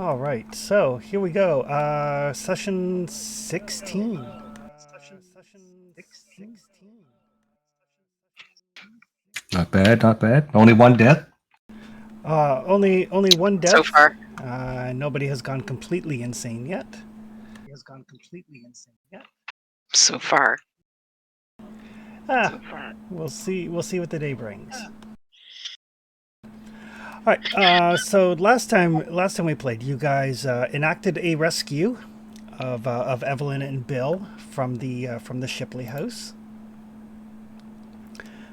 All right, so here we go. Session 16. Not bad, not bad. Only one death. Only one So death. far. Nobody has gone completely insane yet. So far. Ah, we'll see. We'll see what the day brings. All right. So last time we played, you guys enacted a rescue of Evelyn and Bill from the Shipley house,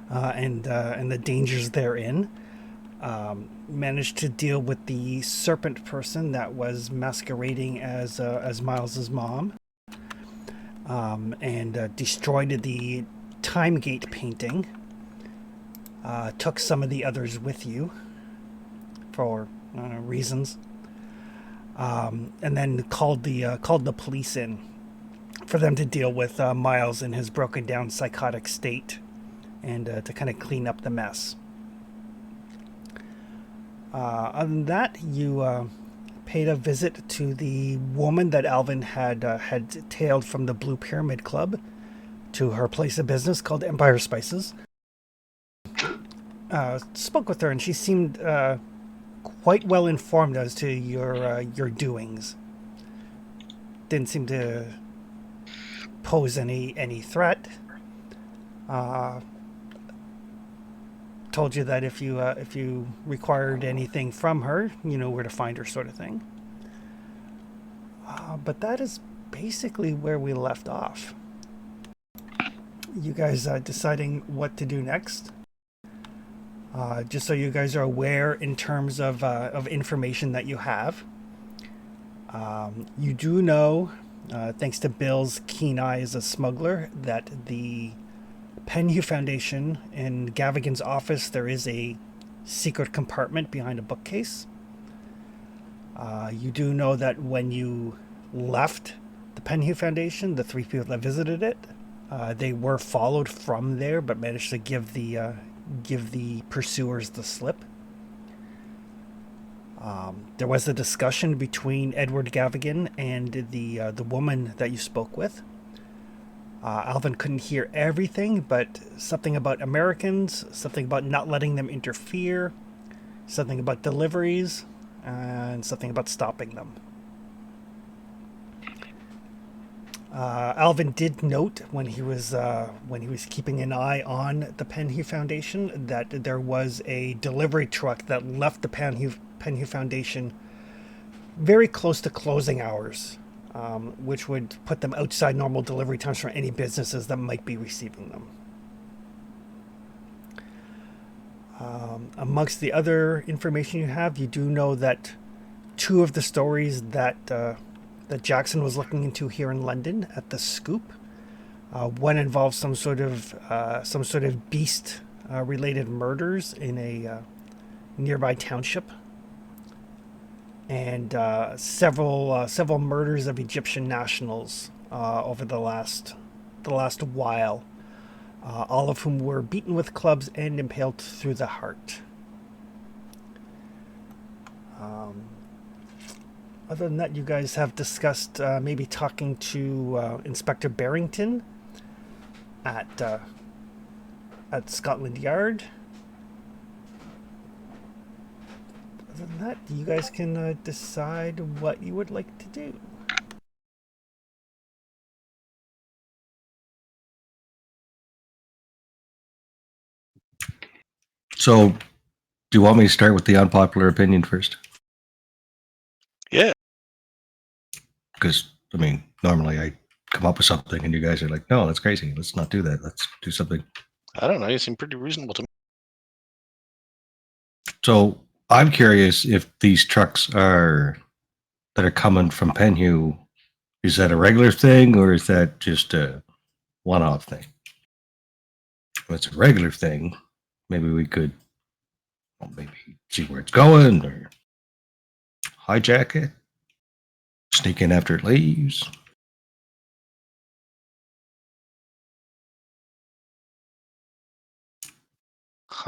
and the dangers therein. Managed to deal with the serpent person that was masquerading as Miles's mom, and destroyed the time gate painting. Took some of the others with you for reasons, and then called the police in for them to deal with Miles in his broken down psychotic state, and to kind of clean up the mess. Other than that, you paid a visit to the woman that Alvin had tailed from the Blue Pyramid Club to her place of business called Empire Spices. Spoke with her, and she seemed quite well informed as to your doings. Didn't seem to pose any threat. Uh, Told you that if you required anything from her, you know where to find her, sort of thing. But that is basically where we left off. You guys deciding what to do next? Just so you guys are aware in terms of information that you have. You do know, thanks to Bill's keen eye as a smuggler, that the Penhew Foundation in Gavigan's office, there is a secret compartment behind a bookcase. You do know that when you left the Penhew Foundation, the three people that visited it, they were followed from there, but managed to give the pursuers the slip. There was a discussion between Edward Gavigan and the woman that you spoke with. Alvin couldn't hear everything, but something about Americans, something about not letting them interfere, something about deliveries, and something about stopping them. Alvin did note when he was keeping an eye on the Penhew Foundation that there was a delivery truck that left the Penhew Foundation very close to closing hours, which would put them outside normal delivery times for any businesses that might be receiving them. Amongst the other information you have, you do know that two of the stories that Jackson was looking into here in London at the Scoop. One involves some sort of beast related murders in a nearby township, and several murders of Egyptian nationals over the last while, all of whom were beaten with clubs and impaled through the heart. Other than that, you guys have discussed maybe talking to Inspector Barrington at Scotland Yard. Other than that, you guys can decide what you would like to do. So, do you want me to start with the unpopular opinion first? Yeah. Because, I mean, normally I come up with something and you guys are like, no, that's crazy. Let's not do that. Let's do something. I don't know. You seem pretty reasonable to me. So, I'm curious if these trucks that are coming from Penhew, is that a regular thing or is that just a one-off thing? If it's a regular thing, maybe we could maybe see where it's going or hijack it, sneak in after it leaves.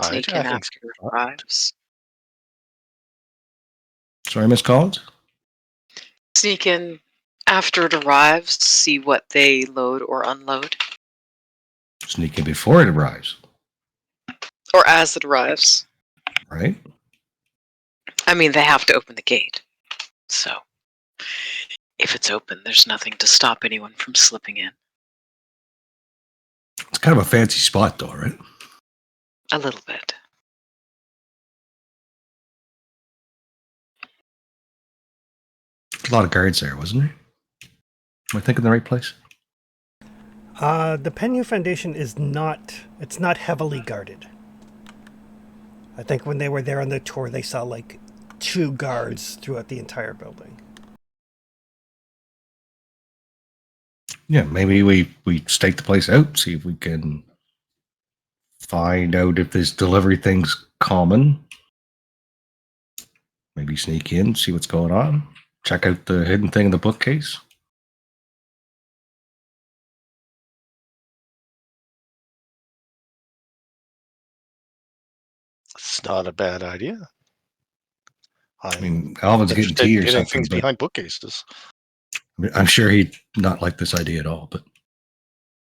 Taken Hijacking's after it arrives. Sorry, Miss Collins? Sneak in after it arrives, see what they load or unload, Sneak in before it arrives, or as it arrives. right? I mean, they have to open the gate, so if it's open, there's nothing to stop anyone from slipping in. It's kind of a fancy spot, though, right? A little bit. A lot of guards there, wasn't there? Am I thinking the right place? The Penhu Foundation is not. It's not heavily guarded. I think when they were there on the tour, they saw like 2 guards throughout the entire building. Yeah, maybe we stake the place out, see if we can find out if this delivery thing's common. Maybe sneak in, see what's going on. Check out the hidden thing in the bookcase. It's not a bad idea. I mean, Alvin's getting interested tea in or getting something, things but behind bookcases. I'm sure he'd not like this idea at all. But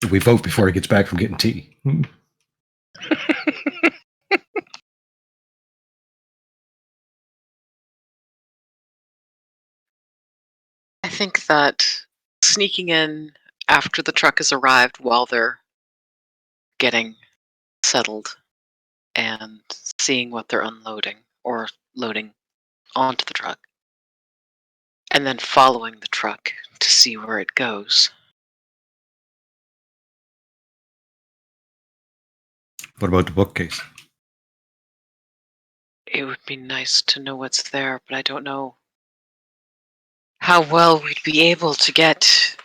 if we vote before he gets back from getting tea. I think that sneaking in after the truck has arrived while they're getting settled and seeing what they're unloading or loading onto the truck, and then following the truck to see where it goes. What about the bookcase? It would be nice to know what's there, but I don't know how well we'd be able to get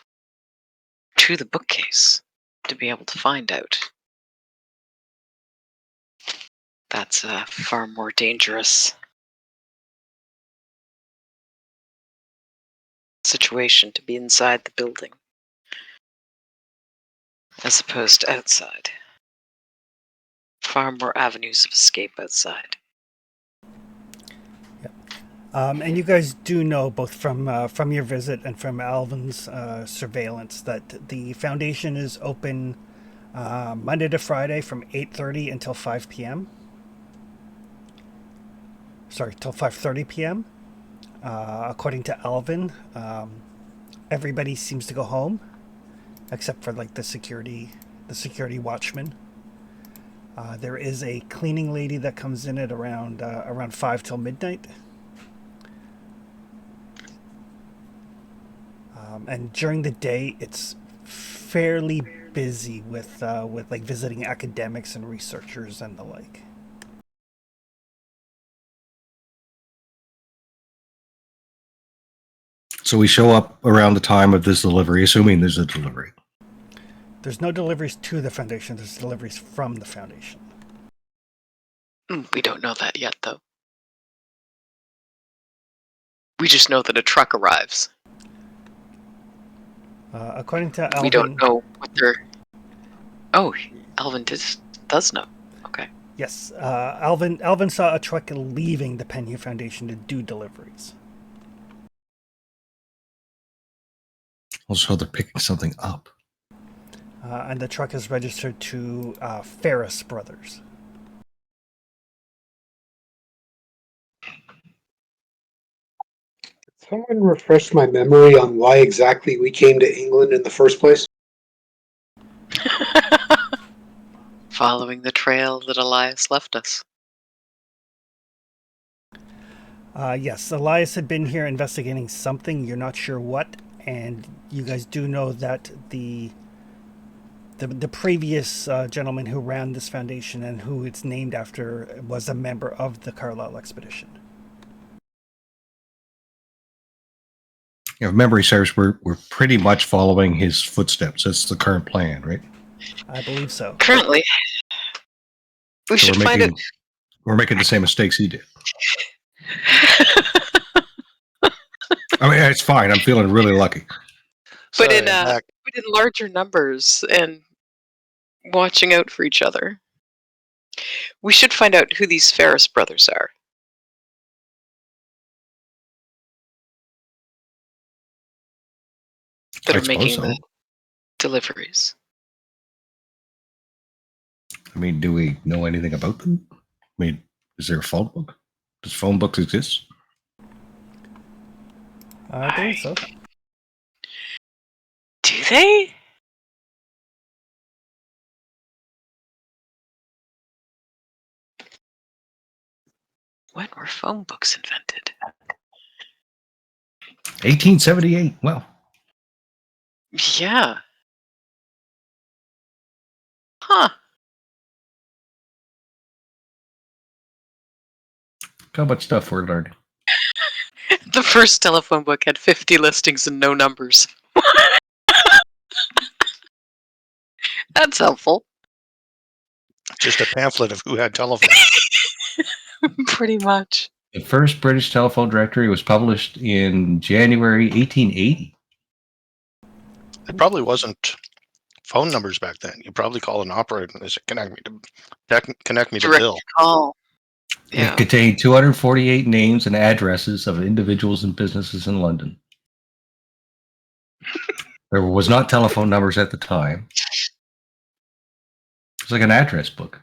to the bookcase to be able to find out. That's a far more dangerous situation to be inside the building as opposed to outside. Far more avenues of escape outside. And you guys do know, both from your visit and from Alvin's surveillance, that the Foundation is open Monday to Friday from 8:30 until 5 p.m. Sorry, till 5:30 p.m. According to Alvin, everybody seems to go home, except for like the security watchman. There is a cleaning lady that comes in at around 5 till midnight. And during the day, it's fairly busy with like visiting academics and researchers and the like. So we show up around the time of this delivery, assuming there's a delivery. There's no deliveries to the Foundation. There's deliveries from the Foundation. We don't know that yet, though. We just know that a truck arrives. According to Alvin, We don't know what they're... Oh, Alvin does know. Okay. Yes, Alvin saw a truck leaving the Penhu Foundation to do deliveries. Also, they're picking something up. And the truck is registered to Ferris Brothers. Someone refresh my memory on why exactly we came to England in the first place? Following the trail that Elias left us. Yes, Elias had been here investigating something. You're not sure what, and you guys do know that the previous gentleman who ran this foundation and who it's named after was a member of the Carlisle expedition. You know, if memory serves, we're pretty much following his footsteps. That's the current plan, right? I believe so. Currently, we So should find it. we're making the same mistakes he did. I mean, it's fine. I'm feeling really lucky. But Sorry, in Mac. larger numbers and watching out for each other. We should find out who these Ferris brothers are. that I are suppose making so. the deliveries. I mean, do we know anything about them? I mean, is there a phone book? Does phone books exist? I believe so. Do they? When were phone books invented? 1878. Well, Yeah. Huh. how much stuff we're learning. The first telephone book had 50 listings and no numbers. That's helpful. Just a pamphlet of who had telephone. Pretty much. The first British telephone directory was published in January 1880. It probably wasn't phone numbers back then. You probably call an operator and they say, connect me to Direct Bill. call. It Yeah. contained 248 names and addresses of individuals and businesses in London. There was not telephone numbers at the time. It's like an address book.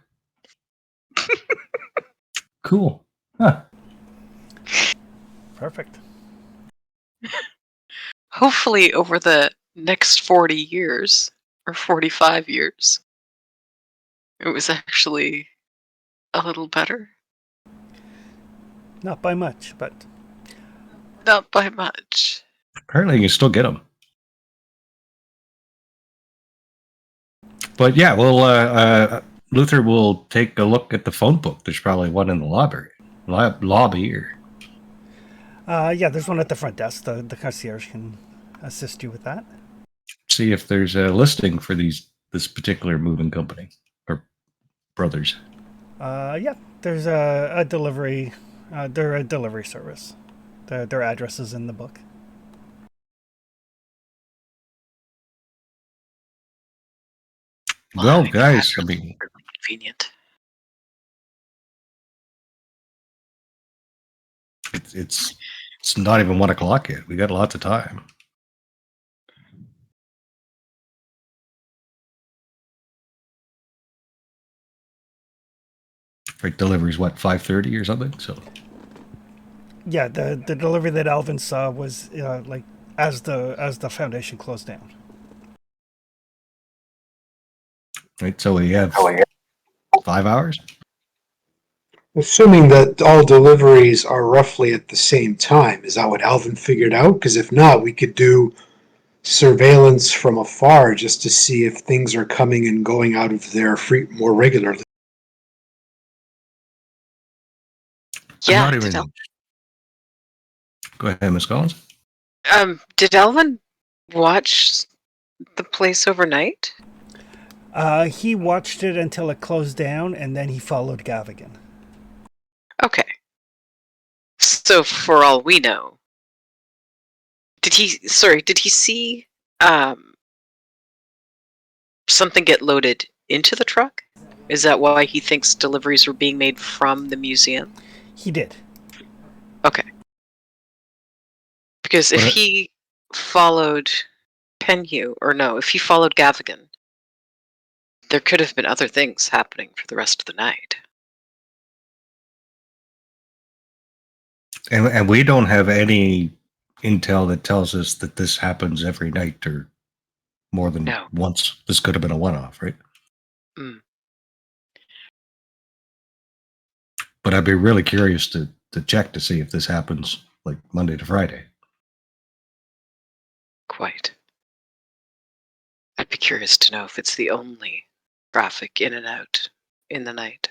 Cool. Huh. Perfect. Hopefully, over the next 40 years or 45 years, it was actually a little better. Not by much, but Not by much. Apparently, you can still get them. But yeah, well, Luther will take a look at the phone book. There's probably one in the lobby or yeah, there's one at the front desk. The concierge can assist you with that. see if there's a listing for this particular moving company or brothers. Yeah, there's a delivery. They're a delivery service. Their address is in the book. Well, I guys, I mean, convenient. it's not even 1 o'clock yet. We got lots of time. Right, delivery's what, 5:30 or something? So Yeah, the delivery that Alvin saw was like as the foundation closed down. right, so we have 5 hours. Assuming that all deliveries are roughly at the same time, is that what Alvin figured out? Because if not, we could do surveillance from afar just to see if things are coming and going out of there more regularly. I'm Yeah. not even. Go ahead, Miss Collins. Did Alvin watch the place overnight? He watched it until it closed down, and then he followed Gavigan. Okay. So for all we know, did he see something get loaded into the truck? Is that why he thinks deliveries were being made from the museum? He did. Okay. Because if he followed Penhew, or no, if he followed Gavigan, there could have been other things happening for the rest of the night. And we don't have any intel that tells us that this happens every night or more than No. once. This could have been a one-off, right? Mm. But I'd be really curious to check to see if this happens like Monday to Friday. Quite. I'd be curious to know if it's the only traffic in and out in the night.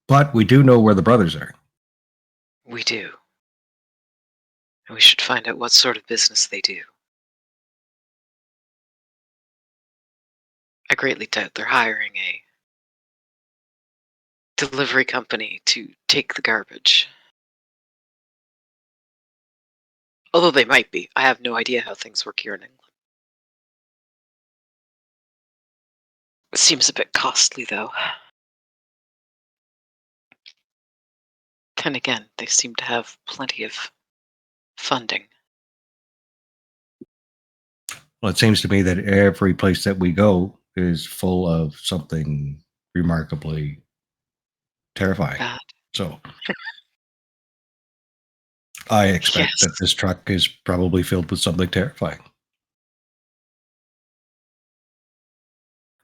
But we do know where the brothers are. We do. And we should find out what sort of business they do. I greatly doubt they're hiring a delivery company to take the garbage. Although they might be. I have no idea how things work here in England. It seems a bit costly, though. Then again, they seem to have plenty of funding. Well, it seems to me that every place that we go is full of something remarkably terrifying. Bad. So I expect Yes. that this truck is probably filled with something terrifying.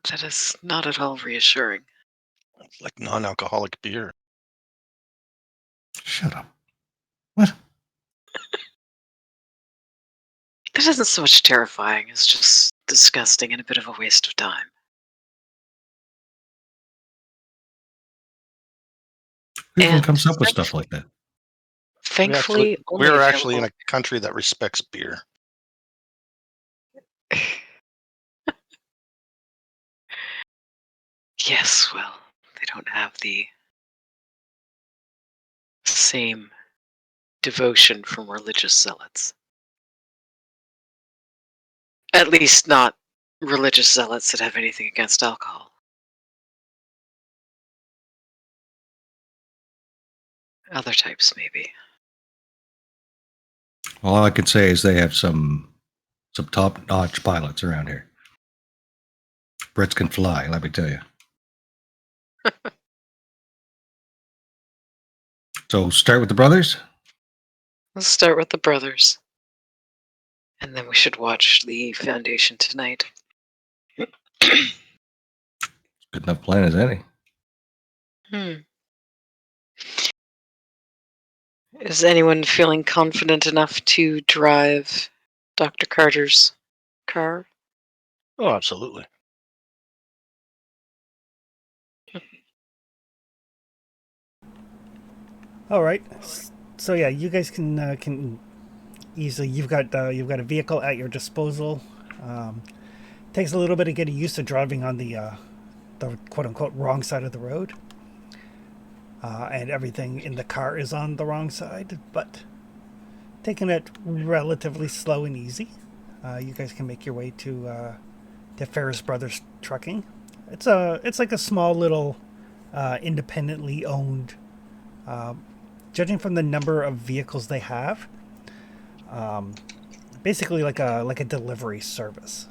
That is not at all reassuring. Like non-alcoholic beer. Shut up. What? That isn't so much terrifying as just disgusting and a bit of a waste of time. Who even And comes up with stuff like that? thankfully, only We're actually in available. a country that respects beer. Yes, well, they don't have the same devotion from religious zealots. At least not religious zealots that have anything against alcohol. Other types, maybe. All I can say is they have some top-notch pilots around here. Brits can fly, let me tell you. So start with the brothers. Let's start with the brothers. And then we should watch the Foundation tonight. Good enough plan as any. Is anyone feeling confident enough to drive Dr. Carter's car? Oh, absolutely. All right. So yeah, you guys can easily. You've got a vehicle at your disposal. Takes a little bit of getting used to driving on the quote unquote wrong side of the road, and everything in the car is on the wrong side. But taking it relatively slow and easy, you guys can make your way to Ferris Brothers Trucking. It's like a small little independently owned. Judging from the number of vehicles they have, basically like a delivery service.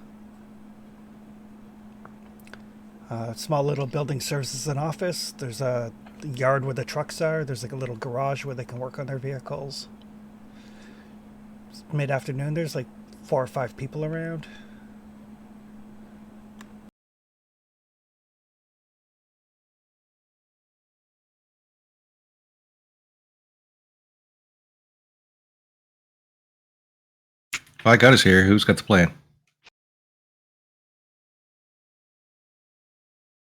Small little building services and office. There's a yard where the trucks are. There's like a little garage where they can work on their vehicles. Mid afternoon, there's like 4 or 5 people around. I got us here. Who's got the plan?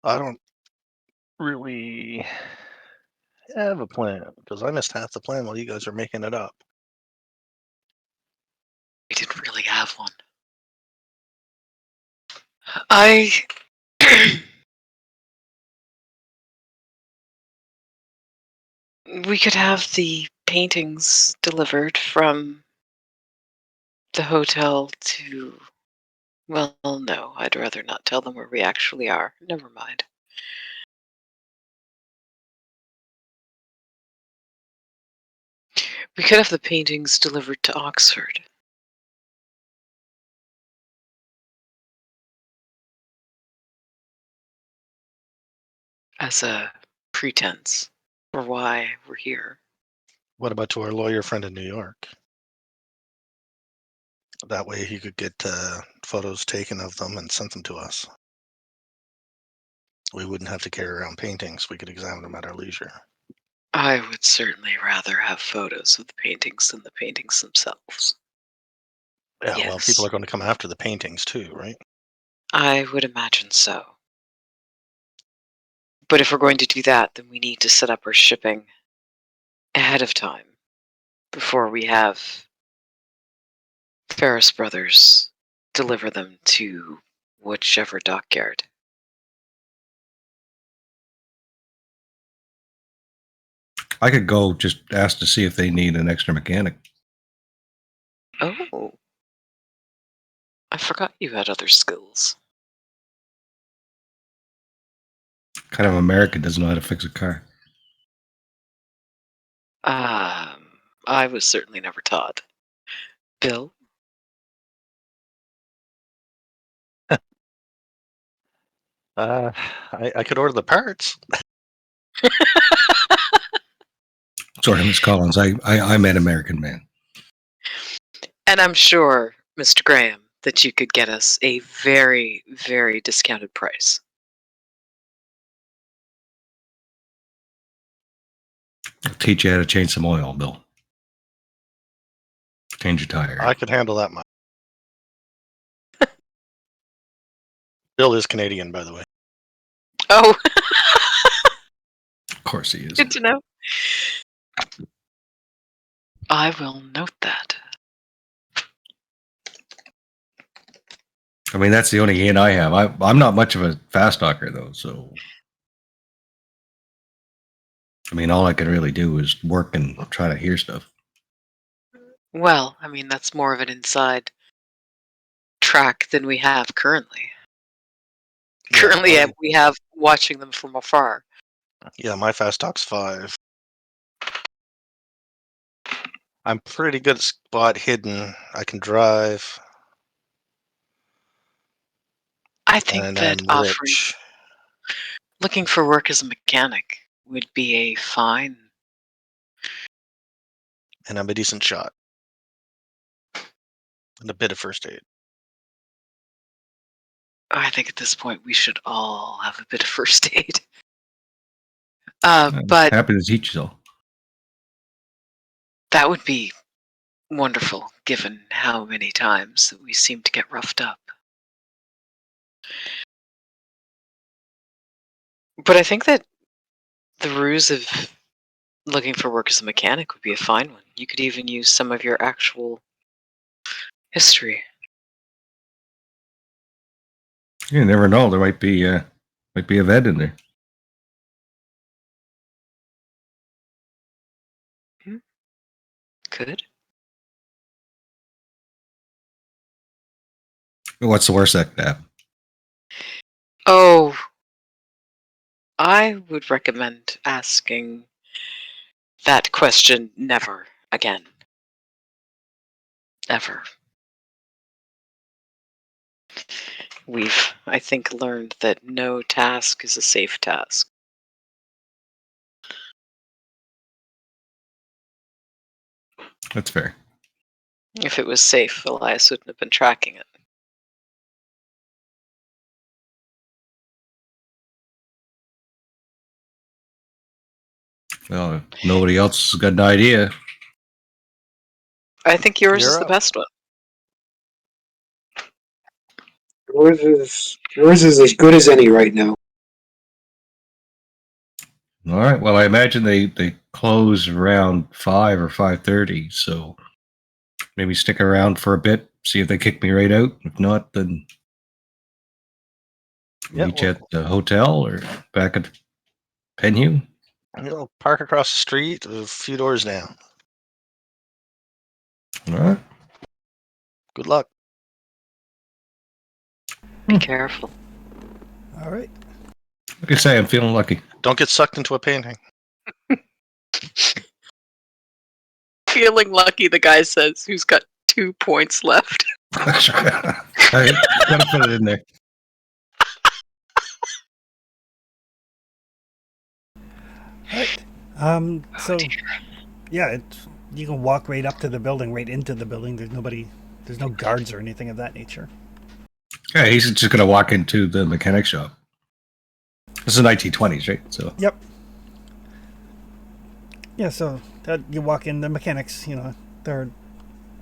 I don't really have a plan because I missed half the plan while you guys are making it up. We didn't really have one. I. We could have the paintings delivered from the hotel to. Well, no, I'd rather not tell them where we actually are. Never mind. We could have the paintings delivered to Oxford. As a pretense for why we're here. What about to our lawyer friend in New York? That way he could get photos taken of them and sent them to us. We wouldn't have to carry around paintings. We could examine them at our leisure. I would certainly rather have photos of the paintings than the paintings themselves. Yeah, well, people Yes. are going to come after the paintings too, right? I would imagine so. But if we're going to do that, then we need to set up our shipping ahead of time before we have Ferris Brothers deliver them to whichever dockyard. I could go just ask to see if they need an extra mechanic. Oh, I forgot you had other skills. Kind of American doesn't know how to fix a car. I was certainly never taught. Bill? I could order the parts. Sorry, Miss Collins. I meant American Man. And I'm sure, Mr. Graham, that you could get us a very, very discounted price. I'll teach you how to change some oil, Bill. Change your tire. I could handle that much. Bill is Canadian, by the way. Oh, Of course he is. good to know. I will note that. I mean, that's the only hint I have. I'm not much of a fast talker, though, so... I mean, all I can really do is work and try to hear stuff. Well, I mean, that's more of an inside track than we have currently. Currently, we have watching them from afar. Yeah, my fast talk's 5. I'm pretty good at spot hidden. I can drive. I think And that I'm rich. looking for work as a mechanic would be a fine. And I'm a decent shot. And a bit of first aid. I think at this point we should all have a bit of first aid. I'm But happy to teach you all. that would be wonderful, given how many times that we seem to get roughed up. But I think that the ruse of looking for work as a mechanic would be a fine one. You could even use some of your actual history. You never know. There might be a vet in there. Could. What's the worst that could happen? Oh, I would recommend asking that question never again. Ever. We've, I think, learned that no task is a safe task. That's fair. If it was safe, Elias wouldn't have been tracking it. Well, if nobody else has got an idea. I think yours You're is the up. best one. Yours is as good as any right now. All right. Well, I imagine they close around 5 or 5:30, so maybe stick around for a bit, see if they kick me right out. If not, then meet you at the hotel or back at Penhue. Park across the street, a few doors down. All right. Good luck. Be careful. All right. Like I say, I'm feeling lucky. Don't get sucked into a painting. Feeling lucky, the guy says, who's got 2 points left. I gotta put it in there. All right. So, yeah, you can walk right up to the building, right into the building. There's no guards or anything of that nature. Yeah, he's just gonna walk into the mechanic shop. This is 1920s, right? So Yep. Yeah, so you walk in, the mechanics, they're,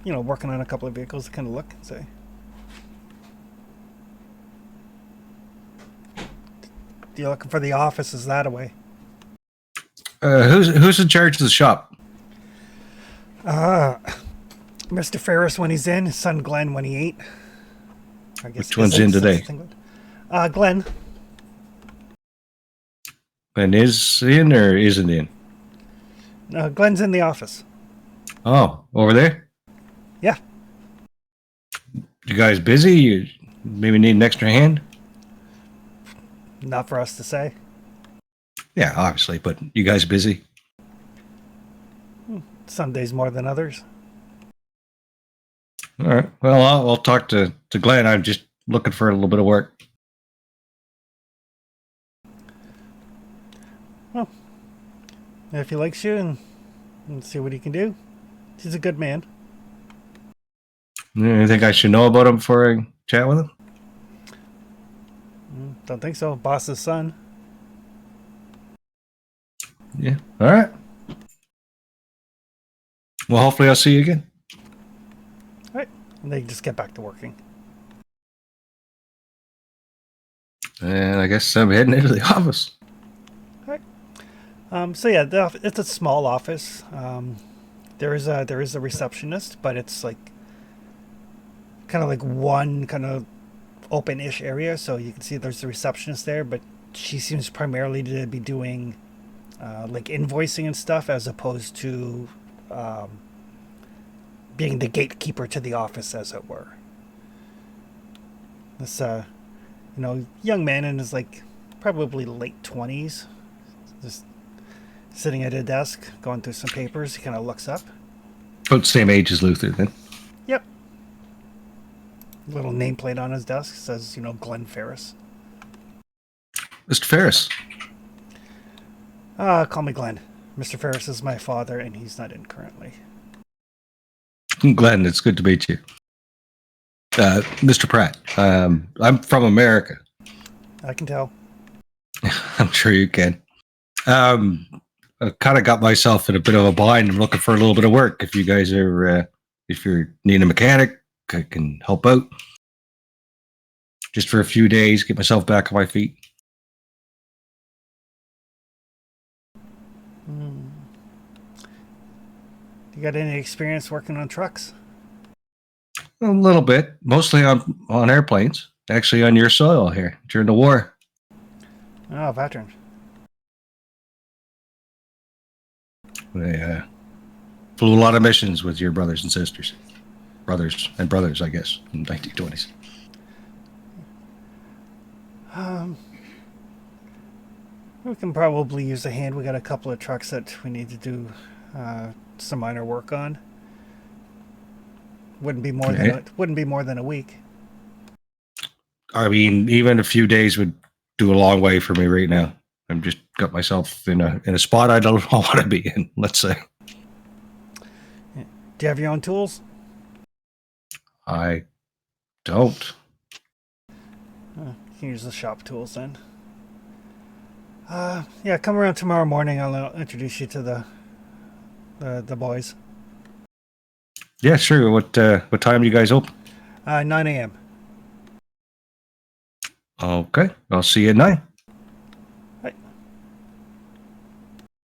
working on a couple of vehicles to kind of look and say, you're looking for the office, is that a way? who's in charge of the shop? Mr. Ferris when he's in, his son Glenn when he ain't. I guess Which one's in today? Glenn. And is in or isn't in? Glenn's in the office. Oh, over there? Yeah. You guys busy? You maybe need an extra hand? Not for us to say. Yeah, obviously, but you guys busy? Some days more than others. All right. Well, I'll talk to Glenn. I'm just looking for a little bit of work. Well, if he likes you and see what he can do, he's a good man. Anything I should know about him before I chat with him? Don't think so. Boss's son. Yeah. All right. Well, hopefully I'll see you again. All right. And they just get back to working. And I guess I'm heading into the office. So yeah, it's a small office. There is a receptionist, but it's like kind of like one kind of open-ish area, so you can see there's a receptionist there, but she seems primarily to be doing like invoicing and stuff, as opposed to being the gatekeeper to the office, as it were. This young man in his like probably late 20s, just sitting at a desk going through some papers. He kind of looks up. About the same age as Luther, then. Yep. Little nameplate on his desk says, Glenn Ferris. Mr. Ferris. Call me Glenn. Mr. Ferris is my father, and he's not in currently. Glenn, it's good to meet you. Mr. Pratt, I'm from America. I can tell. I'm sure you can. I kind of got myself in a bit of a bind. I'm looking for a little bit of work. If you guys are, if you're needing a mechanic, I can help out. Just for a few days, get myself back on my feet. You got any experience working on trucks? A little bit, mostly on airplanes. Actually, on your soil here during the war. Oh, veteran. They flew a lot of missions with your brothers and sisters. Brothers, I guess, in the 1920s. We can probably use a hand. We got a couple of trucks that we need to do some minor work on. Wouldn't be more than a week. I mean, even a few days would do a long way for me right now. I've just got myself in a spot I don't want to be in, let's say. Do you have your own tools? I don't. You can use the shop tools then. Yeah, come around tomorrow morning. I'll introduce you to the boys. Yeah, sure. What time do you guys open? 9 a.m. Okay, I'll see you at 9. Right.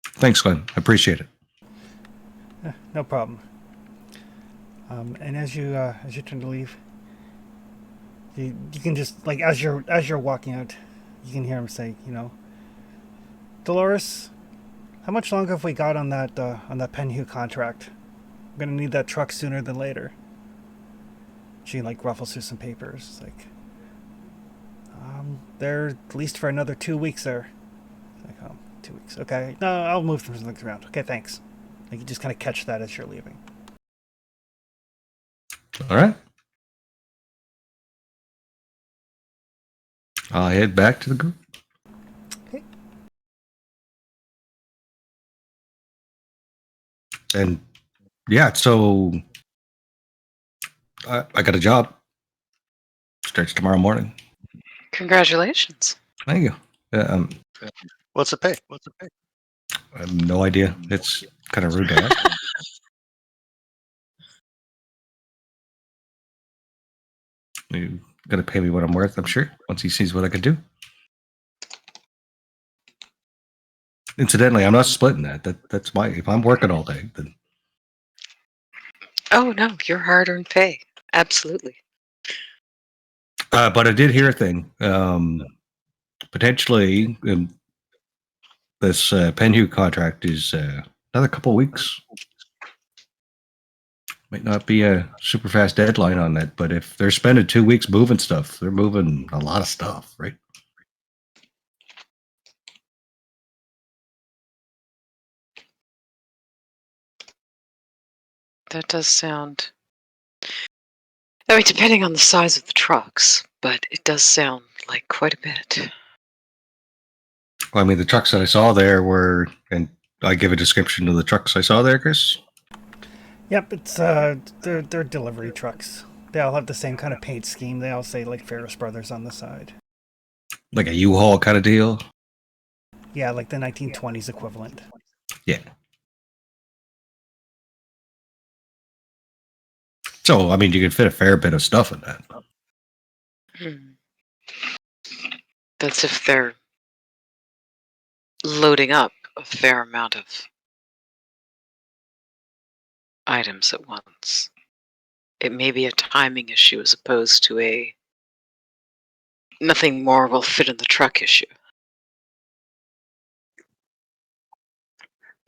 Thanks, Glenn. I appreciate it. No problem. And as you turn to leave, you can just, like, as you're walking out, you can hear him say, Dolores, how much longer have we got on that Penhue contract? I'm gonna need that truck sooner than later. She like ruffles through some papers, like, they're at least for another 2 weeks there. Like, oh, 2 weeks. Okay, no, I'll move some things around. Okay, thanks. Like, you just kind of catch that as you're leaving. All right. I'll head back to the group. Okay. And yeah, so I got a job. Starts tomorrow morning. Congratulations. Thank you. What's it pay? I have no idea. It's kind of rude to ask. You got to pay me what I'm worth, I'm sure, once he sees what I can do. Incidentally, I'm not splitting that. That's my. If I'm working all day, then. Oh, no, your hard-earned pay. Absolutely. But I did hear a thing. Potentially, this Penhue contract is another couple of weeks. Might not be a super fast deadline on that, but if they're spending 2 weeks moving stuff, they're moving a lot of stuff, right? That does sound. I mean, depending on the size of the trucks, but it does sound like quite a bit. Well, I mean, the trucks that I saw there were, and I give a description of the trucks I saw there, Chris. Yep, it's they're delivery trucks. They all have the same kind of paint scheme. They all say like Ferris Brothers on the side. Like a U-Haul kind of deal. Yeah, like the 1920s equivalent. Yeah. So, I mean, you could fit a fair bit of stuff in that. Hmm. That's if they're loading up a fair amount of items at once. It may be a timing issue as opposed to a nothing more will fit in the truck issue.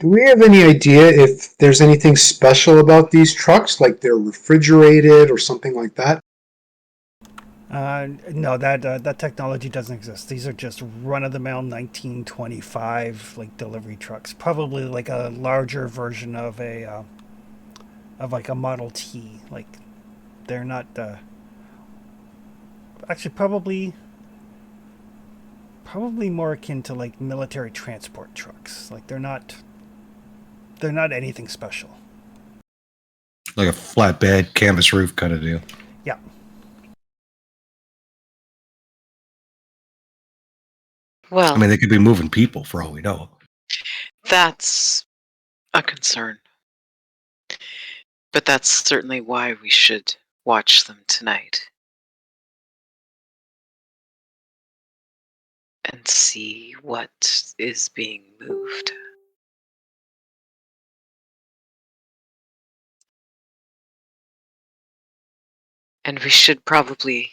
Do we have any idea if there's anything special about these trucks, like they're refrigerated or something like that? No, that technology doesn't exist. These are just run-of-the-mill 1925 like delivery trucks. Probably like a larger version of a like a Model T. Like they're not actually probably more akin to like military transport trucks. Like they're not anything special. Like a flatbed, canvas roof kind of deal. Yeah. Well, I mean, they could be moving people for all we know. that's a concern. But that's certainly why we should watch them tonight. And see what is being moved. And we should probably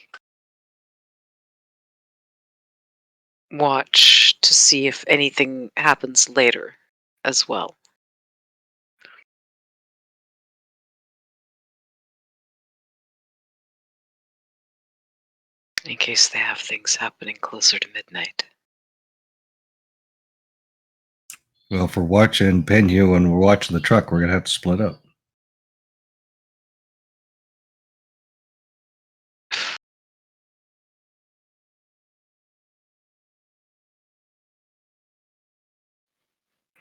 watch to see if anything happens later as well. In case they have things happening closer to midnight. Well, if we're watching Penhu and we're watching the truck, we're going to have to split up.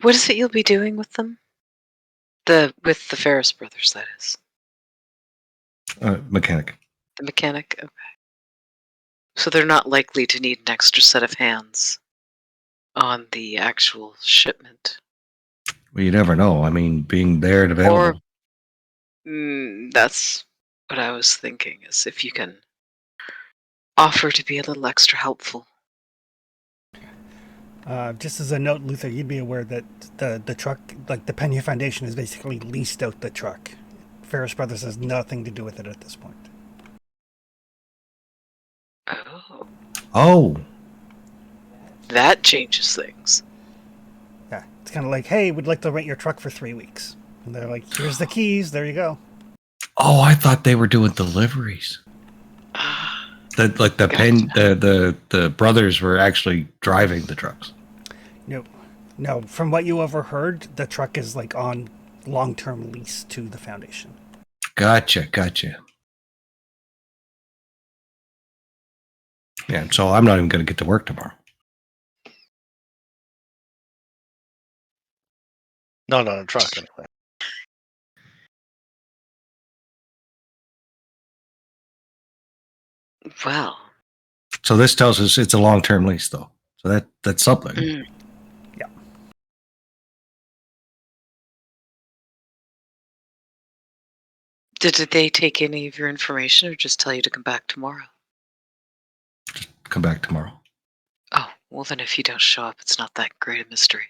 What is it you'll be doing with them? With the Ferris brothers, that is. Mechanic. The mechanic? Okay. So they're not likely to need an extra set of hands on the actual shipment. Well, you never know. I mean, being there and available. That's what I was thinking, is if you can offer to be a little extra helpful. Just as a note, Luther, you'd be aware that the truck, like the Pena Foundation, has basically leased out the truck. Ferris Brothers has nothing to do with it at this point. Oh. Oh. That changes things. Yeah, it's kind of like, hey, we'd like to rent your truck for 3 weeks. And they're like, here's the keys, there you go. Oh, I thought they were doing deliveries. Like the Gotcha. the brothers were actually driving the trucks. No, from what you overheard, the truck is like on long-term lease to the foundation. Gotcha. Yeah, so I'm not even going to get to work tomorrow. Not on a truck, anyway. Well. So this tells us it's a long-term lease, though. So that's something. Yeah. Did they take any of your information or just tell you to come back tomorrow? Just come back tomorrow. Oh, well then if you don't show up, it's not that great a mystery.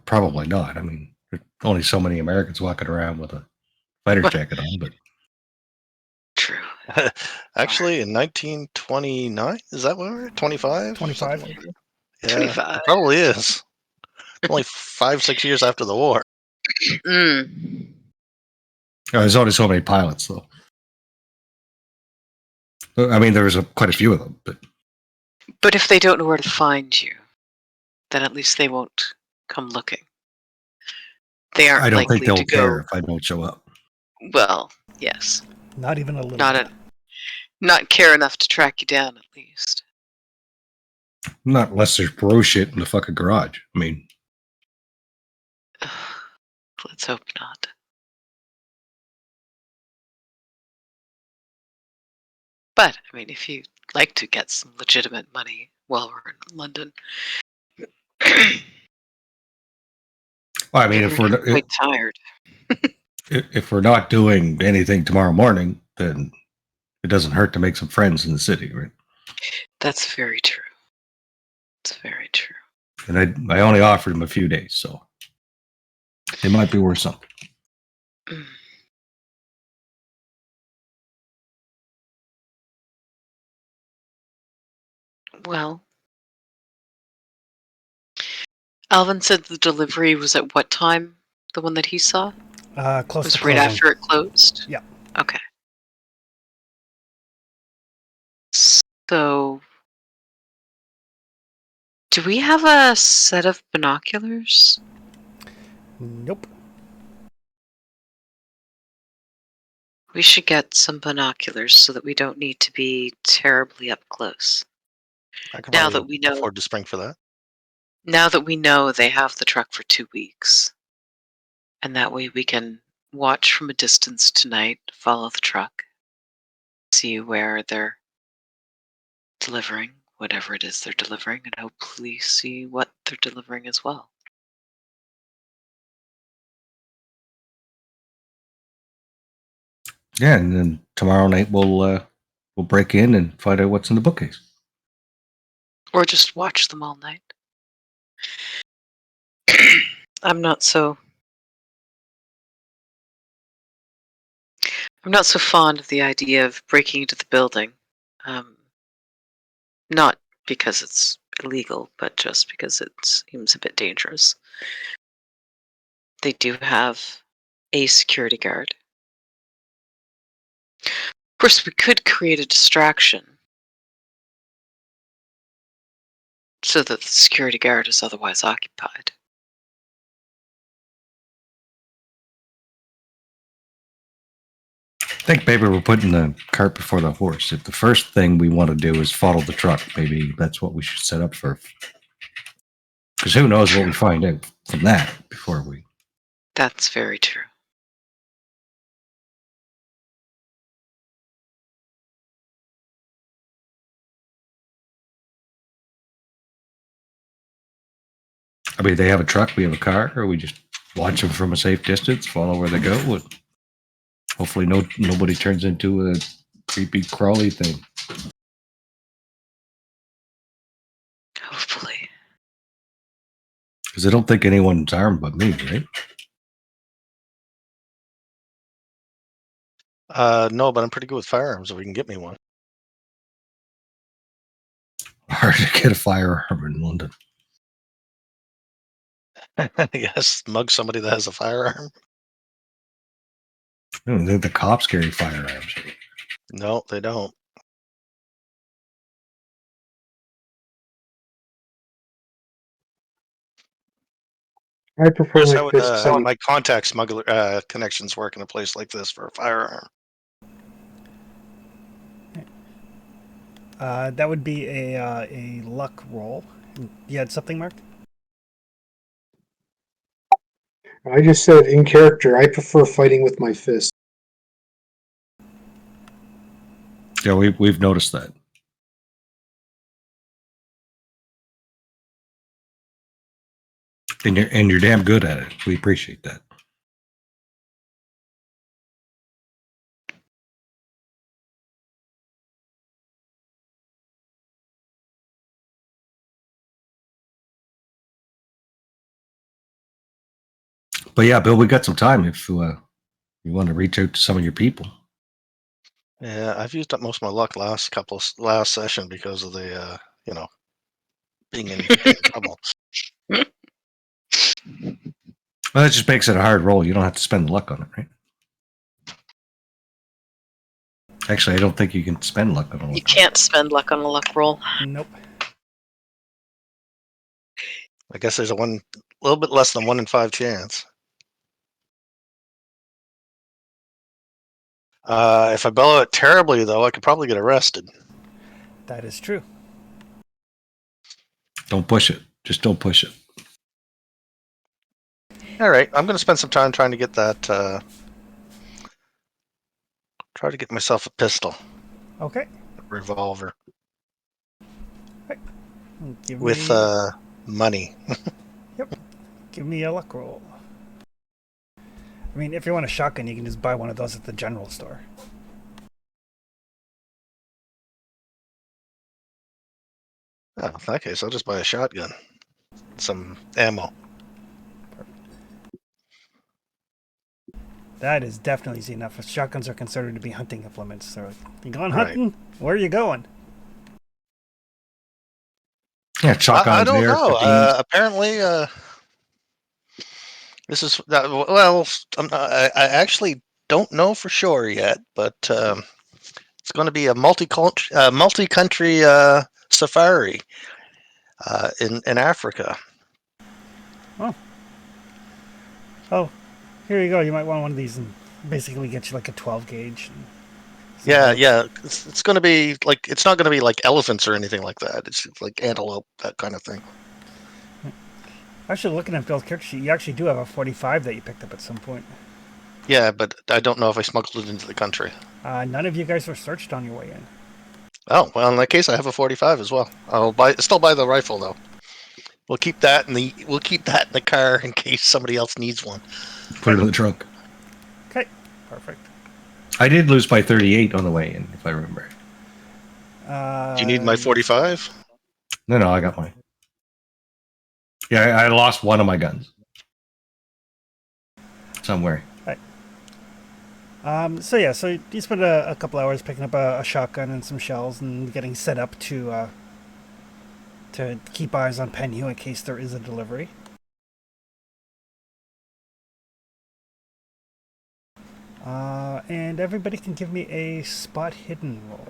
Probably not. I mean, there's only so many Americans walking around with a fighter jacket on, but True. Actually, in 1929, is that what we're 25? 25. Like yeah, 25. it probably is. Only 5-6 years after the war. there's only so many pilots, though. I mean, there was quite a few of them, But if they don't know where to find you, then at least they won't come looking. they aren't I don't think likely to they'll go. care if I don't show up. Well, yes, Not even a little not bit. not care enough to track you down at least. Not unless there's bro shit in the fucking garage. I mean, Let's hope not. But I mean, if you'd like to get some legitimate money while we're in London, well, I mean, you're gonna get quite tired. if we're not doing anything tomorrow morning, then it doesn't hurt to make some friends in the city, right? That's very true. It's very true. And I only offered them a few days, so they might be worth something. Mm. Well, Alvin said the delivery was at what time? The one that he saw Close was to right closing. after it closed. Yeah. Okay. So, do we have a set of binoculars? Nope. We should get some binoculars so that we don't need to be terribly up close. I can Now probably that we know, afford to spring for that. now that we know they have the truck for 2 weeks, and that way we can watch from a distance tonight, follow the truck, see where they're delivering whatever it is they're delivering, and hopefully see what they're delivering as well. Yeah, and then tomorrow night we'll break in and find out what's in the bookcase. Or just watch them all night. I'm not so fond of the idea of breaking into the building. Not because it's illegal, but just because it seems a bit dangerous. They do have a security guard. Of course, we could create a distraction so that the security guard is otherwise occupied. I think maybe we're putting the cart before the horse. If the first thing we want to do is follow the truck, maybe that's what we should set up for. Because who knows what we find out from that before we. That's very true. I mean, they have a truck, we have a car, or we just watch them from a safe distance, follow where they go. And hopefully, nobody turns into a creepy crawly thing. Hopefully. Because I don't think anyone's armed but me, right? No, but I'm pretty good with firearms if we can get me one. Hard to get a firearm in London. Yes, mug somebody that has a firearm. I don't think the cops carry firearms. No, they don't. I prefer Here's my how fists on. my contact smuggler connections work in a place like this for a firearm. That would be a luck roll. You had something, Mark? I just said in character, I prefer fighting with my fists. Yeah, we've noticed that. And you're damn good at it. We appreciate that. But yeah, Bill, we got some time if you want to reach out to some of your people. Yeah, I've used up most of my luck last session because of the being in trouble. Well, that just makes it a hard roll. You don't have to spend luck on it, right? Actually, I don't think you can spend luck on a luck. You can't spend luck on a luck roll. Nope. I guess there's a little bit less than 1 in 5 chance. If I bellow it terribly, though, I could probably get arrested. That is true. Don't push it. Just don't push it. All right, I'm going to spend some time trying to get that. Try to get myself a pistol, Okay. a revolver, Give with me, money. give me a luck roll. I mean, if you want a shotgun, you can just buy one of those at the general store. Oh, in that case, I'll just buy a shotgun, some ammo. That is definitely easy enough. Shotguns are considered to be hunting implements. They're like, you going Right. hunting? Where are you going? Yeah, shotguns I don't there. know. 15s. Apparently, this is well. I actually don't know for sure yet, but it's going to be a multi-country safari in Africa. Oh, here you go. You might want one of these and basically get you like a 12 gauge. And Yeah, yeah. It's going to be like, it's not going to be like elephants or anything like that. It's like antelope, that kind of thing. Actually, looking at Bill's character sheet, you actually do have a 45 that you picked up at some point. Yeah, but I don't know if I smuggled it into the country. None of you guys were searched on your way in. Oh, well, in that case, I have a 45 as well. I'll still buy the rifle though. We'll keep that in the car in case somebody else needs one. Put it in the trunk. Okay, perfect. I did lose my 38 on the way in, if I remember. Do you need my 45? No, I got mine. Yeah, I lost one of my guns somewhere. So you spent a couple hours picking up a shotgun and some shells and getting set up to keep eyes on Penhu in case there is a delivery. And everybody can give me a spot hidden roll.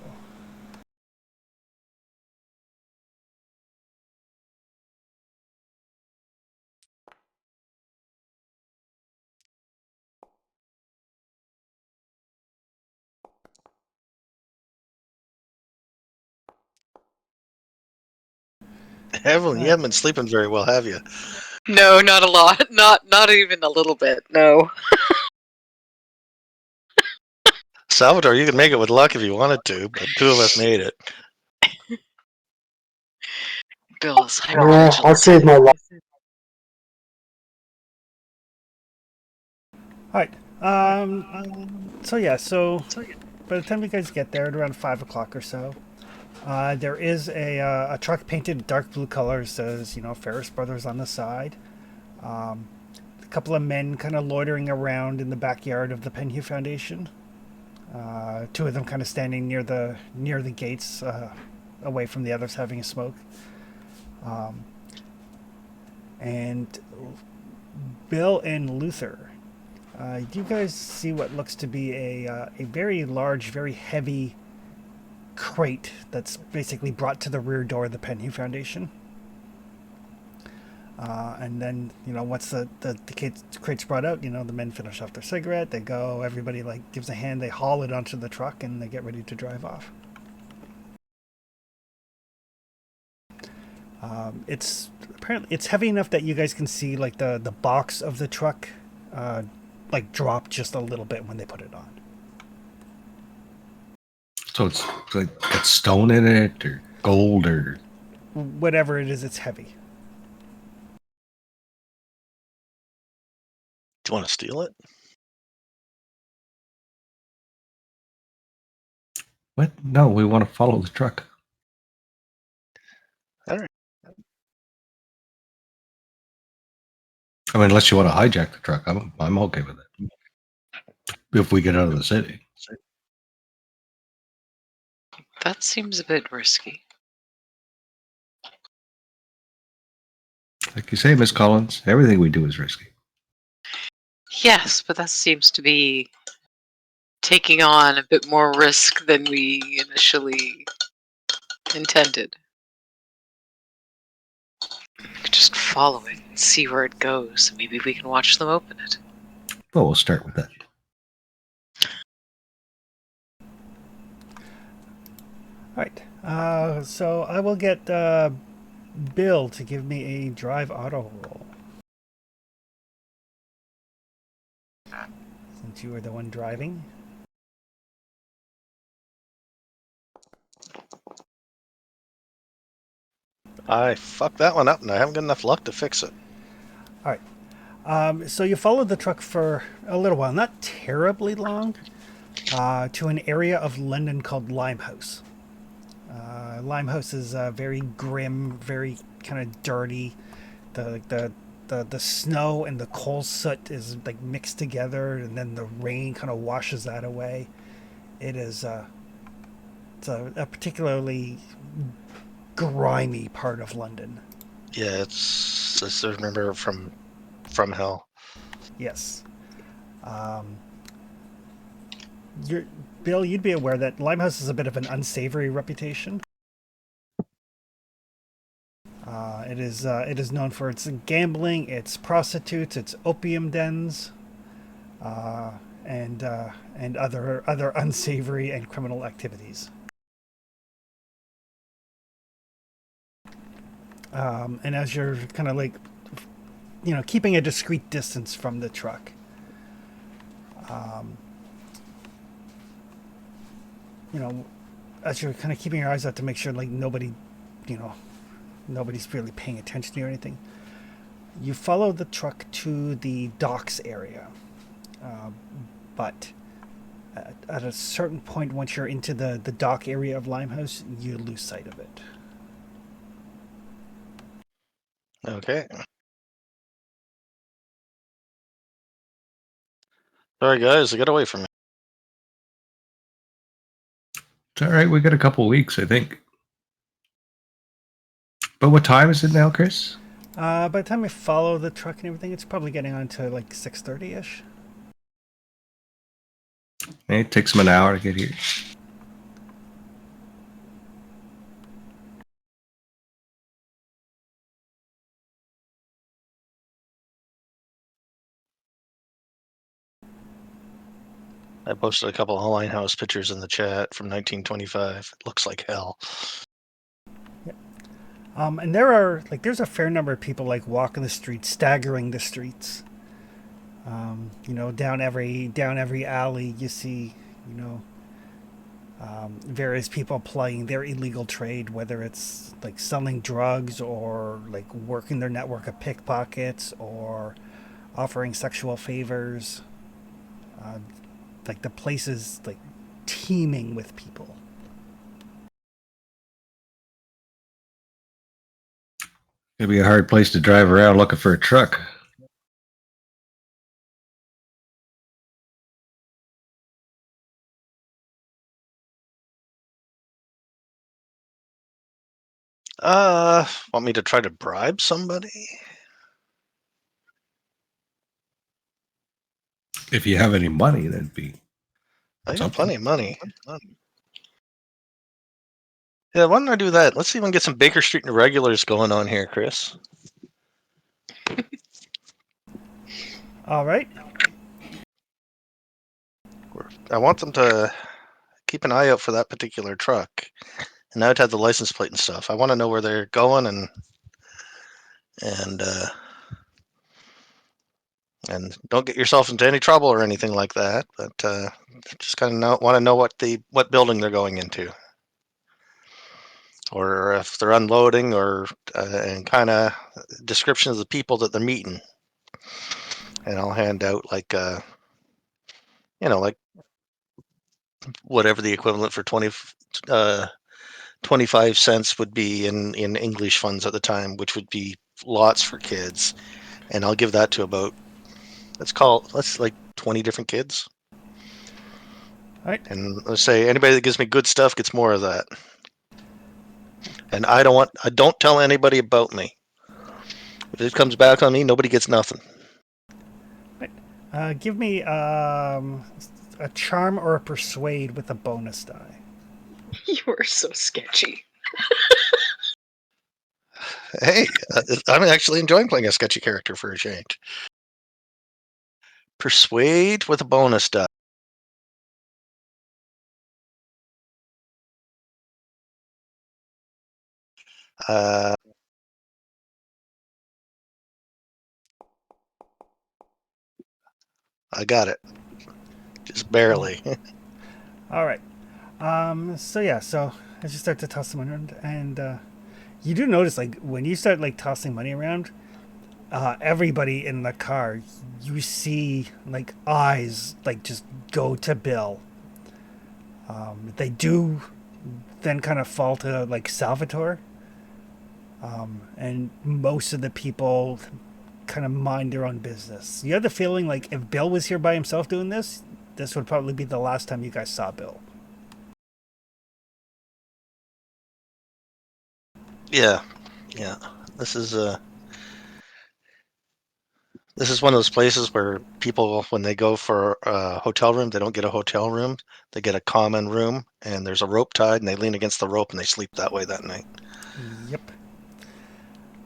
Evelyn, you haven't been sleeping very well, have you? No, not a lot. Not even a little bit. No. Salvador, you could make it with luck if you wanted to, but two of us made it. Bill is I'll hypervigilant. save my life. Alright. So by the time you guys get there at around 5 o'clock or so, there is a truck painted dark blue colors, says, Ferris Brothers on the side. A couple of men kind of loitering around in the backyard of the Penhu Foundation. Two of them kind of standing near the gates, away from the others, having a smoke. And Bill and Luther, do you guys see what looks to be a very large, very heavy crate that's basically brought to the rear door of the Penhu Foundation? And then, once the crate's brought out, the men finish off their cigarette, they go, everybody gives a hand, they haul it onto the truck, and they get ready to drive off. It's heavy enough that you guys can see the box of the truck drop just a little bit when they put it on. So it's like got stone in it or gold or Whatever it is, it's heavy. Do you want to steal it? what? No, we want to follow the truck. All right. I mean, unless you want to hijack the truck, I'm okay with it. If we get out of the city. That seems a bit risky. Like you say, Miss Collins, everything we do is risky. Yes, but that seems to be taking on a bit more risk than we initially intended. We could just follow it and see where it goes. Maybe we can watch them open it. Well, we'll start with that. right. So I will get Bill to give me a drive auto roll. Since you were the one driving. I fucked that one up, and I haven't got enough luck to fix it. All right. So you followed the truck for a little while, not terribly long, to an area of London called Limehouse. Limehouse is very grim, very kind of dirty. The snow and the coal soot is like mixed together, and then the rain kind of washes that away. It is it's a particularly grimy part of London. Yeah, it's I remember from hell. Yes. Um, you're, Bill, you'd be aware that Limehouse is a bit of an unsavory reputation. It is known for its gambling, its prostitutes, its opium dens, and other unsavory and criminal activities. And as you're kind of like, keeping a discreet distance from the truck, you know, as you're kind of keeping your eyes out to make sure like nobody, nobody's really paying attention to you or anything, you follow the truck to the docks area. But at a certain point, once you're into the dock area of Limehouse, you lose sight of it. Okay. Sorry, guys, get away from me. It's all right. We got a couple weeks, I think. But what time is it now, Chris? By the time you follow the truck and everything, it's probably getting on to like 6:30ish. It takes them an hour to get here. I posted a couple of Limehouse pictures in the chat from 1925. It looks like hell. And there's a fair number of people like walking the streets, staggering the streets. Down every alley, you see, various people plying their illegal trade, whether it's like selling drugs or like working their network of pickpockets or offering sexual favors. Like the place is like teeming with people. It'd be a hard place to drive around looking for a truck. Want me to try to bribe somebody? If you have any money, that'd be I got something. plenty of money. Yeah, why don't I do that? Let's see if we can get some Baker Street irregulars going on here, Chris. All right. I want them to keep an eye out for that particular truck. And now it had the license plate and stuff. I want to know where they're going and don't get yourself into any trouble or anything like that. But just kind of want to know what building they're going into, or if they're unloading, or and kind of description of the people that they're meeting. And I'll hand out like like whatever the equivalent for 25 cents would be in English funds at the time, which would be lots for kids. And I'll give that to about, let's like 20 different kids. All right. And let's say anybody that gives me good stuff gets more of that. And I don't tell anybody about me. If it comes back on me, nobody gets nothing. Give me a charm or a persuade with a bonus die. You are so sketchy. Hey, I'm actually enjoying playing a sketchy character for a change. Persuade with a bonus die. Uh, I got it. Just barely. All right. So yeah. So as you start to toss the money around, and you do notice, like, when you start like tossing money around, everybody in the car, you see like eyes like just go to Bill. They do then kind of fall to like Salvatore, and most of the people kind of mind their own business. You have the feeling like if Bill was here by himself doing this, this would probably be the last time you guys saw Bill. Yeah, yeah. This is one of those places where people, when they go for a hotel room, they don't get a hotel room. They get a common room, and there's a rope tied, and they lean against the rope, and they sleep that way that night. Yep.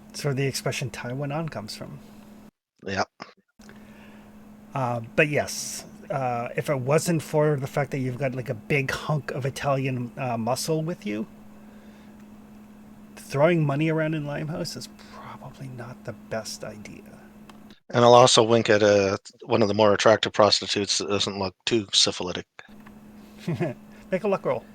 That's where the expression "tie went on" comes from. Yeah. But yes, if it wasn't for the fact that you've got like a big hunk of Italian muscle with you, throwing money around in Limehouse is probably not the best idea. And I'll also wink at one of the more attractive prostitutes that doesn't look too syphilitic. Make a luck roll.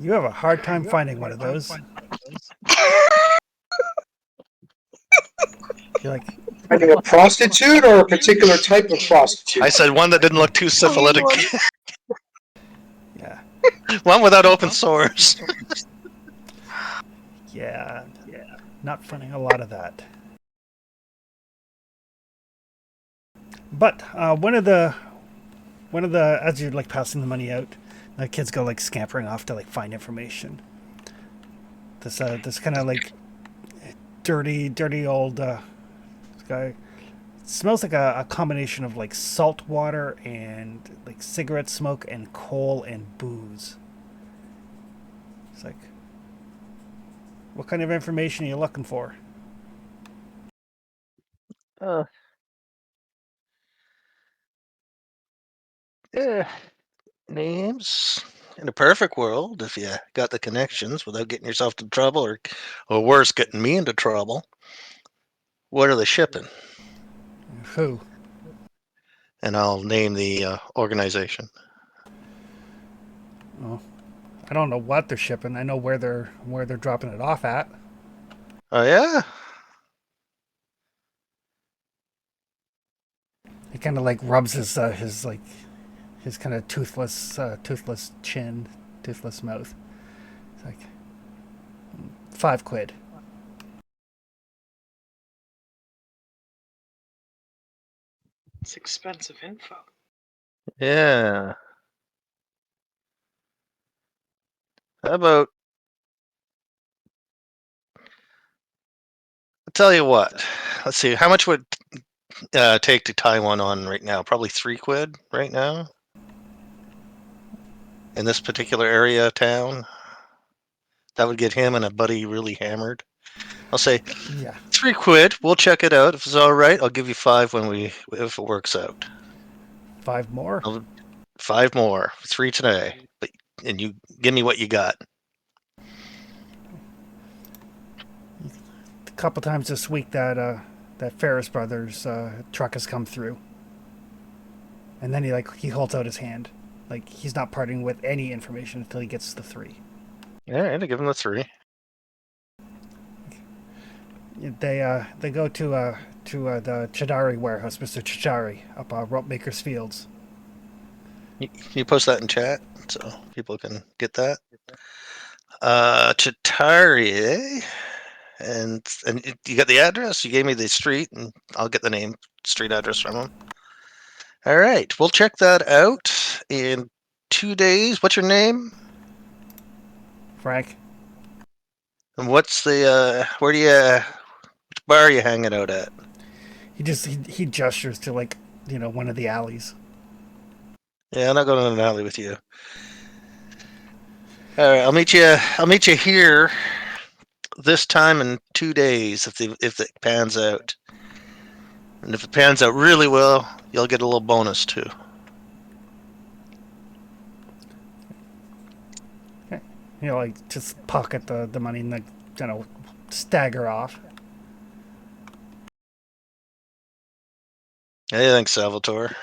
You have a hard time finding one of those. You're like, Finding a prostitute or a particular type of prostitute? I said one that didn't look too syphilitic. yeah, One without open sores. yeah, not finding a lot of that. But one of the as you're like passing the money out, the kids go like scampering off to like find information. This kind of like dirty old guy. It smells like a combination of like salt water and like cigarette smoke and coal and booze. It's like, what kind of information are you looking for? Yeah. Names. In a perfect world, if you got the connections without getting yourself into trouble, or worse, getting me into trouble, what are they shipping? Who? And I'll name the organization. Oh, I don't know what they're shipping. I know where they're dropping it off at. Oh yeah. He kind of like rubs his like his kind of toothless chin, toothless mouth. It's like £5. It's expensive info. Yeah. How about? I'll tell you what. Let's see. How much would take to tie one on right now? Probably £3 right now. In this particular area of town, that would get him and a buddy really hammered. I'll say Yeah, £3. We'll check it out. If it's all right, I'll give you 5 if it works out. 5 more. 5 more. 3 today. And you give me what you got. A couple times this week that Ferris Brothers truck has come through, and then he holds out his hand, like he's not parting with any information until he gets the 3. Yeah, and I give him the 3. They go to the Chidari warehouse, Mr. Chidari, up Rope Makers Fields. You post that in chat so people can get that. Chitari, eh? And you got the address? You gave me the street, and I'll get the street address from him. All right, we'll check that out in 2 days. What's your name? Frank. And what's the which bar are you hanging out at? He gestures to like one of the alleys. Yeah, I'm not going to an alley with you. All right, I'll meet you here this time in 2 days if it pans out. And if it pans out really well, you'll get a little bonus too. like just pocket the money and like, stagger off. Hey, thanks, Salvatore.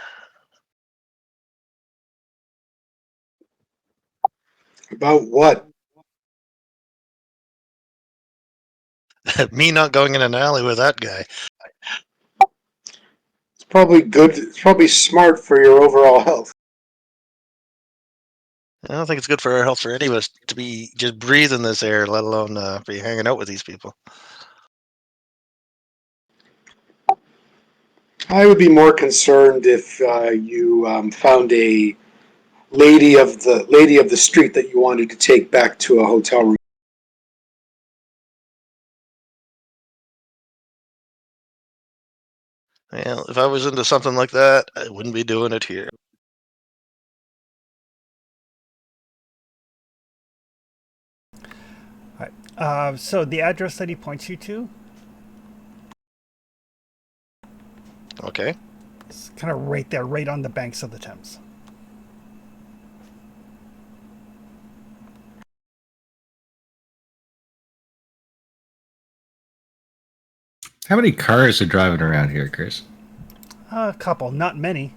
About what? Me not going in an alley with that guy. It's probably good. It's probably smart for your overall health. I don't think it's good for our health for any of us to be just breathing this air, let alone be hanging out with these people. I would be more concerned if you found a lady of the street that you wanted to take back to a hotel room. Well, if I was into something like that, I wouldn't be doing it here. All right. So the address that he points you to Okay. is kind of right there, right on the banks of the Thames. How many cars are driving around here, Chris? A couple, not many.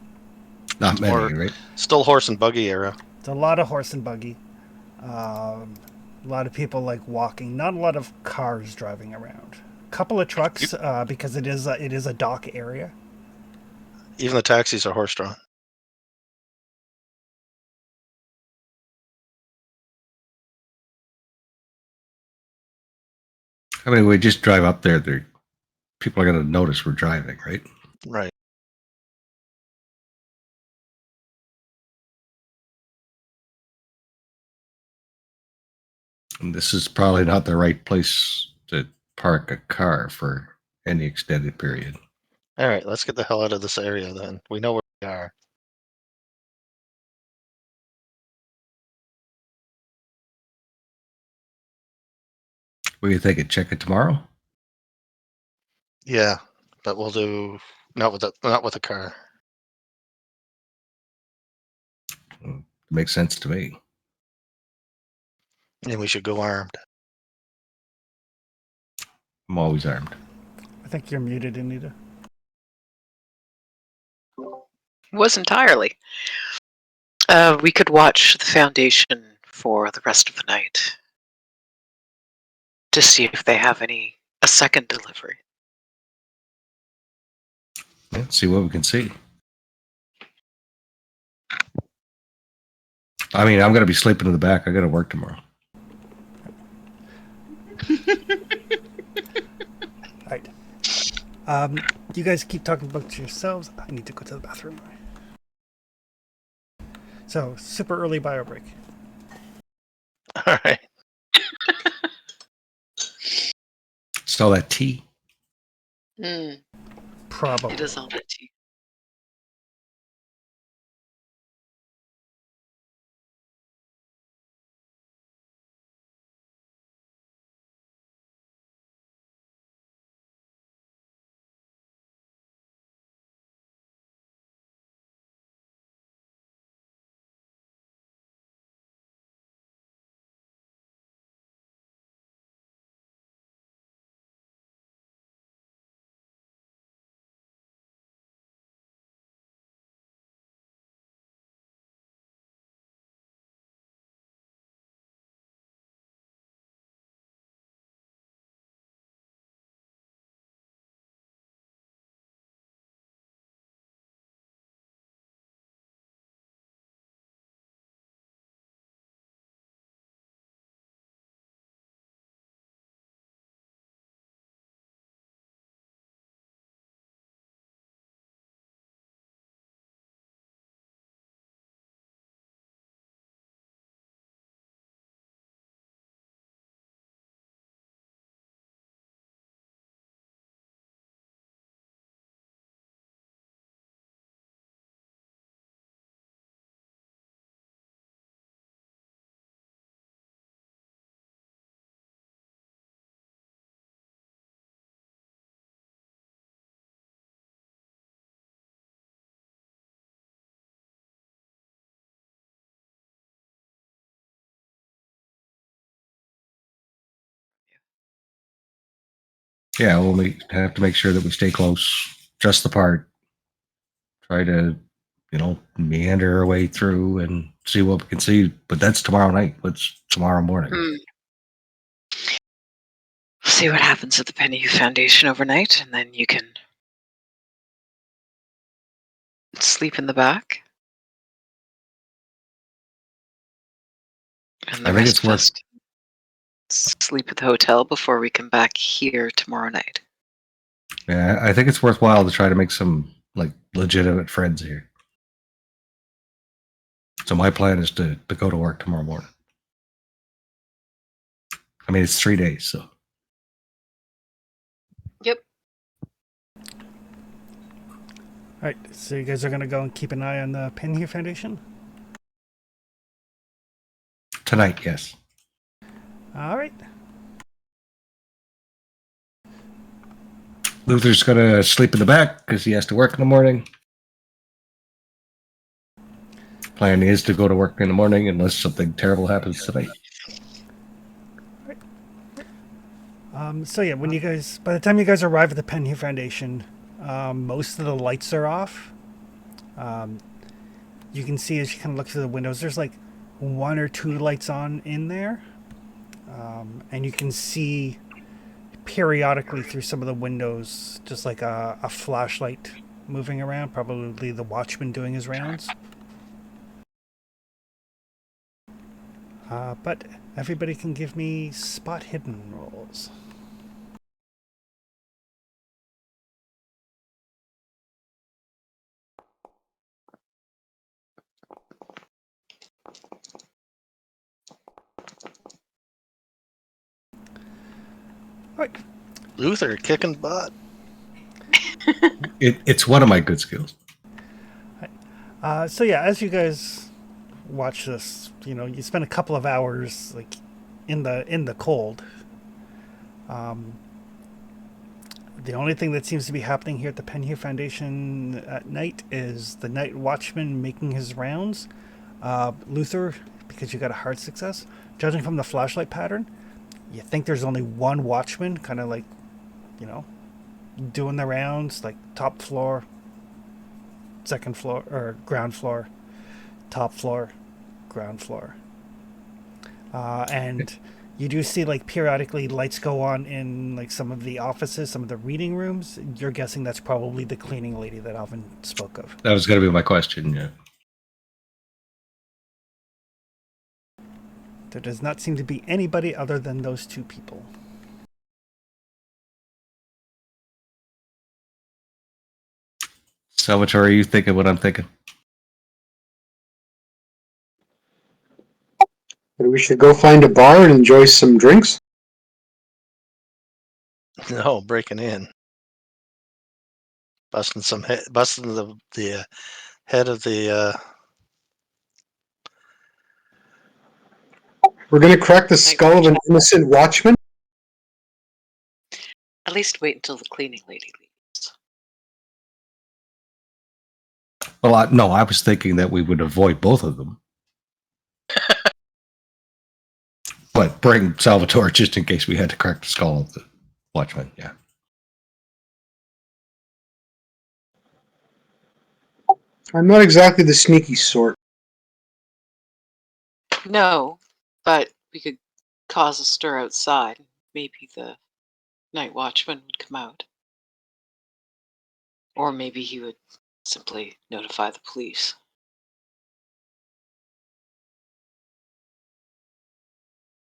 Not It's many, more right? still horse and buggy era. It's a lot of horse and buggy. A lot of people like walking. Not a lot of cars driving around. A couple of trucks because it is a dock area. Even the taxis are horse-drawn. I mean, we just drive up there. People are going to notice we're driving, right? Right. And this is probably not the right place to park a car for any extended period. All right, let's get the hell out of this area then. We know where we are. What do you think? Check it tomorrow? Yeah, but we'll do not with the car. Makes sense to me. And we should go armed. I'm always armed. I think you're muted, Anita. Was entirely. We could watch the Foundation for the rest of the night to see if they have a second delivery. Yeah, see what we can see. I mean, I'm going to be sleeping in the back. I got to work tomorrow. All right. You guys keep talking about yourselves. I need to go to the bathroom. So, super early bio break. All right. It's all that tea. Probably. It is all that tea. Yeah, we'll have to make sure that we stay close, just the part. Try to, meander our way through and see what we can see. But that's tomorrow night. What's tomorrow morning? We'll see what happens at the Penny Foundation overnight, and then you can sleep in the back. And the I think rest it's of worth. us can sleep at the hotel before we come back here tomorrow night. Yeah, I think it's worthwhile to try to make some legitimate friends here. So my plan is to go to work tomorrow morning. I mean, it's 3 days, so. Yep. All right, so you guys are going to go and keep an eye on the Penhue Foundation? Tonight, yes. All right. Luther's going to sleep in the back because he has to work in the morning. Plan is to go to work in the morning unless something terrible happens tonight. So yeah, by the time you guys arrive at the Penhue Foundation, most of the lights are off. You can see as you kind of look through the windows, there's like 1 or 2 lights on in there. And you can see periodically through some of the windows, just like a flashlight moving around, probably the watchman doing his rounds. But everybody can give me spot hidden rolls. All right. Luther kicking butt. It's one of my good skills. So yeah, as you guys watch this, you spend a couple of hours in the cold. The only thing that seems to be happening here at the Penhue Foundation at night is the night watchman making his rounds. Luther, because you got a hard success, judging from the flashlight pattern, you think there's only one watchman, kind of doing the rounds, like top floor, second floor, or ground floor, top floor, ground floor. And you do see periodically lights go on in some of the offices, some of the reading rooms. You're guessing that's probably the cleaning lady that Alvin spoke of. That was going to be my question, yeah. There does not seem to be anybody other than those 2 people. Salvatore, are you thinking what I'm thinking? But we should go find a bar and enjoy some drinks. No, breaking in, busting the head of the. We're going to crack the skull of an innocent watchman. At least wait until the cleaning lady leaves. Well, I was thinking that we would avoid both of them. But bring Salvatore just in case we had to crack the skull of the watchman, yeah. I'm not exactly the sneaky sort. No, but we could cause a stir outside. Maybe the night watchman would come out. Or maybe he would simply notify the police.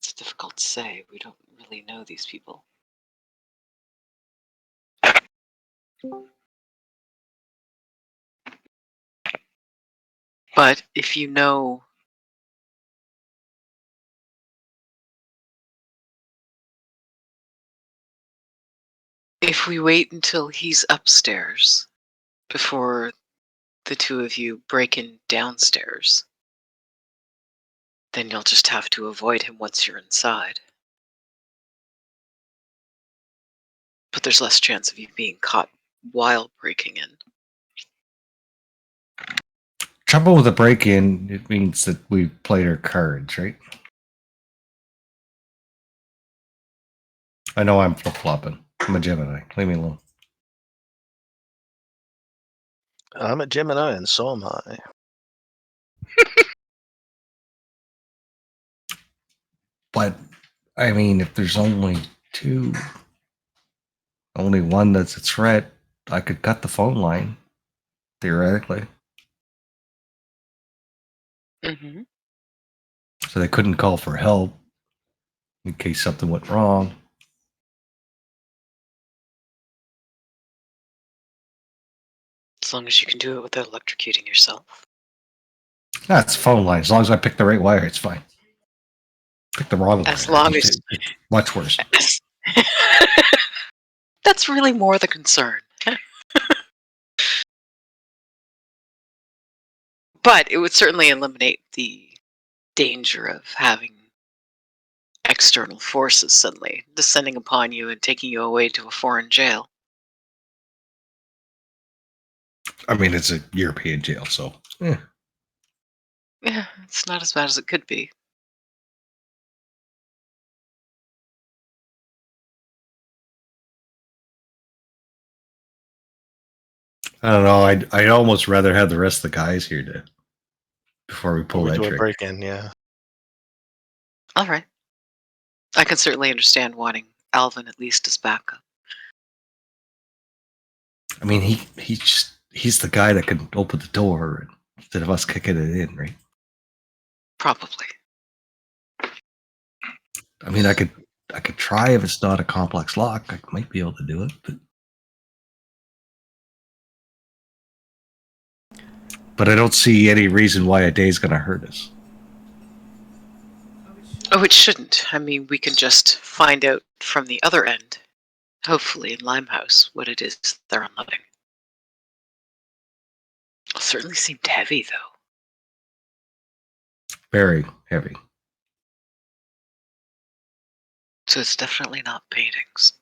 It's difficult to say. We don't really know these people. But if you know if we wait until he's upstairs before the 2 of you break in downstairs, then you'll just have to avoid him once you're inside. But there's less chance of you being caught while breaking in. Trouble with a break-in, it means that we played our cards, right? I know I'm flip-flopping. I'm a Gemini. Leave me alone. I'm a Gemini, and so am I. But I mean, if there's only one that's a threat, I could cut the phone line theoretically, Hmm. so they couldn't call for help in case something went wrong. As long as you can do it without electrocuting yourself. That's phone line. As long as I pick the right wire, it's fine. Pick the wrong As wire. long as It's much worse. That's really more the concern. But it would certainly eliminate the danger of having external forces suddenly descending upon you and taking you away to a foreign jail. I mean, it's a European jail, so Yeah, it's not as bad as it could be. I don't know. I'd almost rather have the rest of the guys here before we pull We that do a trigger. break-in, yeah. All right. I can certainly understand wanting Alvin at least as backup. I mean, he's the guy that can open the door instead of us kicking it in, right? Probably. I mean, I could try if it's not a complex lock. I might be able to do it, but I don't see any reason why a day's going to hurt us. Oh, it shouldn't. I mean, we can just find out from the other end, hopefully in Limehouse, what it is they're unloading. It certainly seemed heavy, though. Very heavy. So it's definitely not paintings.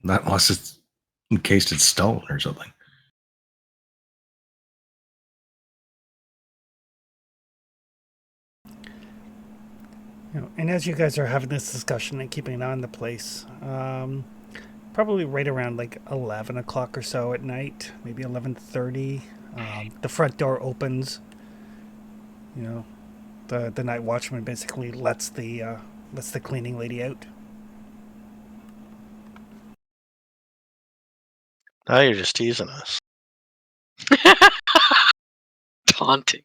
Not unless it's encased in stone or something. And as you guys are having this discussion and keeping an eye on the place, probably right around like 11 o'clock or so at night, maybe 11:30, the front door opens. The night watchman basically lets the cleaning lady out. Now you're just teasing us. Taunting.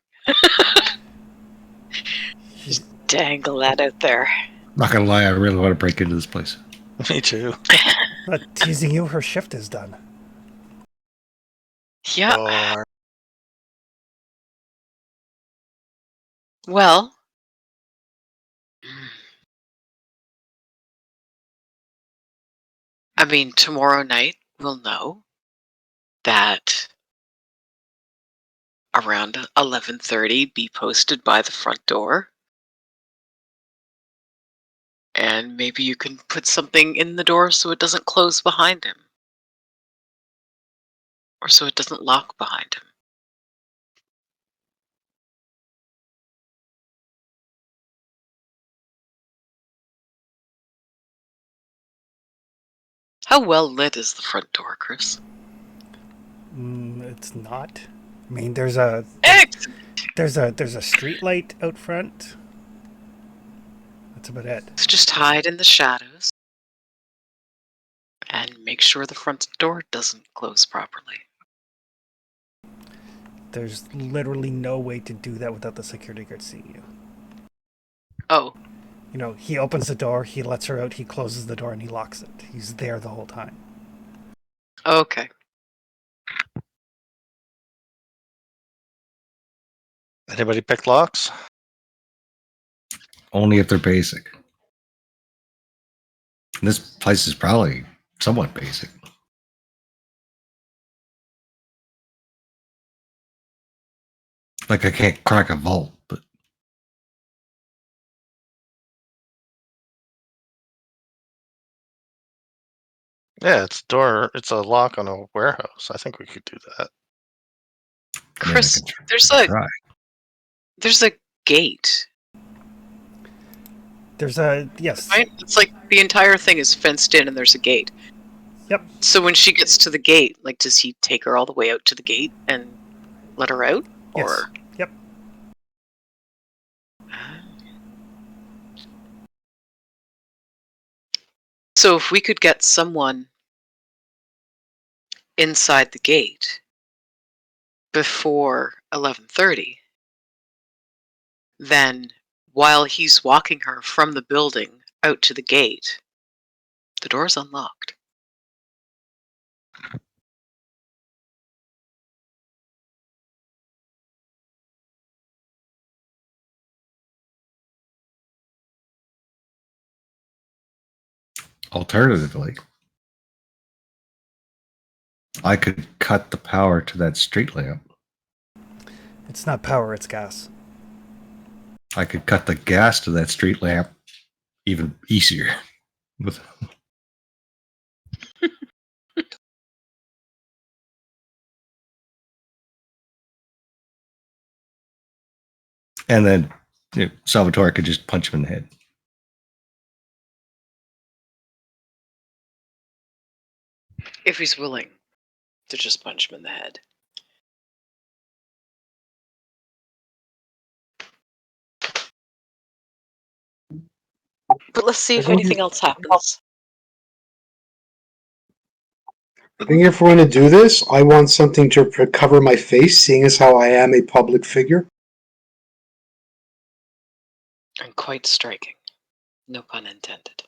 Just dangle that out there. Not gonna lie, I really want to break into this place. Me too. Not teasing you, her shift is done. Yeah. Or Well, I mean, tomorrow night we'll know that around 11:30, be posted by the front door. And maybe you can put something in the door so it doesn't close behind him. Or so it doesn't lock behind him. How well lit is the front door, Chris? It's not. I mean, there's a street light out front. That's about it. It's just hide in the shadows. And make sure the front door doesn't close properly. There's literally no way to do that without the security guard seeing you. Oh, He opens the door, he lets her out, he closes the door, and he locks it. He's there the whole time. okay. anybody pick locks? Only if they're basic. And this place is probably somewhat basic. Like I can't crack a vault, but Yeah, it's a door. It's a lock on a warehouse. I think we could do that. I mean, Chris, I can try. there's a gate. There's a yes. Right? It's like the entire thing is fenced in and there's a gate. Yep. So when she gets to the gate, like, does he take her all the way out to the gate and let her out? Yes. Or Yep. so if we could get someone inside the gate before 11:30, then while he's walking her from the building out to the gate, the door's unlocked. Alternatively, I could cut the power to that street lamp. It's not power, it's gas. I could cut the gas to that street lamp even easier. With and then Salvatore could just punch him in the head. If he's willing to just punch him in the head. But let's see if anything else happens. I think if we're going to do this, I want something to cover my face, seeing as how I am a public figure. And quite striking. No pun intended.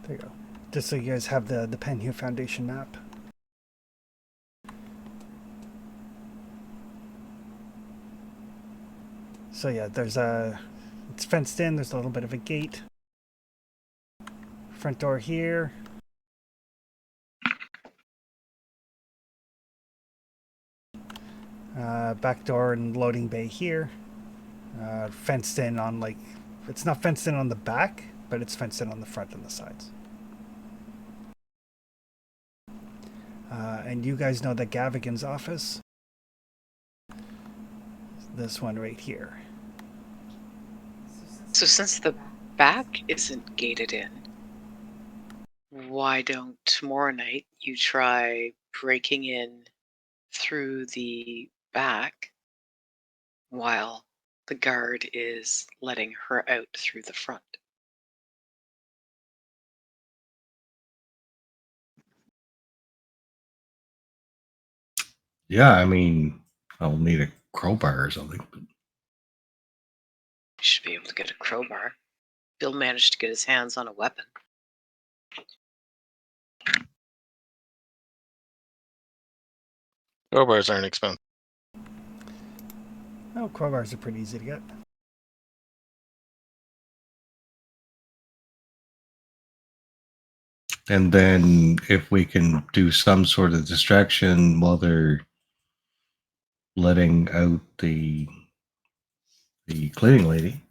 There you go. Just so you guys have the Penhue Foundation map. So yeah, it's fenced in. There's a little bit of a gate. Front door here. Back door and loading bay here. Fenced in on it's not fenced in on the back, but it's fenced in on the front and the sides. And you guys know that Gavigan's office. This one right here. So since the back isn't gated in, why don't tomorrow night you try breaking in through the back while the guard is letting her out through the front? Yeah, I mean, I'll need a crowbar or something. But You should be able to get a crowbar. Bill managed to get his hands on a weapon. Crowbars aren't expensive. Oh, crowbars are pretty easy to get. and then if we can do some sort of distraction while they're letting out the cleaning lady,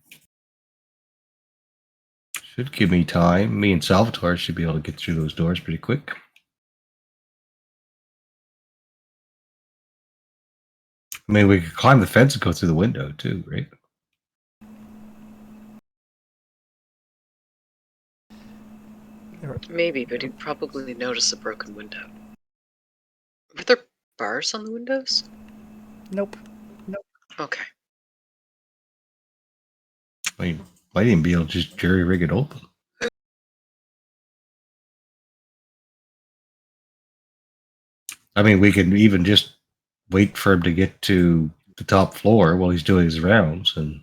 should give me time. Me and Salvatore should be able to get through those doors pretty quick. I mean, we could climb the fence and go through the window too, right? Maybe, but he'd probably notice a broken window. Were there bars on the windows? Nope. Okay. I mean, might even be able to just jerry rig it open. I mean, we can even just wait for him to get to the top floor while he's doing his rounds, and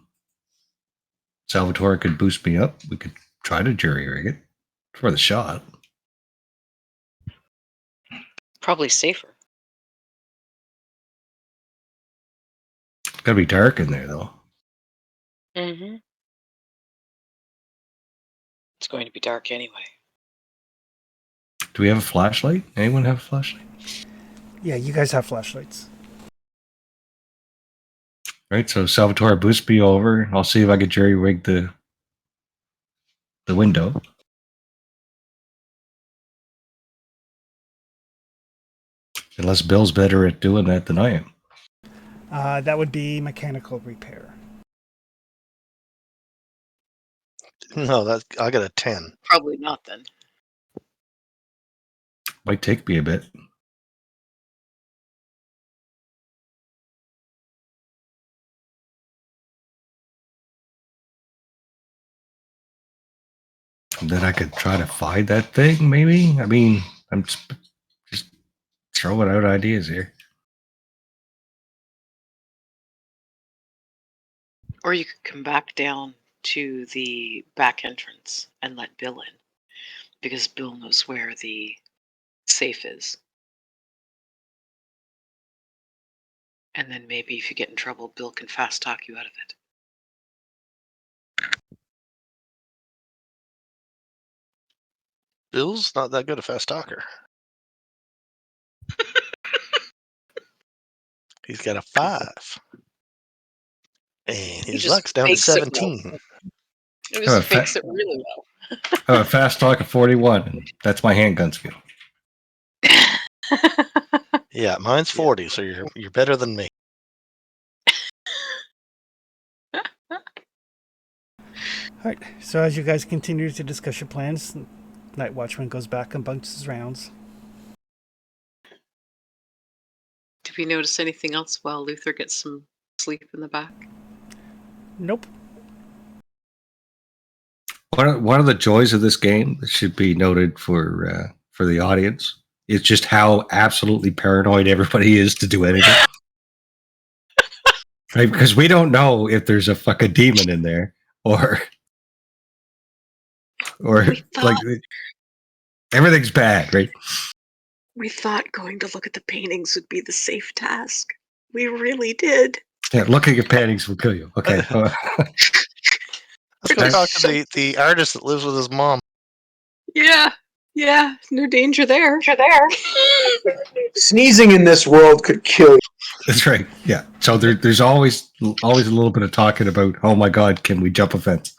Salvatore could boost me up. We could try to jerry rig it for the shot. Probably safer. It's gotta be dark in there, though. Mm-hmm. It's going to be dark anyway. Do we have a flashlight? Anyone have a flashlight? Yeah, you guys have flashlights. Right, so Salvatore boost me over. I'll see if I can jerry rig the the window. Unless Bill's better at doing that than I am. That would be mechanical repair. No, I got a 10. Probably not then. Might take me a bit. And then I could try to find that thing, maybe? I mean, I'm just throwing out ideas here. Or you could come back down to the back entrance and let Bill in, because Bill knows where the safe is. And then maybe if you get in trouble, Bill can fast talk you out of it. Bill's not that good a fast talker. He's got a 5. And He his just luck's down to fakes it well. 17. He Oh, just fakes it really well. I have a fast talk of 41, and that's my handgun skill. Yeah, mine's 40, so you're better than me. All right. So as you guys continue to discuss your plans, Night Watchman goes back and bunks his rounds. Did we notice anything else while Luther gets some sleep in the back? Nope. One of the joys of this game that should be noted for the audience is just how absolutely paranoid everybody is to do anything. Right? Because we don't know if there's a fucking demon in there or like everything's bad, right? We thought going to look at the paintings would be the safe task. We really did. Yeah, looking at paintings will kill you. Okay. Let's go talk to the artist that lives with his mom. Yeah, no danger there. Sneezing in this world could kill you. That's right. Yeah. So there's always a little bit of talking about, oh my God, can we jump a fence?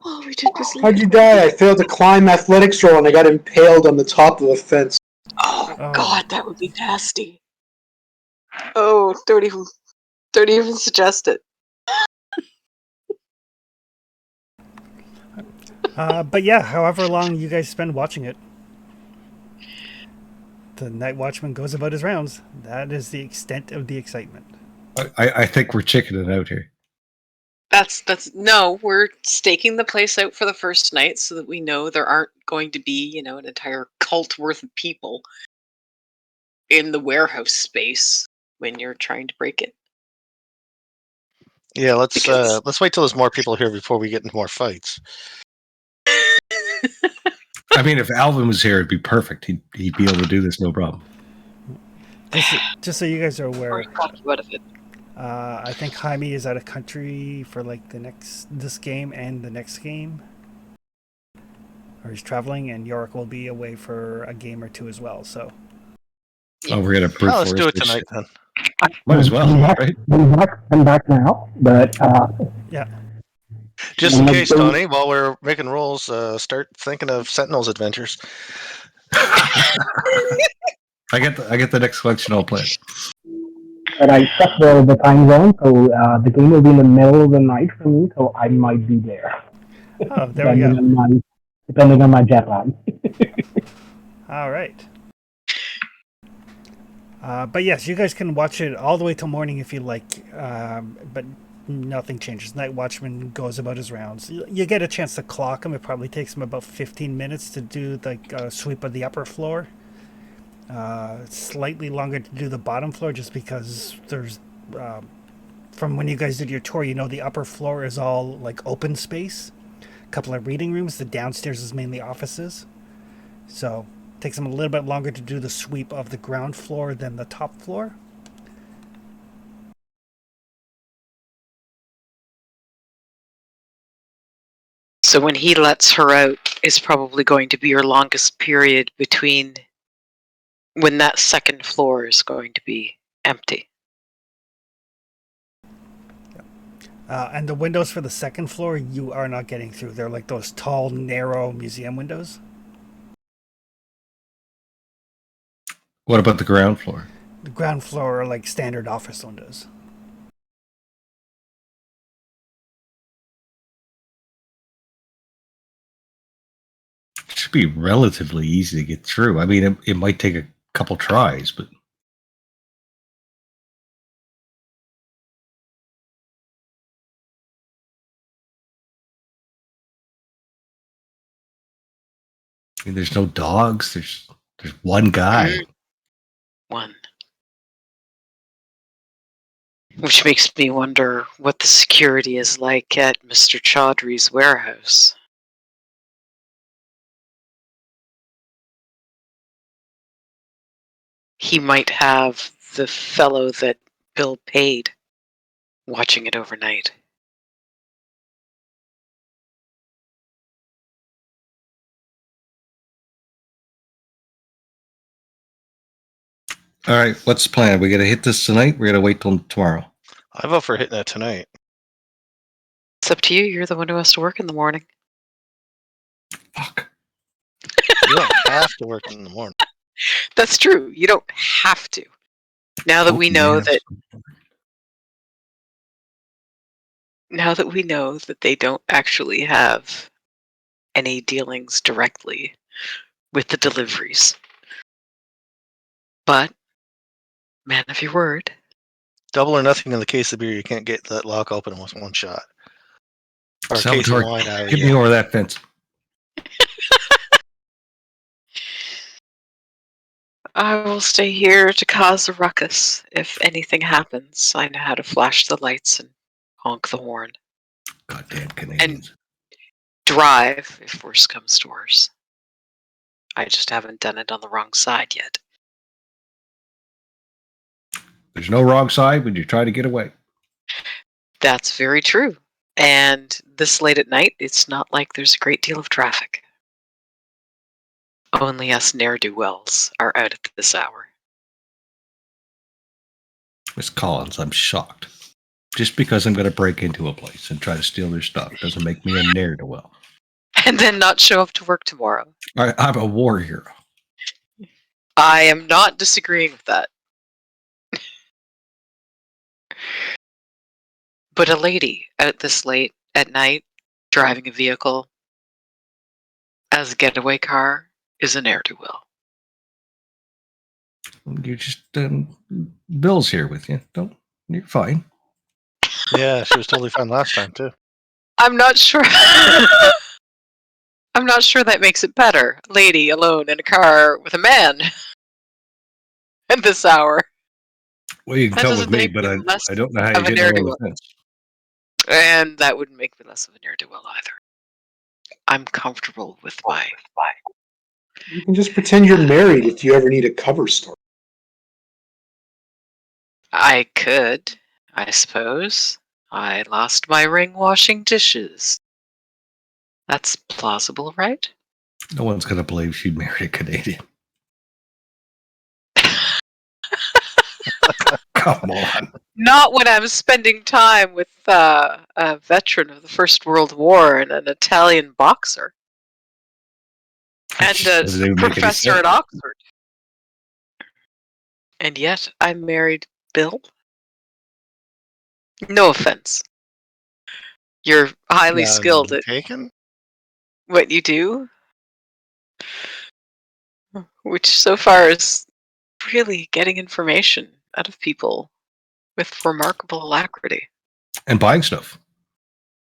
All we did was How'd you die? I failed to climb athletics roll and I got impaled on the top of a fence. Oh, Oh. God, that would be nasty. Oh, don't even suggest it. But yeah, however long you guys spend watching it, the Night Watchman goes about his rounds. That is the extent of the excitement. I think we're chickening out here. No, we're staking the place out for the first night so that we know there aren't going to be, an entire cult worth of people in the warehouse space when you're trying to break it. Yeah, let's Because- wait till there's more people here before we get into more fights. I mean, if Alvin was here, it'd be perfect. He'd be able to do this, no problem. Just so you guys are Or aware, he talked you out of it. I think Jaime is out of country for like this game and the next game. Or he's traveling, and Yorick will be away for a game or two as well. So Oh, we're gonna brute Let's force do it this tonight shit. then. Might as well, right? I'm back now, but yeah. Just in case, Tony, while we're making rolls, start thinking of Sentinel's adventures. I get the next collection all planned. but I set the time zone, so the game will be in the middle of the night for me, so I might be there. Oh, there we go. Depending on my jet lag. All right. But yes, you guys can watch it all the way till morning if you like. But nothing changes. Night Watchman goes about his rounds. You get a chance to clock him. It probably takes him about 15 minutes to do the sweep of the upper floor. Slightly longer to do the bottom floor just because there's... from when you guys did your tour, the upper floor is all like open space. A couple of reading rooms. The downstairs is mainly offices. So it takes them a little bit longer to do the sweep of the ground floor than the top floor. So when he lets her out is probably going to be your longest period between when that second floor is going to be empty. And the windows for the second floor, you are not getting through. They're like those tall, narrow museum windows. What about the ground floor? The ground floor are like standard office windows. It should be relatively easy to get through. I mean, it might take a couple tries, but I mean, there's no dogs. There's one guy. One. Which makes me wonder what the security is like at Mr. Chaudhry's warehouse. He might have the fellow that Bill paid watching it overnight. All right, what's the plan? We got to hit this tonight. We got to wait till tomorrow. I vote for hitting it tonight. It's up to you. You're the one who has to work in the morning. Fuck. You don't have to work in the morning. That's true. You don't have to. Now that we know that they don't actually have any dealings directly with the deliveries. But man of your word. Double or nothing in the case of beer. You can't get that lock open with one shot. Or a case of Salvatore, wine out of get me over that fence. I will stay here to cause a ruckus. If anything happens, I know how to flash the lights and honk the horn. Goddamn Canadians. And drive if worse comes to worse. I just haven't done it on the wrong side yet. There's no wrong side when you try to get away. That's very true. And this late at night, it's not like there's a great deal of traffic. Only us ne'er-do-wells are out at this hour. Miss Collins, I'm shocked. Just because I'm going to break into a place and try to steal their stuff doesn't make me a ne'er-do-well. And then not show up to work tomorrow. I'm a war hero. I am not disagreeing with that. But a lady out this late at night, driving a vehicle as a getaway car, is a ne'er-do-well. You're just Bill's here with you. You're fine. Yeah, she was totally fine last time too. I'm not sure. I'm not sure that makes it better. A lady alone in a car with a man at this hour. Well, you can That come doesn't with me, make but me I less don't know how of you a get over ne'er-do-well. the fence. And that wouldn't make me less of a ne'er-do-well either. I'm comfortable with my. You can just pretend you're married if you ever need a cover story. I could, I suppose. I lost my ring washing dishes. That's plausible, right? No one's going to believe she married a Canadian. Come on. Not when I'm spending time with a veteran of the First World War and an Italian boxer. And a Doesn't even make any professor sense. at Oxford. And yet I married Bill? No offense. You're highly skilled at Taken? what you do, which so far is really getting information out of people with remarkable alacrity. And buying stuff.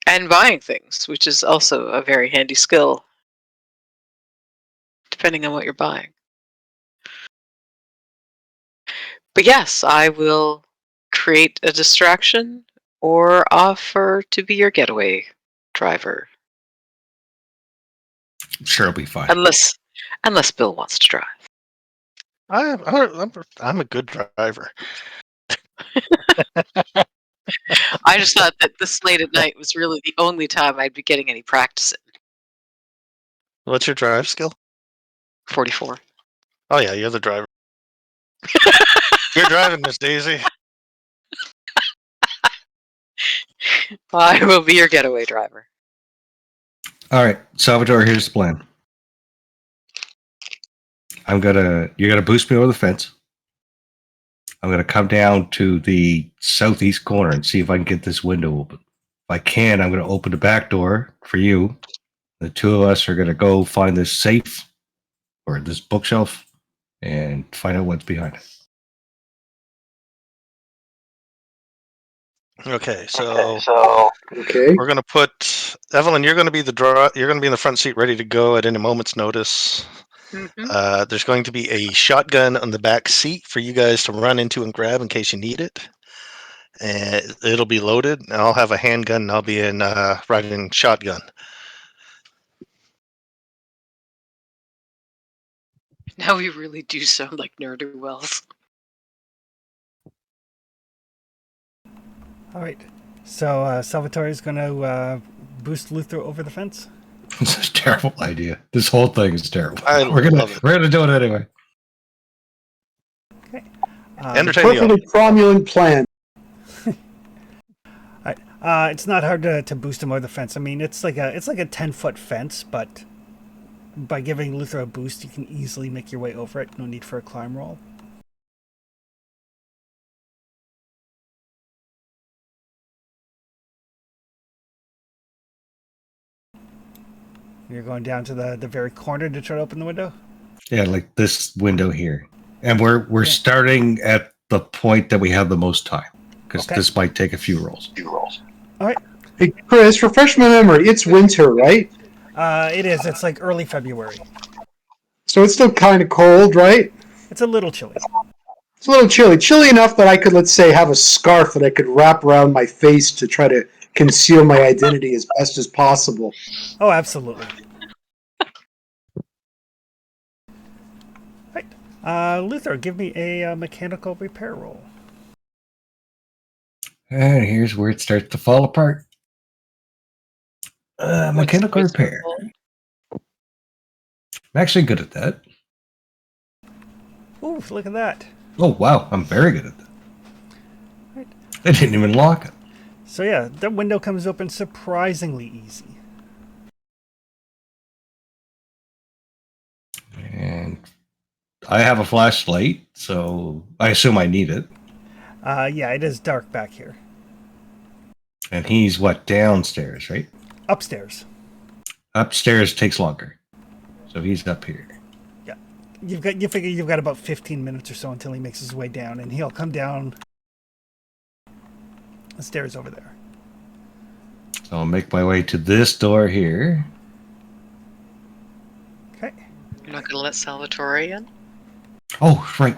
And buying things, which is also a very handy skill, depending on what you're buying. But yes, I will create a distraction or offer to be your getaway driver. I'm sure it'll be fine. Unless Bill wants to drive. I'm a good driver. I just thought that this late at night was really the only time I'd be getting any practice in. What's your drive skill? 44. Oh yeah, you're the driver. You're driving, Miss Daisy. I will be your getaway driver. All right, Salvatore, here's the plan. You're gonna boost me over the fence. I'm gonna come down to the southeast corner and see if I can get this window open. If I can, I'm gonna open the back door for you. The two of us are gonna go find this safe or this bookshelf and find out what's behind it. Okay, so Okay. we're gonna put Evelyn. You're gonna be You're gonna be in the front seat, ready to go at any moment's notice. Mm-hmm. There's going to be a shotgun on the back seat for you guys to run into and grab in case you need it. And it'll be loaded. And I'll have a handgun. And I'll be in riding shotgun. Now we really do sound like nerdy wells. All right. So Salvatore is going to boost Luther over the fence. This is a terrible idea. This whole thing is terrible. I We're love it. gonna do it anyway. Okay. Entertain the Perfectly audience. cromulent plan. It's not hard to boost him over the fence. I mean, it's like a 10-foot fence, but by giving Luther a boost, you can easily make your way over it. No need for a climb roll. You're going down to the very corner to try to open the window? Yeah, like this window here. And we're starting at the point that we have the most time. Because Okay. this might take a few rolls. All right. Hey, Chris, refresh my memory. It's winter, right? It is. It's like early February. So it's still kind of cold, right? It's a little chilly. It's a little chilly. Chilly enough that I could, let's say, have a scarf that I could wrap around my face to try to conceal my identity as best as possible. Oh, absolutely. Right. Luther, give me a mechanical repair roll. And here's where it starts to fall apart. Mechanical What's the repair. roll? I'm actually good at that. Ooh, look at that. Oh, wow. I'm very good at that. Right. I didn't even lock it. So yeah, that window comes open surprisingly easy. And I have a flashlight, so I assume I need it. Yeah, it is dark back here. And he's what, downstairs, right? Upstairs. Upstairs takes longer. So he's up here. Yeah. You figure you've got about 15 minutes or so until he makes his way down, and he'll come down the stairs over there. So I'll make my way to this door here. Okay. You're not going to let Salvatore in? Oh, right.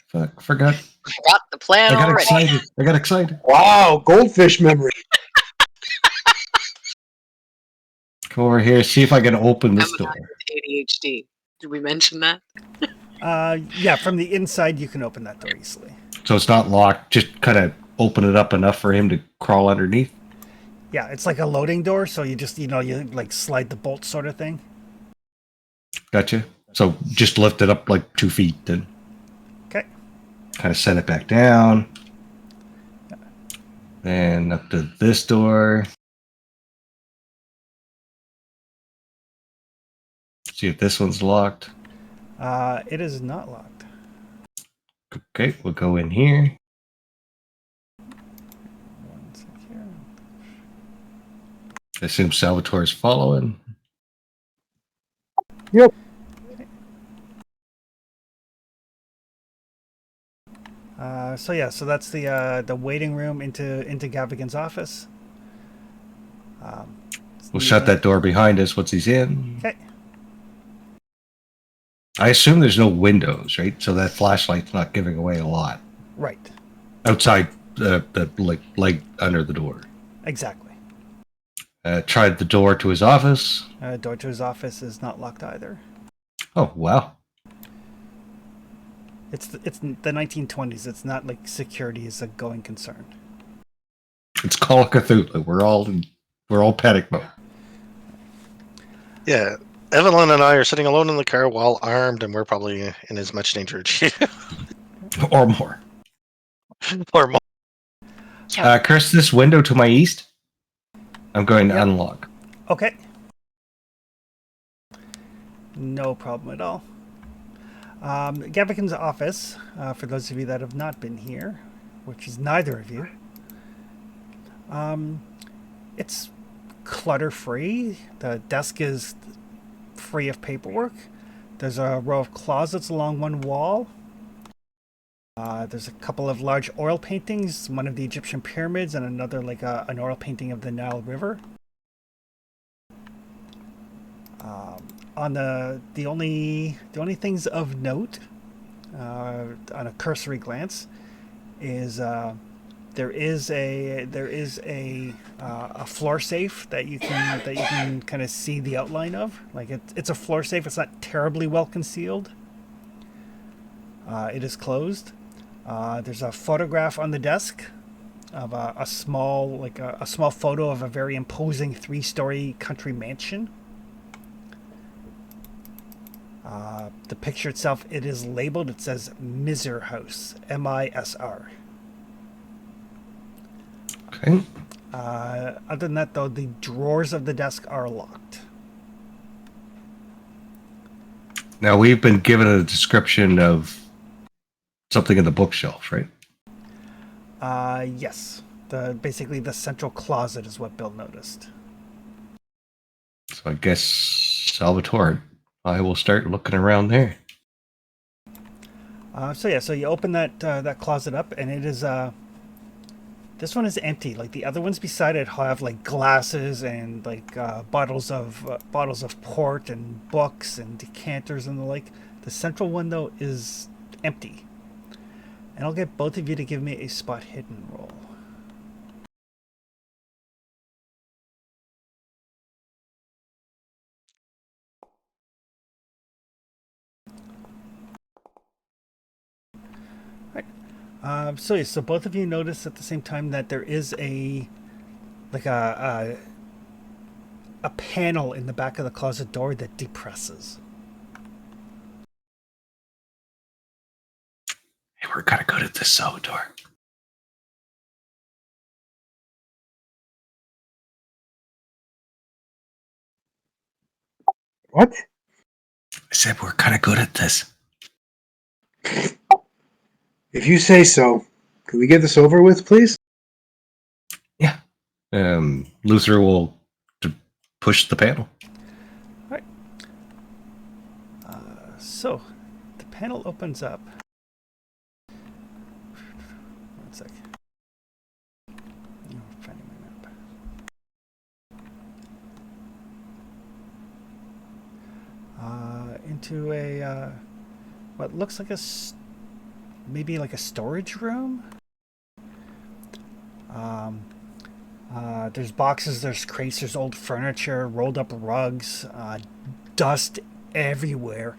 Fuck, forgot. Forgot the plan I got already. excited. Wow, goldfish memory. Come over here, see if I can open this I'm door. with ADHD. Did we mention that? Yeah, from the inside you can open that door easily. So it's not locked, just kind of open it up enough for him to crawl underneath. Yeah, it's like a loading door, so you just, you like slide the bolt sort of thing. Gotcha. So just lift it up like 2 feet, then Okay. kind of set it back down. Then up to this door. See if this one's locked. It is not locked. Okay, we'll go in here. One sec here. I assume Salvatore's following. Yep. So yeah, so that's the waiting room into Gavigan's office. We'll shut that door behind us once he's in. Okay. I assume there's no windows, right? So that flashlight's not giving away a lot. Right. Outside the light under the door. Exactly. Tried the door to his office. Door to his office is not locked either. Oh, wow. It's the 1920s. It's not like security is a going concern. It's Call of Cthulhu. We're all panic mode. Yeah, Evelyn and I are sitting alone in the car while armed, and we're probably in as much danger as you Or more. or more. Yeah. Chris, this window to my east, I'm going to Yep. unlock. Okay. No problem at all. Gavigan's office, for those of you that have not been here, which is neither of you, it's clutter-free. The desk is free of paperwork. There's a row of closets along one wall. There's a couple of large oil paintings, one of the Egyptian pyramids and another like an oil painting of the Nile River. On the only things of note on a cursory glance is there is a floor safe that you can kind of see the outline of. Like it's a floor safe. It's not terribly well concealed. It is closed. There's a photograph on the desk of a small photo of a very imposing 3-story country mansion. The picture itself, it is labeled. It says Misr House, MISR. Okay. Other than that, though, the drawers of the desk are locked. Now we've been given a description of something in the bookshelf, right? Yes. Basically the central closet is what Bill noticed. So I guess Salvatore, I will start looking around there. So you open that closet up, and it is this one is empty. Like the other ones beside it have like glasses and like bottles of port and books and decanters and the like. The central one though is empty. And I'll get both of you to give me a spot hidden roll. So both of you notice at the same time that there is a panel in the back of the closet door that depresses. Hey, we're gonna go to this Salvatore. What? I said we're kind of good at this. If you say so, can we get this over with, please? Yeah. Luther will push the panel. All right. So the panel opens up. One sec. Oh, finding my map. Into a what looks like maybe like a storage room. There's boxes, there's crates, there's old furniture, rolled up rugs, dust everywhere,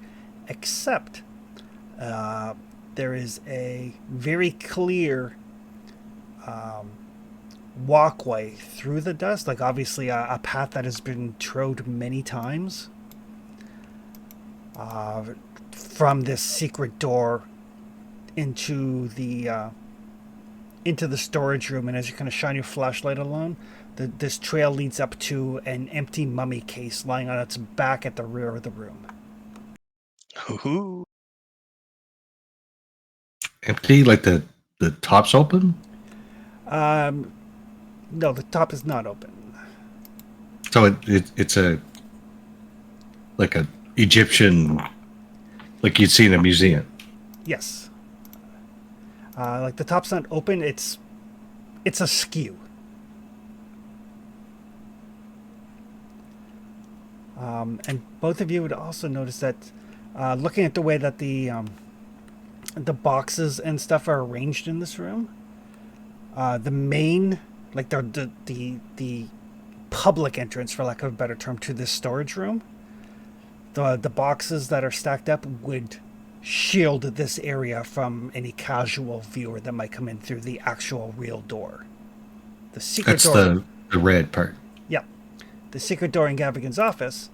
except there is a very clear walkway through the dust, like obviously a path that has been trod many times from this secret door into the storage room. And as you kind of shine your flashlight along, this trail leads up to an empty mummy case lying on its back at the rear of the room. Ooh. Empty, like the top's open? No, the top is not open. So it's a Egyptian, like you'd see in a museum. Yes. Like the top's not open, it's askew. And both of you would also notice that looking at the way that the boxes and stuff are arranged in this room, the main, like the public entrance, for lack of a better term, to this storage room, the boxes that are stacked up would shield this area from any casual viewer that might come in through the actual real door. The secret That's door. the red part. Yep. The secret door in Gavigan's office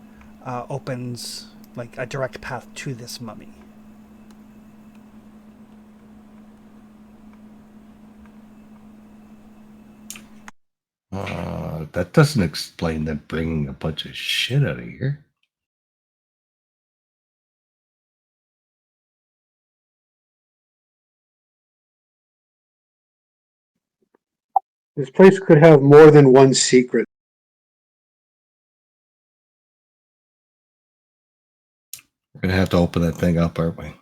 opens like a direct path to this mummy. That doesn't explain them bringing a bunch of shit out of here. This place could have more than one secret. We're gonna have to open that thing up, aren't we?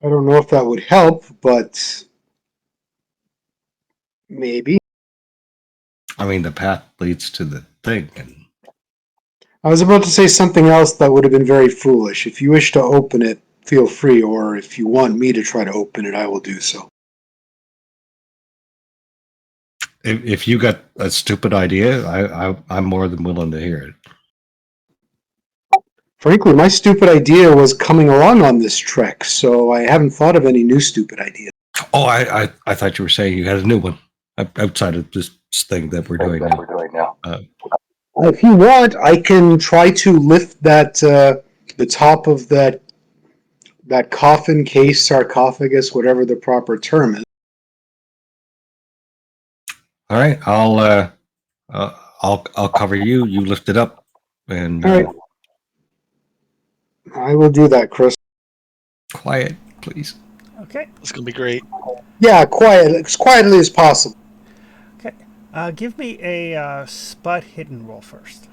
I don't know if that would help, but maybe. I mean, the path leads to the thing, and I was about to say something else that would have been very foolish. If you wish to open it, feel free, or if you want me to try to open it, I will do so. if you got a stupid idea, I'm more than willing to hear it. Frankly, my stupid idea was coming along on this trek, so I haven't thought of any new stupid ideas. Oh, I thought you were saying you had a new one outside of this thing that we're doing now. If you want, I can try to lift that the top of that coffin case, sarcophagus, whatever the proper term is. All right, I'll cover you. You lift it up, and All right. I will do that, Chris. quiet, please. Okay. It's gonna be great. Yeah, as quietly as possible. Okay. Give me a spot hidden roll first.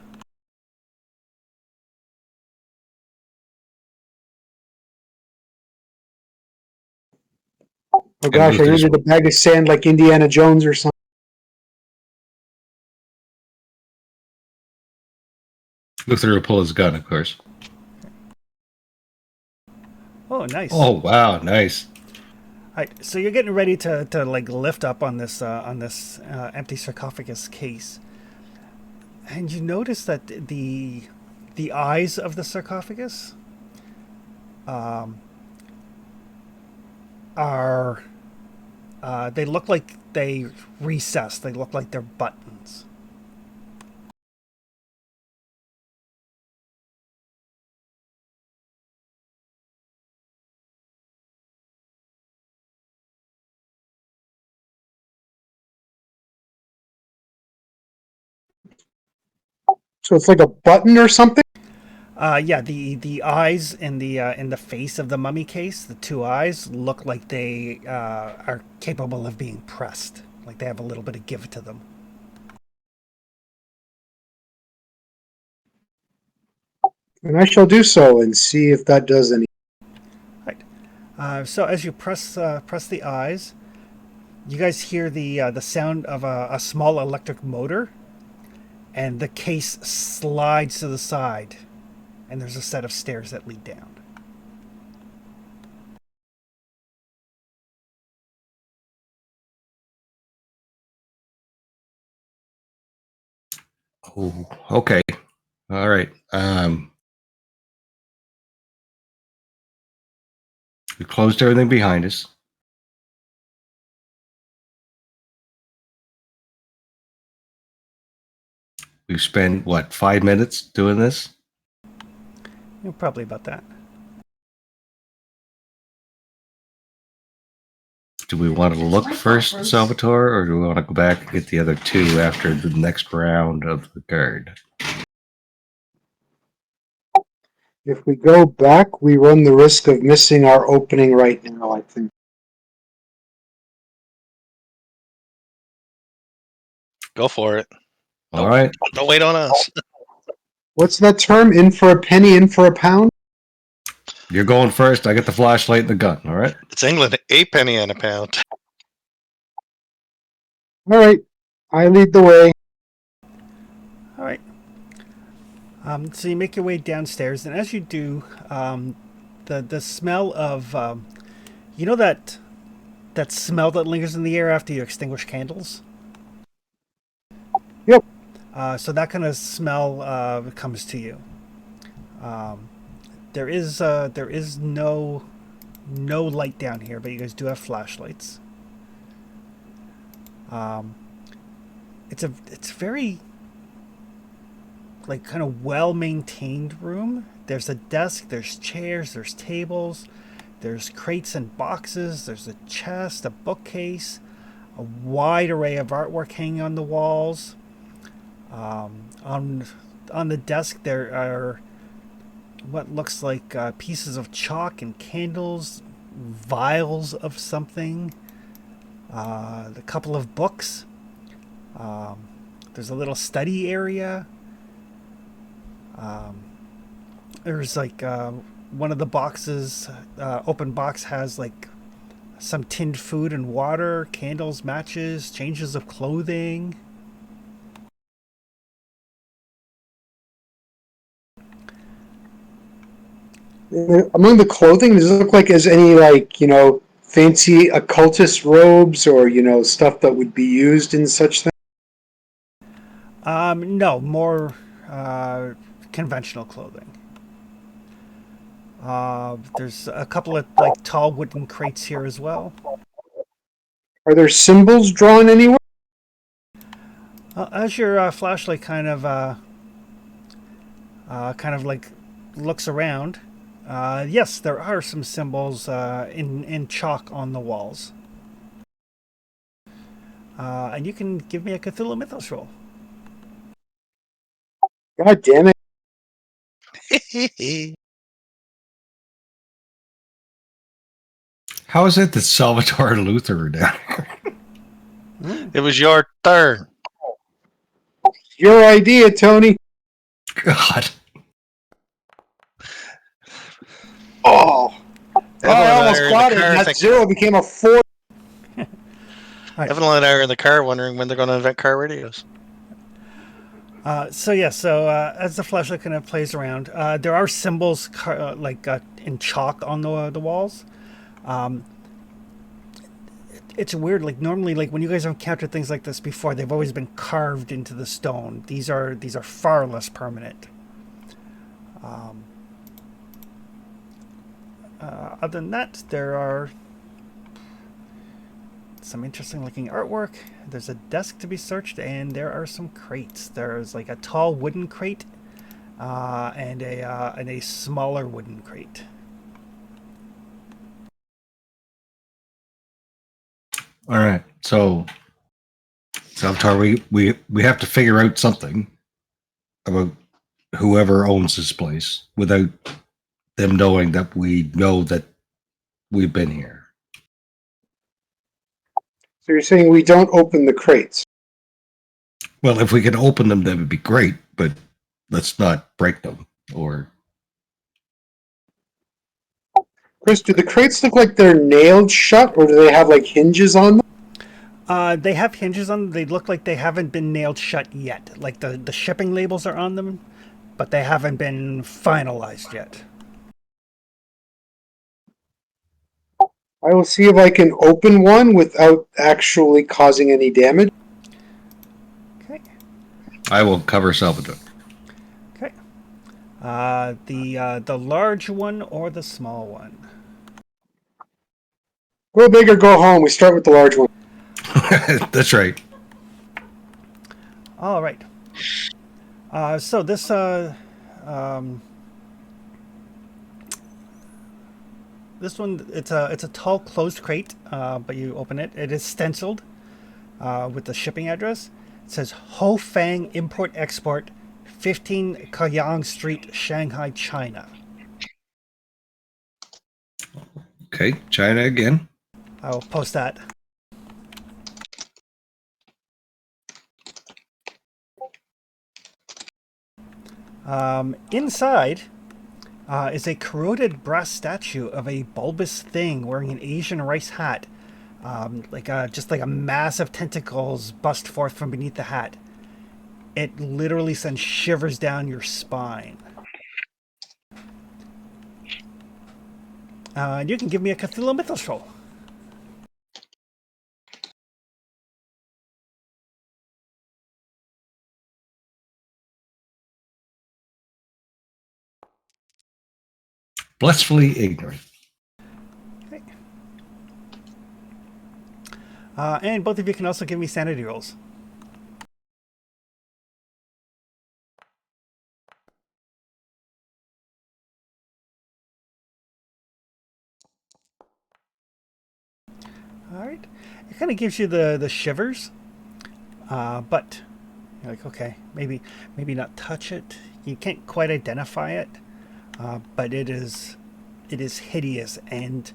Oh gosh, I Luther's- needed a bag of sand like Indiana Jones or something. Luther will pull his gun, of course. Oh, nice. Oh wow, nice. All right, so you're getting ready to like lift up on this empty sarcophagus case, and you notice that the eyes of the sarcophagus are they look like they recess. They look like they're buttons. So it's like a button or something? Yeah, the eyes in the face of the mummy case, the two eyes look like they are capable of being pressed, like they have a little bit of give to them. And I shall do so and see if that does any. Right. So as you press the eyes, you guys hear the sound of a small electric motor, and the case slides to the side, and there's a set of stairs that lead down. Oh, okay. All right. We closed everything behind us. We've spent what 5 minutes doing this. Probably about that. Do we want to look first, Salvatore, or do we want to go back and get the other two after the next round of the guard? If we go back, we run the risk of missing our opening right now, I think. Go for it. All right. Don't wait on us. What's that term? In for a penny, in for a pound? You're going first. I get the flashlight and the gun. All right. It's England, a penny and a pound. All right. I lead the way. All right. So you make your way downstairs, and as you do, the smell of you know that smell that lingers in the air after you extinguish candles. Yep. So that kind of smell comes to you. There is no light down here, but you guys do have flashlights. It's very like kind of well maintained room. There's a desk, there's chairs, there's tables, there's crates and boxes, there's a chest, a bookcase. a wide array of artwork hanging on the walls. On the desk there are what looks like pieces of chalk and candles, vials of something, a couple of books. There's a little study area. There's like one of the boxes, open box has like some tinned food and water, candles, matches, changes of clothing. Among the clothing, does it look like there's any fancy occultist robes or stuff that would be used in such things? No, more conventional clothing. There's a couple of like tall wooden crates here as well. Are there symbols drawn anywhere? As your flashlight kind of like looks around, yes, there are some symbols in chalk on the walls. And you can give me a Cthulhu Mythos roll. God damn it. How is it that Salvatore and Luther are down here? It was your turn. Your idea, Tony. God. Oh, I almost are in got the it. car And that thinking- 0 became a 4. Evelyn and I are in the car wondering when they're going to invent car radios. So as the flashlight kind of plays around, there are symbols in chalk on the walls. It's weird. Like normally, like when you guys have encountered things like this before, they've always been carved into the stone. These are far less permanent. Other than that, there are some interesting looking artwork. There's a desk to be searched, and there are some crates. There's like a tall wooden crate and a smaller wooden crate. All right. So, Salvatore, we have to figure out something about whoever owns this place without them knowing that we know that we've been here. So you're saying we don't open the crates? Well, if we could open them, that would be great, but let's not break them or. Chris, do the crates look like they're nailed shut, or do they have like hinges on them? They have hinges on them. They look like they haven't been nailed shut yet. Like the shipping labels are on them, but they haven't been finalized yet. I will see if I can open one without actually causing any damage. Okay. I will cover Salvatore. Okay. The large one or the small one? Go big or go home. We start with the large one. That's right. All right. So this this one it's a tall closed crate, but you open it. It is stenciled with the shipping address. It says Ho Fang Import Export, 15 Kayang Street, Shanghai, China. Okay, China again. I'll post that. Inside is a corroded brass statue of a bulbous thing wearing an Asian rice hat. Just like a massive tentacles bust forth from beneath the hat. It literally sends shivers down your spine. And you can give me a Cthulhu Mythos roll. Blissfully ignorant. Okay. And both of you can also give me sanity rolls. All right. It kind of gives you the shivers, but you're like, okay, maybe not touch it. You can't quite identify it, but it is hideous, and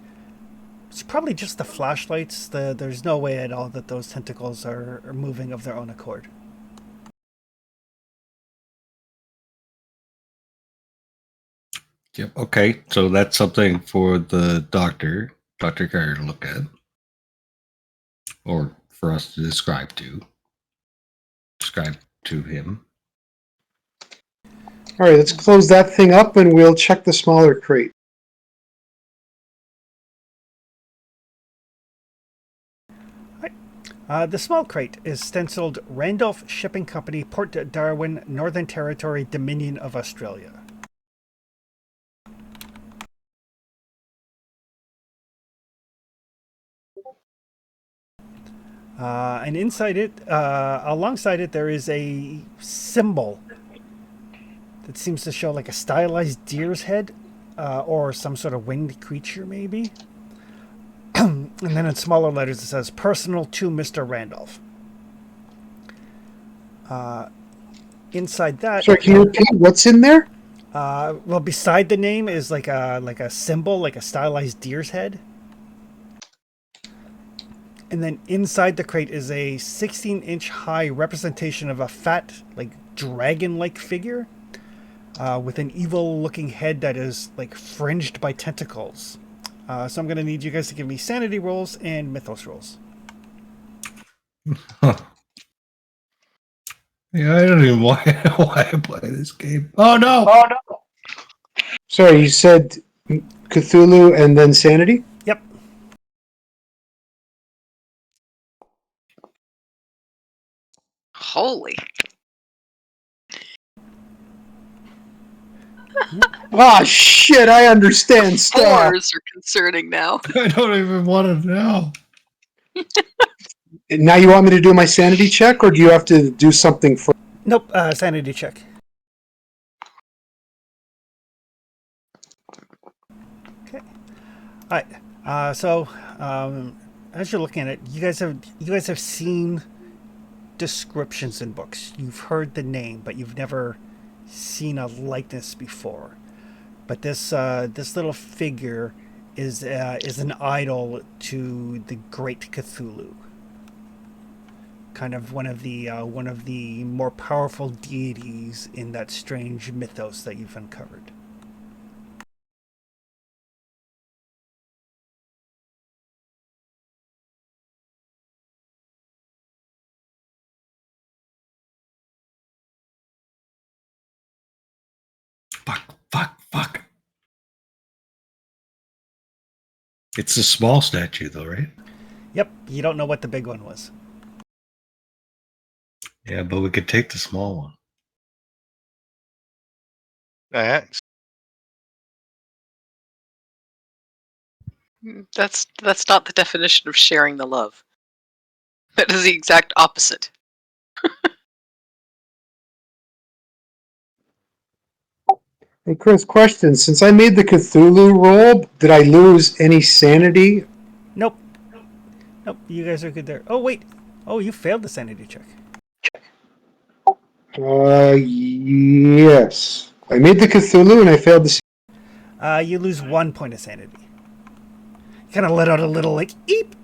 it's probably just the flashlights. There's no way at all that those tentacles are moving of their own accord. Yep. Okay. So that's something for the Dr. Carter, to look at, or for us to describe to him. All right, let's close that thing up and we'll check the smaller crate. The small crate is stenciled Randolph Shipping Company, Port Darwin, Northern Territory, Dominion of Australia. And inside it, alongside it, there is a symbol that seems to show like a stylized deer's head, or some sort of winged creature, maybe. And then in smaller letters, it says, "Personal to Mr. Randolph." Inside that, Sorry, can you repeat what's in there? well, beside the name is like a symbol, like a stylized deer's head. And then inside the crate is a 16-inch high representation of a fat, like dragon-like figure, with an evil-looking head that is like fringed by tentacles. So I'm going to need you guys to give me sanity rolls and mythos rolls. Huh. Yeah, I don't even why I play this game. Oh no! Sorry, you said Cthulhu and then Sanity? Yep. Holy. Ah, shit, I understand stuff. Fours are concerning now. I don't even want to know. Now you want me to do my sanity check, or do you have to do something for... Nope. Sanity check. Okay. All right. So as you're looking at it, you guys have seen descriptions in books. You've heard the name, but you've never seen a likeness before. But this little figure is an idol to the great Cthulhu. Kind of one of the more powerful deities in that strange mythos that you've uncovered. Fuck. It's a small statue, though, right? Yep, you don't know what the big one was. Yeah, but we could take the small one. Thanks. That's not the definition of sharing the love. That is the exact opposite. Hey, Chris, question. Since I made the Cthulhu roll, did I lose any sanity? Nope. You guys are good there. Oh wait. Oh, you failed the sanity check. Yes. I made the Cthulhu and I failed the... You lose 1 point of sanity. You kind of let out a little like eep.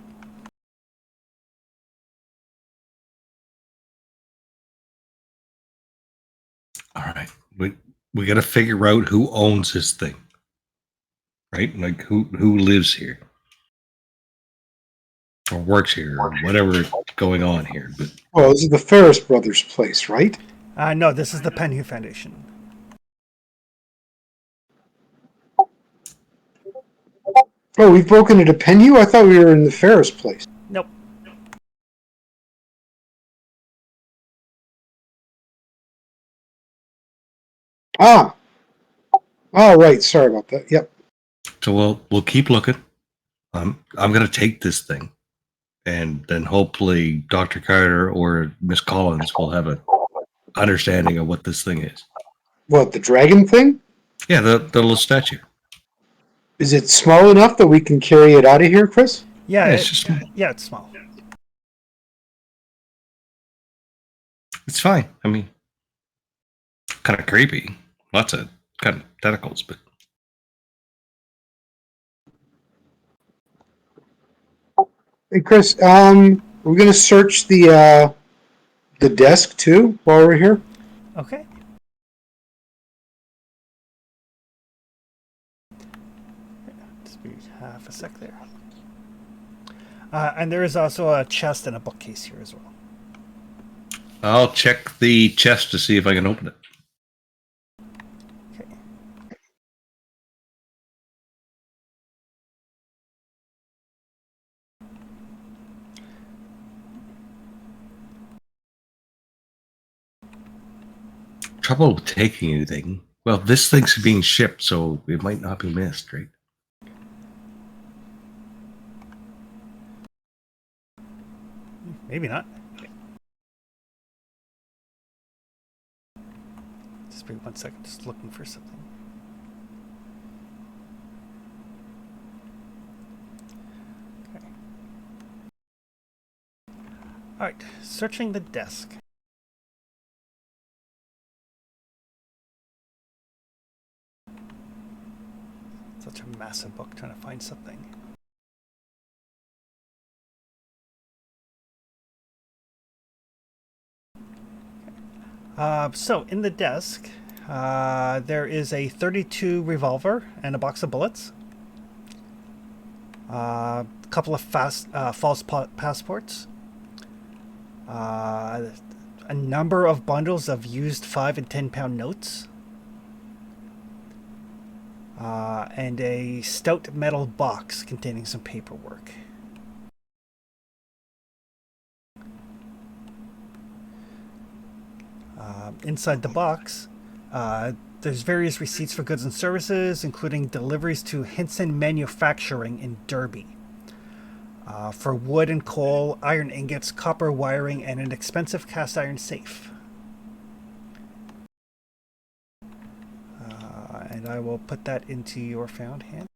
All right, we got to figure out who owns this thing, right? Like who lives here or works here or whatever going on here. But Well, this is the Ferris Brothers place, right? No, this is the Penhew Foundation. Oh, we've broken into Penhew? I thought we were in the Ferris place. Nope. Ah. Oh, right. Sorry about that. Yep. so we'll keep looking. I'm gonna take this thing, and then hopefully Dr. Carter or Miss Collins will have an understanding of what this thing is. What, the dragon thing? Yeah, the little statue. Is it small enough that we can carry it out of here, Chris? Yeah, Yeah, it's just yeah, it's small. It's fine. I mean, kind of creepy. Lots of kind of tentacles, but Hey, Chris, we're gonna search the desk too while we're here. Okay. Just be half a sec there. And there is also a chest and a bookcase here as well. I'll check the chest to see if I can open it. Okay. Trouble with taking anything. Well, this thing's being shipped, so it might not be missed, right? Maybe not. Just wait 1 second. Just looking for something. Okay. All right. Searching the desk. Such a massive book trying to find something. So in the desk, there is a .32 revolver and a box of bullets. A couple of false passports. A number of bundles of used 5 and 10 pound notes. And a stout metal box containing some paperwork. Inside the box, there's various receipts for goods and services, including deliveries to Hinson Manufacturing in Derby. For wood and coal, iron ingots, copper wiring, and an expensive cast iron safe. And I will put that into your found hand.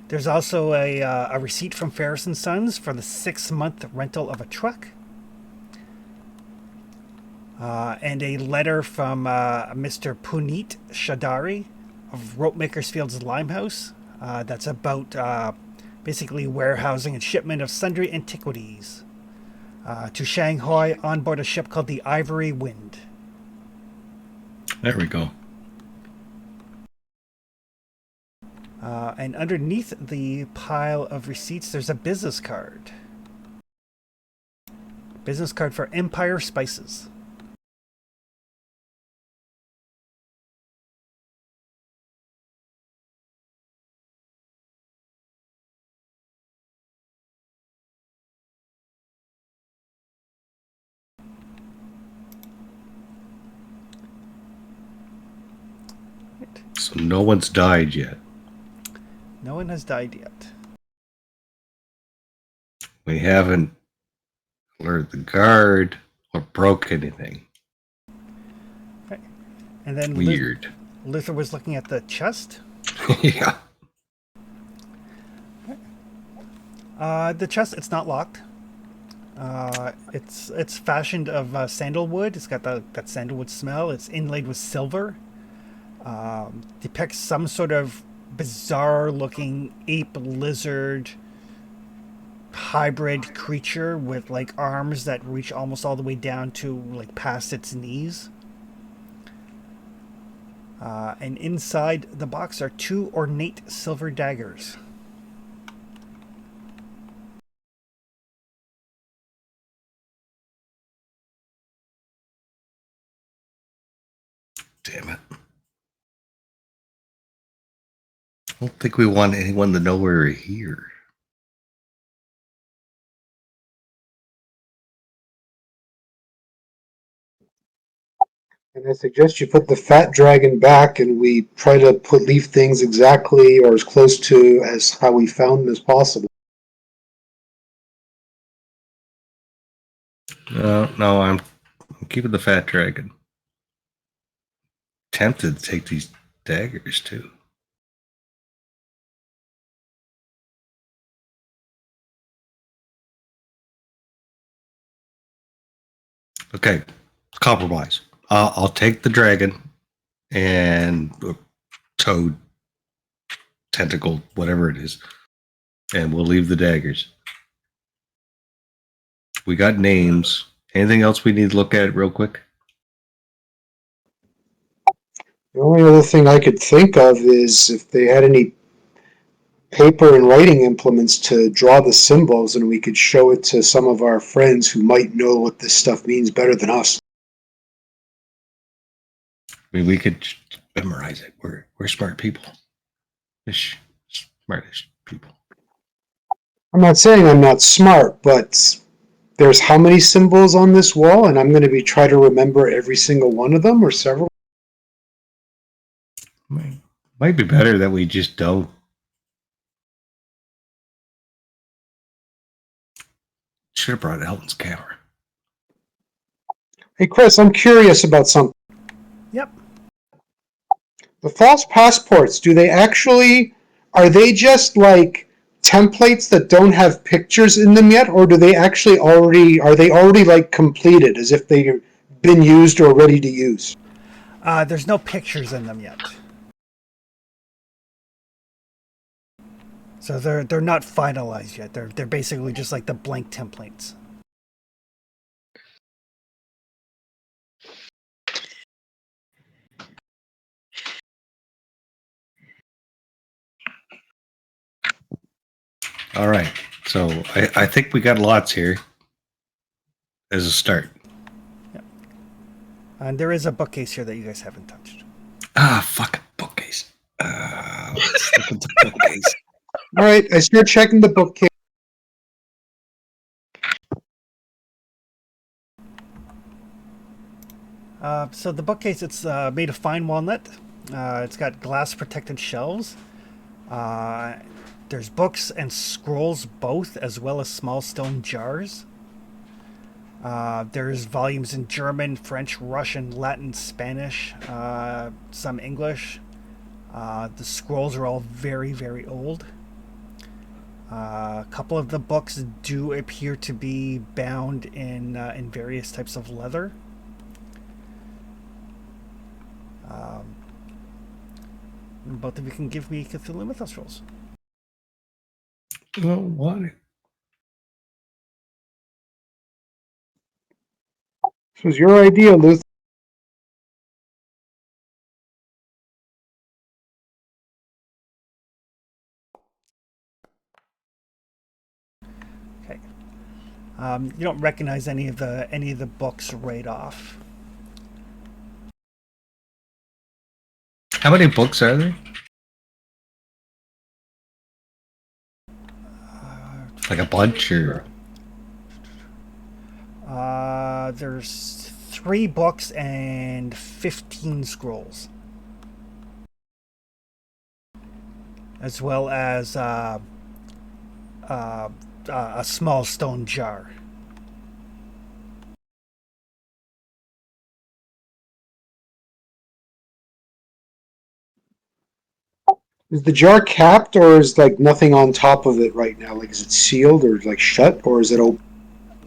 There's also a receipt from Ferris & Sons for the 6-month rental of a truck. And a letter from Mr. Puneet Shadari of Rope Makersfield's Limehouse. That's about basically warehousing and shipment of sundry antiquities to Shanghai on board a ship called the Ivory Wind. There we go. And underneath the pile of receipts, there's a business card. Business card for Empire Spices. So no one's died yet. No one has died yet. We haven't alerted the guard or broke anything. Okay. And then Weird. Luther was looking at the chest. Yeah. The chest, it's not locked. It's fashioned of sandalwood. It's got that sandalwood smell. It's inlaid with silver. Depicts some sort of bizarre-looking ape lizard hybrid creature with like arms that reach almost all the way down to like past its knees. And inside the box are 2 ornate silver daggers. Damn it. I don't think we want anyone to know we're here. And I suggest you put the fat dragon back and we try to leave things exactly or as close to as how we found them as possible. No, I'm keeping the fat dragon. Tempted to take these daggers too. Okay, compromise. I'll take the dragon and toad, tentacle, whatever it is, and we'll leave the daggers. We got names. Anything else we need to look at real quick? The only other thing I could think of is if they had any paper and writing implements to draw the symbols, and we could show it to some of our friends who might know what this stuff means better than us. I mean, we could memorize it. We're smart people. Smartish people. I'm not saying I'm not smart, but there's how many symbols on this wall, and I'm going to be trying to remember every single one of them or several. Might be better that we just don't. Should have brought Elton's camera. Hey, Chris, I'm curious about something. Yep. The false passports, are they just like templates that don't have pictures in them yet, or are they already like completed as if they've been used or ready to use? There's no pictures in them yet. So they're not finalized yet. They're basically just like the blank templates. All right. So I think we got lots here as a start. Yep. And there is a bookcase here that you guys haven't touched. Fucking bookcase. Let's look at the bookcase. All right, I start checking the bookcase. So the bookcase, it's made of fine walnut. It's got glass protected shelves. There's books and scrolls both, as well as small stone jars. There's volumes in German, French, Russian, Latin, Spanish, some English. The scrolls are all very, very old. A couple of the books do appear to be bound in various types of leather. Both of you can give me Cthulhu Mythos rolls. Well, what? This was your idea, Luther. Okay. You don't recognize any of the books right off. How many books are there? Like a bunch, or There's 3 books and 15 scrolls, as well as a small stone jar. Is the jar capped, or is like nothing on top of it right now? Like, is it sealed or like shut, or is it open?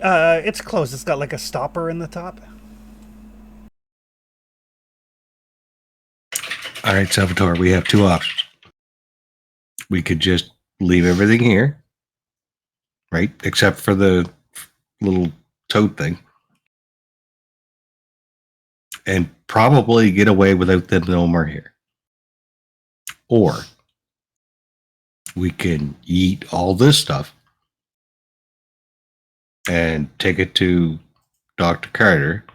It's closed. It's got like a stopper in the top. all right, Salvatore. We have 2 options. We could just leave everything here, right? Except for the little toad thing, and probably get away without them knowing we're here. Or we can eat all this stuff and take it to Dr. Carter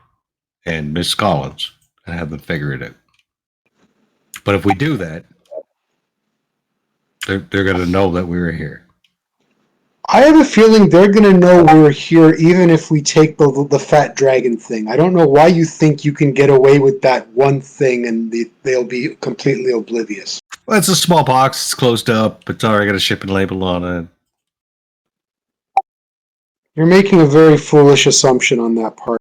and Miss Collins and have them figure it out. But if we do that, they're going to know that we were here. I have a feeling they're going to know we're here even if we take the fat dragon thing. I don't know why you think you can get away with that one thing and they'll be completely oblivious. Well, it's a small box. It's closed up. It's already got a shipping label on it. You're making a very foolish assumption on that part.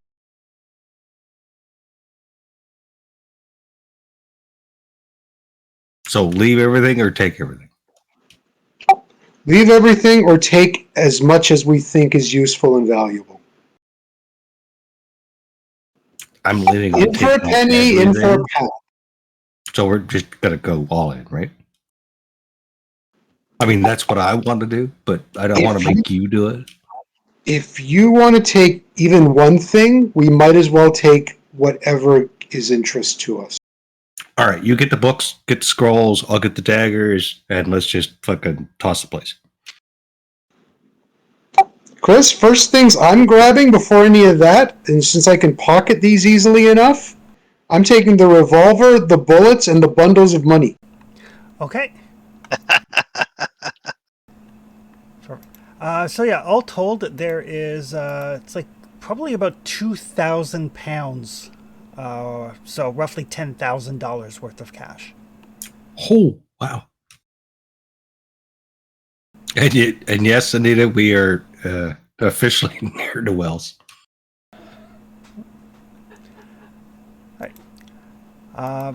So leave everything or take everything? Leave everything or take as much as we think is useful and valuable. I'm leaving on In for a taking penny, in for a everything. pound. So we're just gonna go all in, right? I mean, that's what I want to do, but I don't want to make you do it. If you want to take even one thing, we might as well take whatever is interest to us. All right, you get the books, get the scrolls, I'll get the daggers, and let's just fucking toss the place. Chris, first things I'm grabbing before any of that, and since I can pocket these easily enough, I'm taking the revolver, the bullets, and the bundles of money. Okay. So yeah, all told, there is it's like probably about 2,000 pounds. So roughly $10,000 worth of cash. Oh, wow. And yes, Anita, we are officially near to Wells.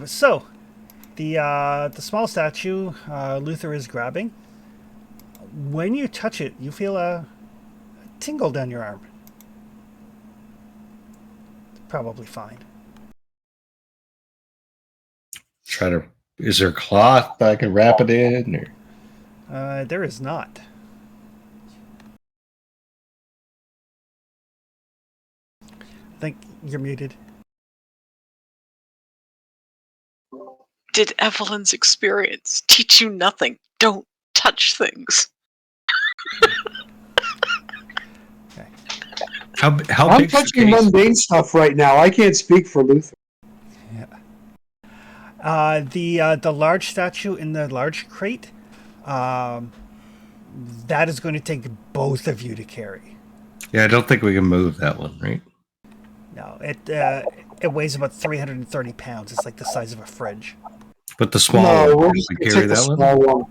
So the small statue Luther is grabbing. When you touch it, you feel a tingle down your arm. It's probably fine. Try to. Is there cloth that I can wrap it in? Or? There is not. I think you're muted. Did Evelyn's experience teach you nothing? Don't touch things. Okay. How I'm big's the touching case? mundane stuff right now. I can't speak for Luther. The large statue in the large crate, that is going to take both of you to carry. Yeah, I don't think we can move that one, right? No, it weighs about 330 pounds. It's like the size of a fridge. But the small No, one, we're can just we going to carry take the that one? small one.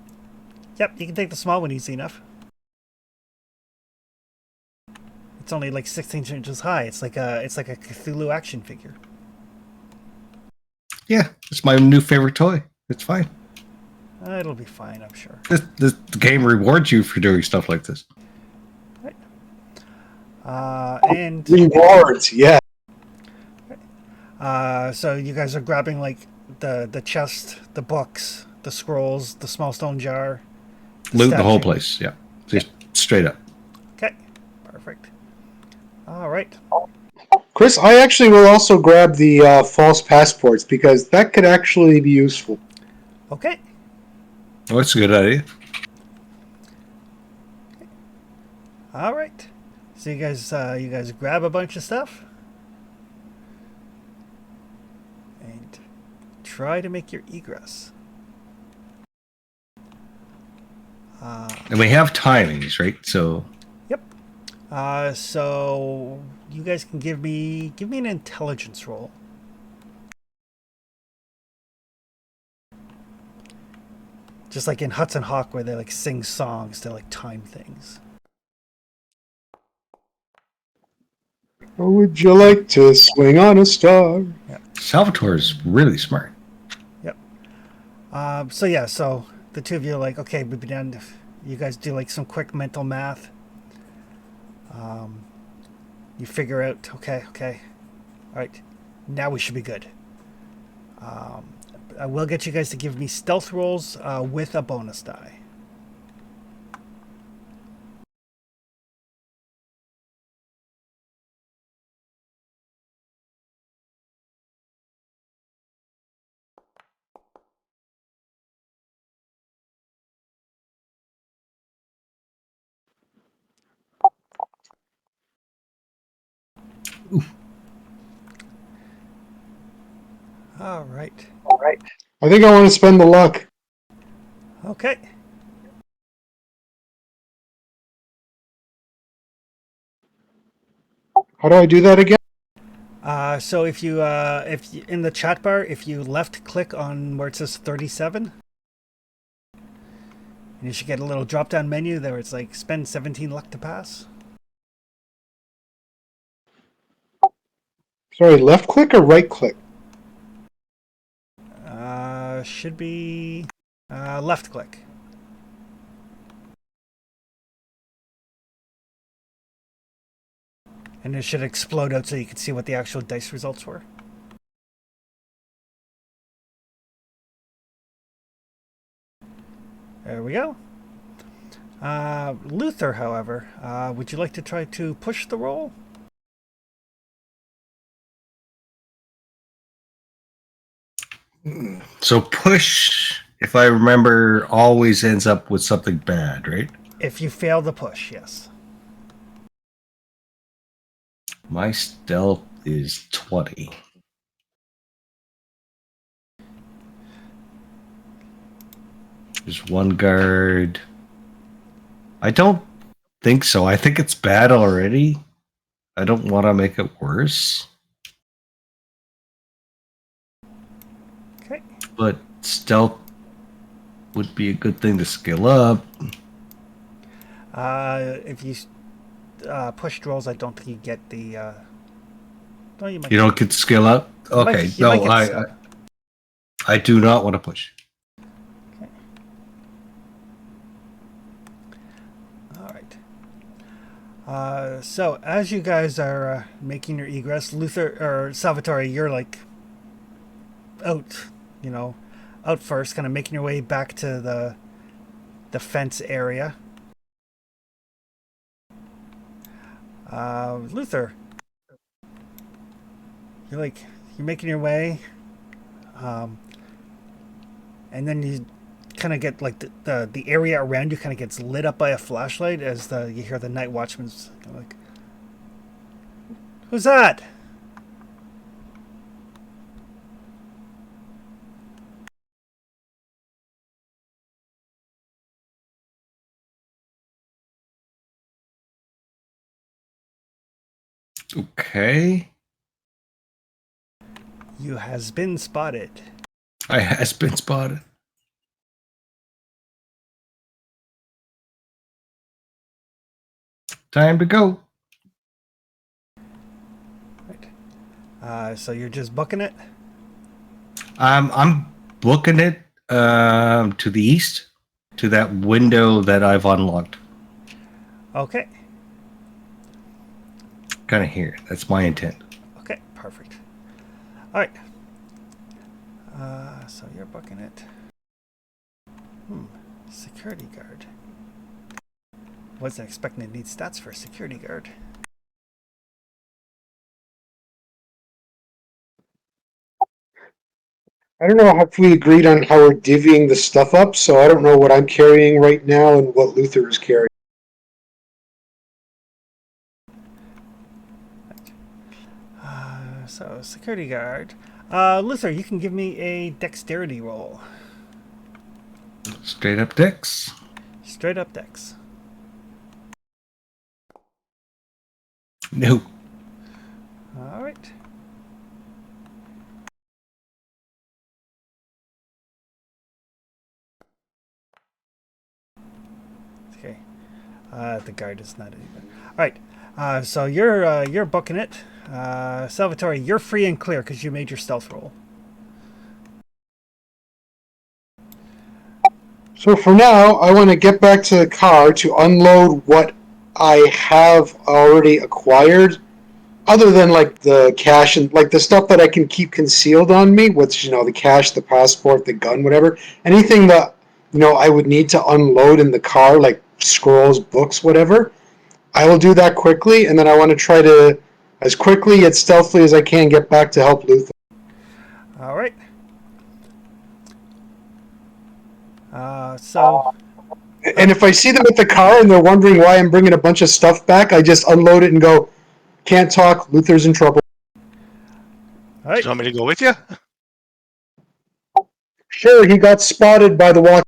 Yep, you can take the small one easy enough. It's only like 16 inches high. It's like a Cthulhu action figure. Yeah, it's my new favorite toy. It's fine. It'll be fine, I'm sure. This game rewards you for doing stuff like this. Right. And Rewards, yeah. so you guys are grabbing like the chest, the books, the scrolls, the small stone jar. Loot the whole statue. place. Yeah, just straight up. Okay, perfect. All right. Chris, I actually will also grab the false passports because that could actually be useful. Okay. Oh, that's a good idea. All right. So you guys grab a bunch of stuff and try to make your egress. And we have timings, right? So Yep. So you guys can give me an intelligence roll. Just like in Hudson Hawk, where they like sing songs to like time things. Or would you like to swing on a star? Salvatore's really smart. Yep. So yeah, so the two of you are like, okay, we've been done. You guys do like some quick mental math. You figure out, okay, all right, now we should be good. I will get you guys to give me stealth rolls with a bonus die. All right. I think I want to spend the luck. Okay. How do I do that again? So if you in the chat bar, if you left click on where it says 37, and you should get a little drop down menu there. It's like spend 17 luck to pass. Sorry, left click or right click? Should be left click. And it should explode out so you can see what the actual dice results were. There we go. Luther, however, would you like to try to push the roll? So push, if I remember, always ends up with something bad, right? If you fail the push, yes. My stealth is 20. There's one guard. I don't think so. I think it's bad already. I don't want to make it worse. Okay. But stealth would be a good thing to skill up. If you pushed rolls, I don't think you get the. No, you might. You don't get to skill up? Okay, you might no, get skill. I do not want to push. Okay. All right. So as you guys are making your egress, Luther or Salvatore, you're like out, out first, kind of making your way back to the fence area. Luther, you're making your way, and then you kind of get like the area around you kind of gets lit up by a flashlight as you hear the night watchman's like, "Who's that?" Okay. You has been spotted. I has been spotted. Time to go. Right. So you're just booking it? I'm booking it to the east, to that window that I've unlocked. Okay. Kind of here. That's my intent. Okay, perfect. All right. So you're booking it. Security guard. Wasn't expecting to need stats for a security guard. I don't know if we agreed on how we're divvying the stuff up, so I don't know what I'm carrying right now and what Luther is carrying. So security guard. Luther, you can give me a dexterity roll. Straight up dex. Straight up dex. No. All right. Okay. The guard is not even. All right. So you're booking it. Salvatore, you're free and clear because you made your stealth roll. So for now, I want to get back to the car to unload what I have already acquired, other than like the cash and like the stuff that I can keep concealed on me, which the cash, the passport, the gun, whatever. Anything that I would need to unload in the car, like scrolls, books, whatever. I will do that quickly, and then I want to try to, as quickly yet stealthily as I can, get back to help Luther. All right. So. And if I see them at the car and they're wondering why I'm bringing a bunch of stuff back, I just unload it and go, "Can't talk. Luther's in trouble." All right. Do you want me to go with you? Sure, he got spotted by the walk.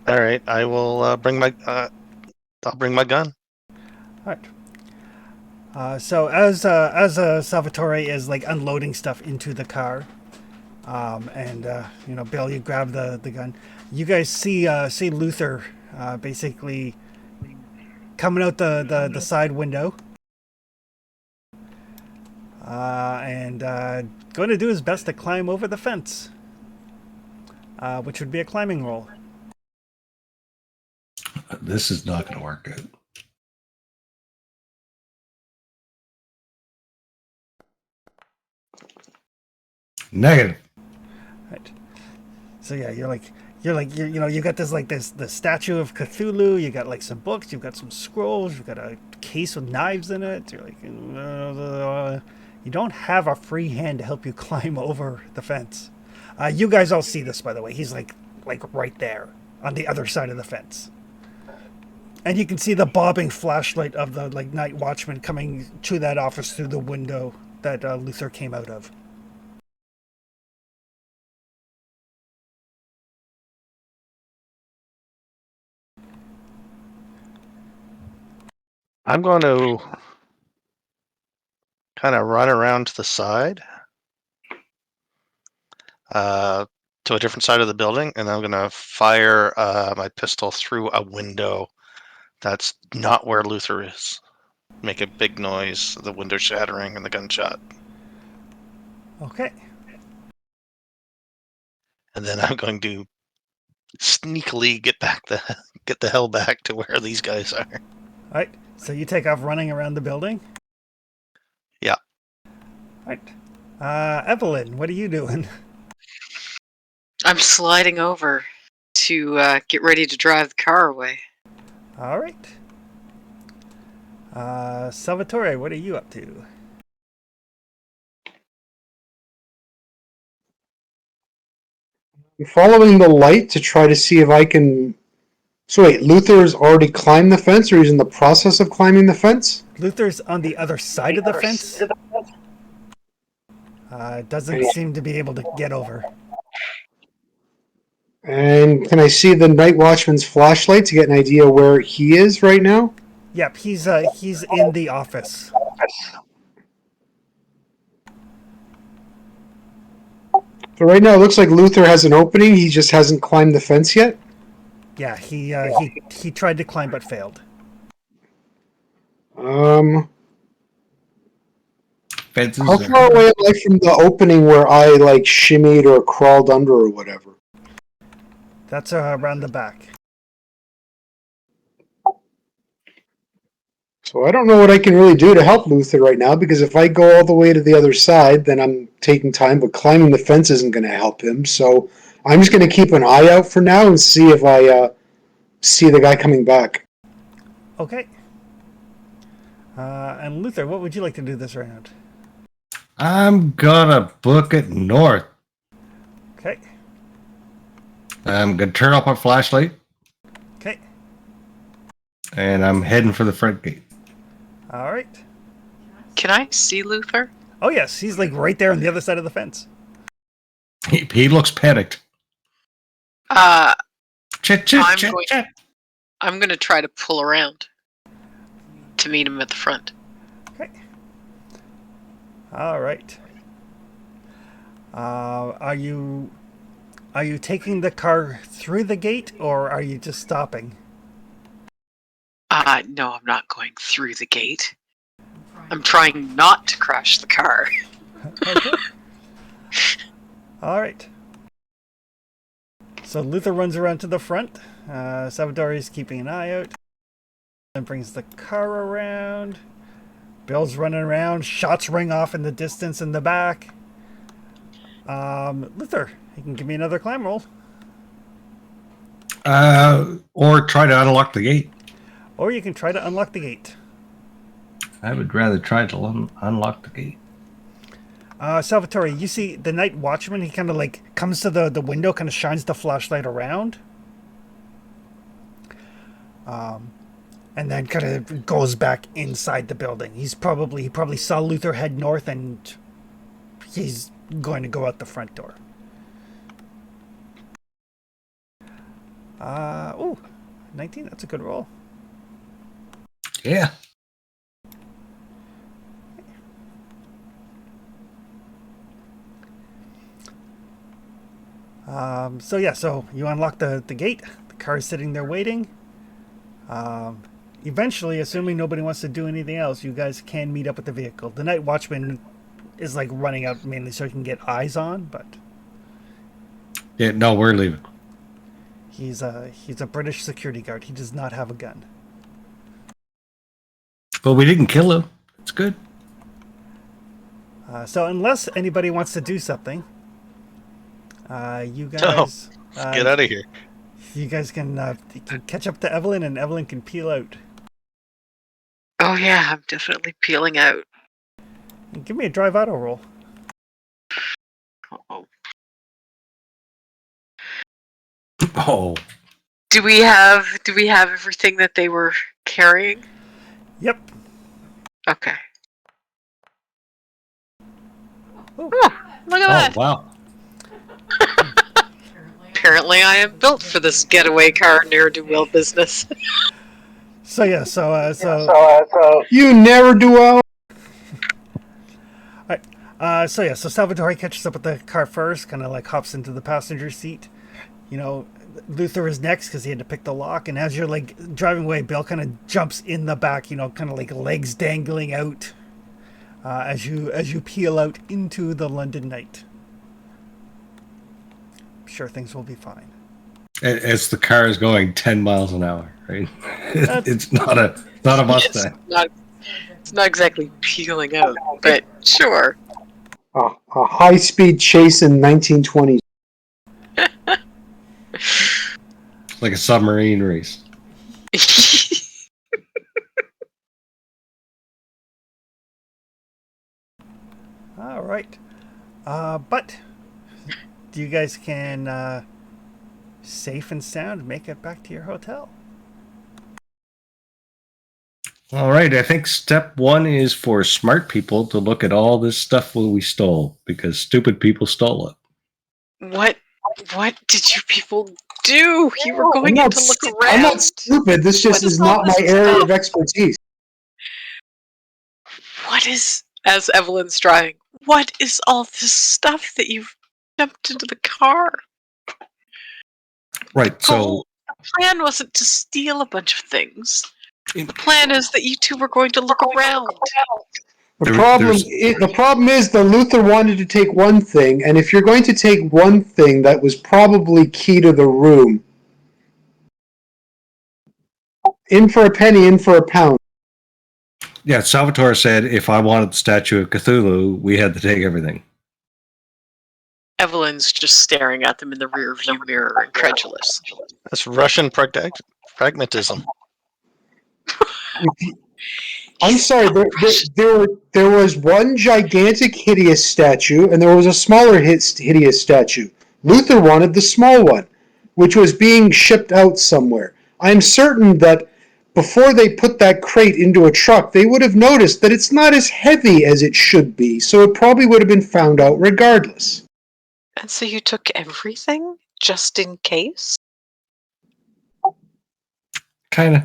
All right, I will bring my. I'll bring my gun. All right. So as Salvatore is like unloading stuff into the car, and Bill, you grab the gun. You guys see Luther basically coming out the side window. and going to do his best to climb over the fence, which would be a climbing roll. This is not going to work out. Negative. Right. So yeah, you got the statue of Cthulhu. You got like some books. You've got some scrolls. You've got a case with knives in it. You're like, you don't have a free hand to help you climb over the fence. You guys all see this, by the way. He's like right there on the other side of the fence, and you can see the bobbing flashlight of the night watchman coming to that office through the window that Luther came out of. I'm going to kind of run around to the side, to a different side of the building, and I'm going to fire my pistol through a window that's not where Luther is. Make a big noise, the window shattering, and the gunshot. Okay. And then I'm going to sneakily get the hell back to where these guys are. All right. So you take off running around the building? Yeah. All right. Evelyn, what are you doing? I'm sliding over to get ready to drive the car away. All right. Salvatore, what are you up to? I'm following the light to try to see if I can. So wait, Luther's already climbed the fence, or he's in the process of climbing the fence? Luther's on the other side of the fence. Doesn't seem to be able to get over. And can I see the night watchman's flashlight to get an idea where he is right now? Yep, he's in the office. So right now it looks like Luther has an opening. He just hasn't climbed the fence yet. Yeah, he tried to climb but failed. Fences How far away am I from the opening where I shimmied or crawled under or whatever? That's around the back. So I don't know what I can really do to help Luther right now, because if I go all the way to the other side, then I'm taking time, but climbing the fence isn't going to help him. So I'm just going to keep an eye out for now and see if I see the guy coming back. Okay. And Luther, what would you like to do this round? I'm gonna book it north. Okay. I'm gonna turn off my flashlight. Okay. And I'm heading for the front gate. All right. Can I see Luther? Oh yes, he's right there on the other side of the fence. He looks panicked. I'm going to try to pull around to meet him at the front. Okay. All right. Are you taking the car through the gate, or are you just stopping? No, I'm not going through the gate. I'm trying not to crash the car. Okay. All right. So Luther runs around to the front. Salvatore is keeping an eye out. Then brings the car around. Bill's running around. Shots ring off in the distance in the back. Luther, you can give me another climb roll. Or try to unlock the gate. Or you can try to unlock the gate. I would rather try to unlock the gate. Salvatore, you see the night watchman, he kind of comes to the window, kind of shines the flashlight around. And then kind of goes back inside the building. He probably saw Luther head north, and he's going to go out the front door. Oh, 19, that's a good roll. Yeah. So you unlock the gate. The car is sitting there waiting. Eventually, assuming nobody wants to do anything else, you guys can meet up with the vehicle. The night watchman is like running out mainly so he can get eyes on, but Yeah, no, we're leaving. he's a British security guard. He does not have a gun. Well, we didn't kill him. It's good. So unless anybody wants to do something, you No, guys get out of here. you guys can catch up to Evelyn, and Evelyn can peel out. Oh yeah, I'm definitely peeling out. And give me a drive auto roll. Oh. Oh, Do we have everything that they were carrying? Yep. Okay. Oh. Look at oh, that. wow. Apparently I am built for this getaway car ne'er-do-well business. So yeah, so You never do well. so Salvatore catches up with the car first, kind of like hops into the passenger seat. You know, Luther is next because he had to pick the lock, and as you're like driving away, Bill kind of jumps in the back. You know, kind of like legs dangling out as you peel out into the London night. I'm sure things will be fine. As the car is going 10 miles an hour, right? It's not a Mustang. It's not exactly peeling out, but sure. A high-speed chase in 1920s. Like a submarine race. All right, but you guys can safe and sound make it back to your hotel. All right, I think step one is for smart people to look at all this stuff we stole because stupid people stole it. What did you people do? You were going in to look around. I'm not stupid. This just What is is all not my this area stuff? of expertise. What is, as Evelyn's driving, what is all this stuff that you've jumped into the car? Right, so The plan wasn't to steal a bunch of things. The plan is that you two were going to look around. The problem is that Luther wanted to take one thing, and if you're going to take one thing that was probably key to the room, in for a penny, in for a pound. yeah, Salvatore said if I wanted the statue of Cthulhu, we had to take everything. Evelyn's just staring at them in the rear view mirror, incredulous. That's Russian pragmatism. I'm sorry, there was one gigantic hideous statue, and there was a smaller hideous statue. Luther wanted the small one, which was being shipped out somewhere. I'm certain that before they put that crate into a truck, they would have noticed that it's not as heavy as it should be, so it probably would have been found out regardless. And so you took everything just in case? Kind of.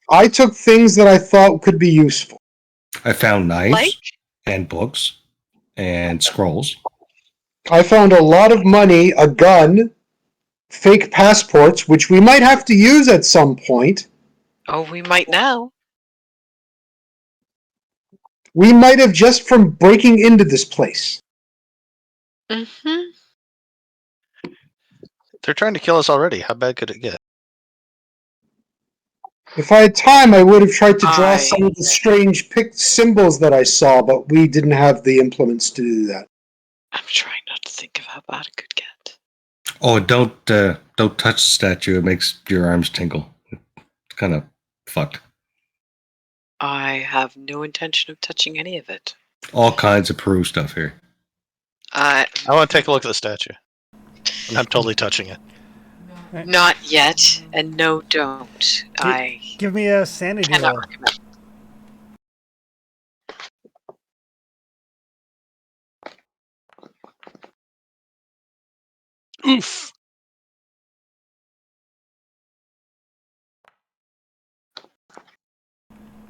I took things that I thought could be useful. I found knives Like? and books and scrolls. I found a lot of money, a gun, fake passports, which we might have to use at some point. Oh, we might now. We might have just from breaking into this place. Mm-hmm. They're trying to kill us already. How bad could it get? If I had time, I would have tried to draw some of the strange symbols that I saw, but we didn't have the implements to do that. I'm trying not to think of how bad it could get. Oh, don't touch the statue. It makes your arms tingle. It's kind of fucked. I have no intention of touching any of it. All kinds of Peru stuff here. I want to take a look at the statue. And I'm totally touching it. Not yet, and no, don't. I Give me a sanity cannot roll. recommend. Oof.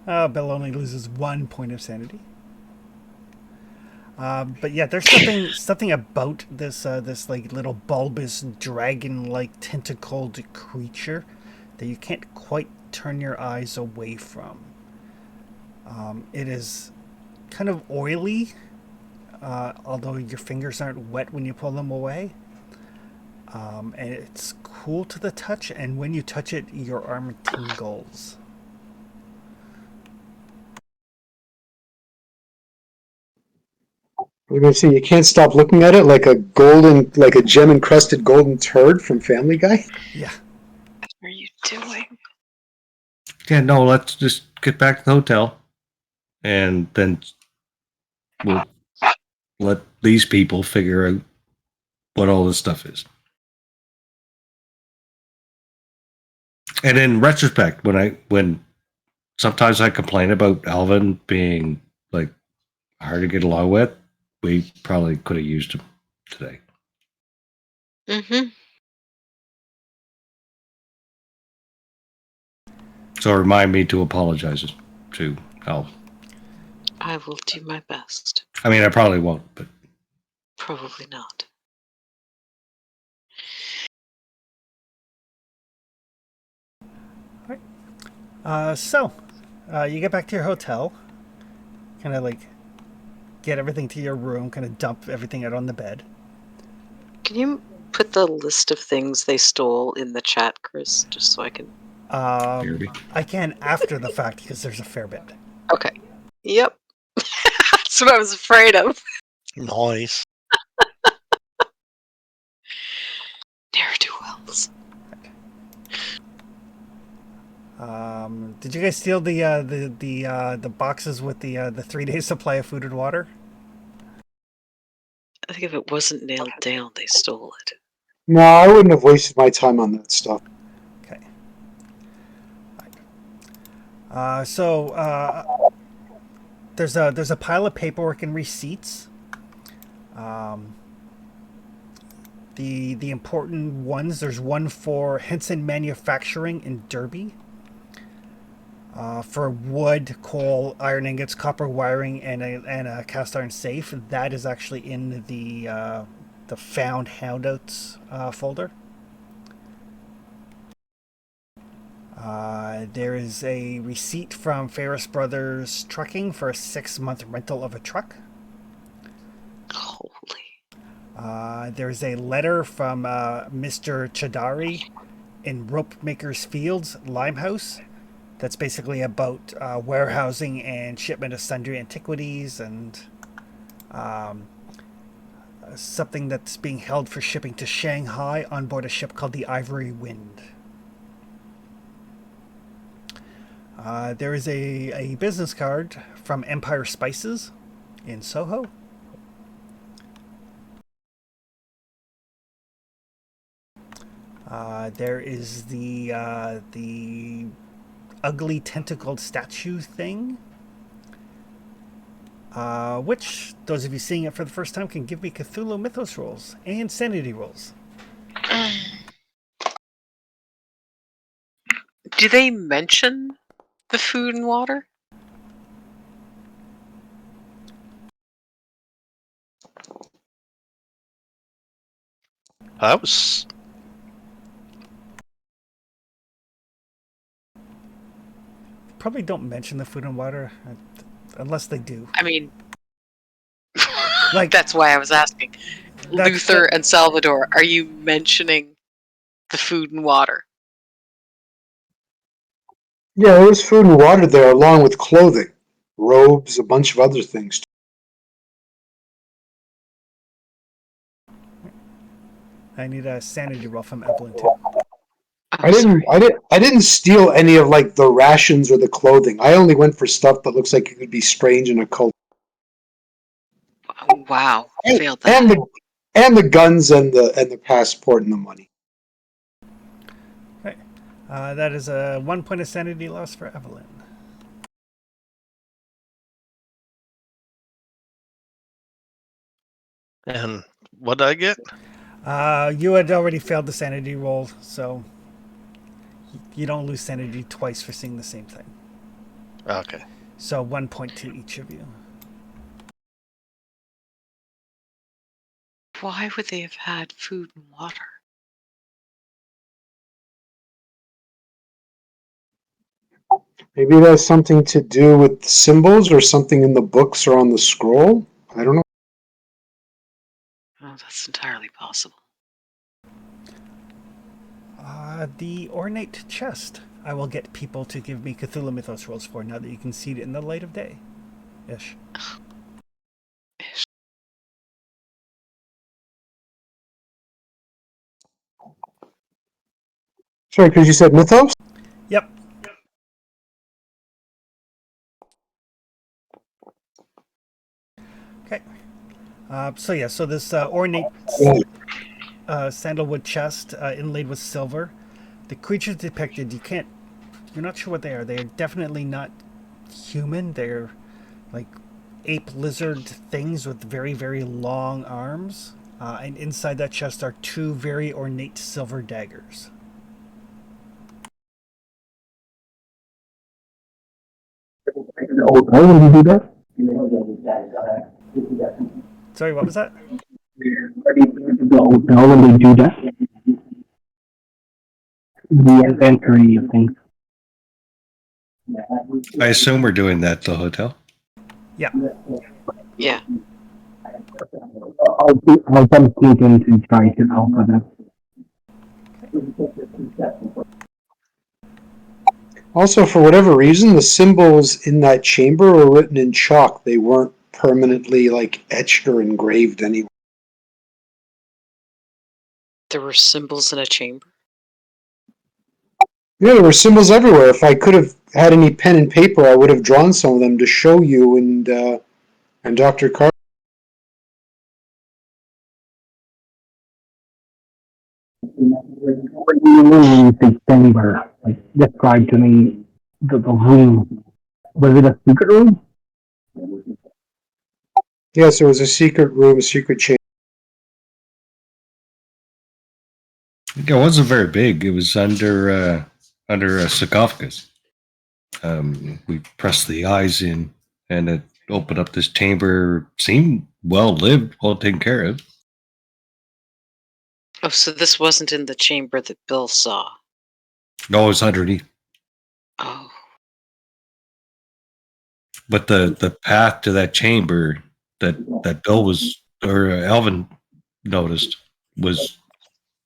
Bill only loses 1 point of sanity. But yeah, there's something about this like little bulbous dragon-like tentacled creature that you can't quite turn your eyes away from. It is kind of oily, although your fingers aren't wet when you pull them away. And it's cool to the touch, and when you touch it, your arm tingles. We're gonna say you can't stop looking at it like a gem encrusted golden turd from Family Guy. Yeah. What are you doing? Yeah, no, let's just get back to the hotel, and then we'll let these people figure out what all this stuff is. And in retrospect, when sometimes I complain about Alvin being like hard to get along with, we probably could have used him today. Mm-hmm. So remind me to apologize to Alvin. I will do my best. I mean, I probably won't, but Probably not. So, you get back to your hotel, kind of like get everything to your room, kind of dump everything out on the bed. Can you put the list of things they stole in the chat, Chris, just so I can... Barely. I can after the fact because there's a fair bit. Okay. Yep. That's what I was afraid of. Nice. Ne'er-do-wells. Did you guys steal the boxes with the 3-day supply of food and water? I think if it wasn't nailed down, they stole it. No, I wouldn't have wasted my time on that stuff. Okay. There's a pile of paperwork and receipts. The important ones. There's one for Henson Manufacturing in Derby. For wood, coal, iron ingots, copper wiring, and a cast iron safe. That is actually in the found handouts folder. There is a receipt from Ferris Brothers Trucking for a 6-month rental of a truck. Holy. There's a letter from Mr. Chadari in Rope Makers Fields, Limehouse. That's basically about warehousing and shipment of sundry antiquities and something that's being held for shipping to Shanghai on board a ship called the Ivory Wind. There is a business card from Empire Spices in Soho. There is the ugly tentacled statue thing, which those of you seeing it for the first time can give me Cthulhu Mythos rolls and sanity rolls. Do they mention the food and water? I was Probably don't mention the food and water unless they do. I mean, Like that's why I was asking. That's Luther and Salvador, are you mentioning the food and water? Yeah, there was food and water there along with clothing, robes, a bunch of other things. I need a sanity roll from Evelyn too. I didn't steal any of like the rations or the clothing. I only went for stuff that looks like it could be strange and occult. Wow, And, failed that. and the guns and the passport and the money. Okay. That is a 1 point of sanity loss for Evelyn. And what did I get? You had already failed the sanity roll, so you don't lose sanity twice for seeing the same thing. Okay. So 1 point to each of you. Why would they have had food and water? Maybe it has something to do with symbols or something in the books or on the scroll. I don't know. that's entirely possible. The ornate chest. I will get people to give me Cthulhu Mythos rolls for now that you can see it in the light of day. Ish. Sorry, because you said mythos? Yep. Okay. So this ornate sandalwood chest inlaid with silver. The creatures depicted, you're not sure what they are. They are definitely not human. They're like ape lizard things with very, very long arms. And inside that chest are two very ornate silver daggers. Hotel when you do that? Sorry, what was that? The hotel when they do that? The inventory of things. I assume we're doing that at the hotel. Yeah. Yeah. I'll come sneak in to try to help with that. Also, for whatever reason, the symbols in that chamber were written in chalk. They weren't permanently like etched or engraved anywhere. There were symbols in a chamber. Yeah, there were symbols everywhere. If I could have had any pen and paper, I would have drawn some of them to show you and Dr. Carr. What do you mean when you say chamber? Like, describe to me the room. Was it a secret room? Yes, there was a secret room, a secret chamber. It wasn't very big. It was under a sarcophagus. We pressed the eyes in, and it opened up this chamber. Seemed well lived, well taken care of. Oh, so this wasn't in the chamber that Bill saw. No, it was underneath. Oh. But the path to that chamber that Bill was or Alvin noticed was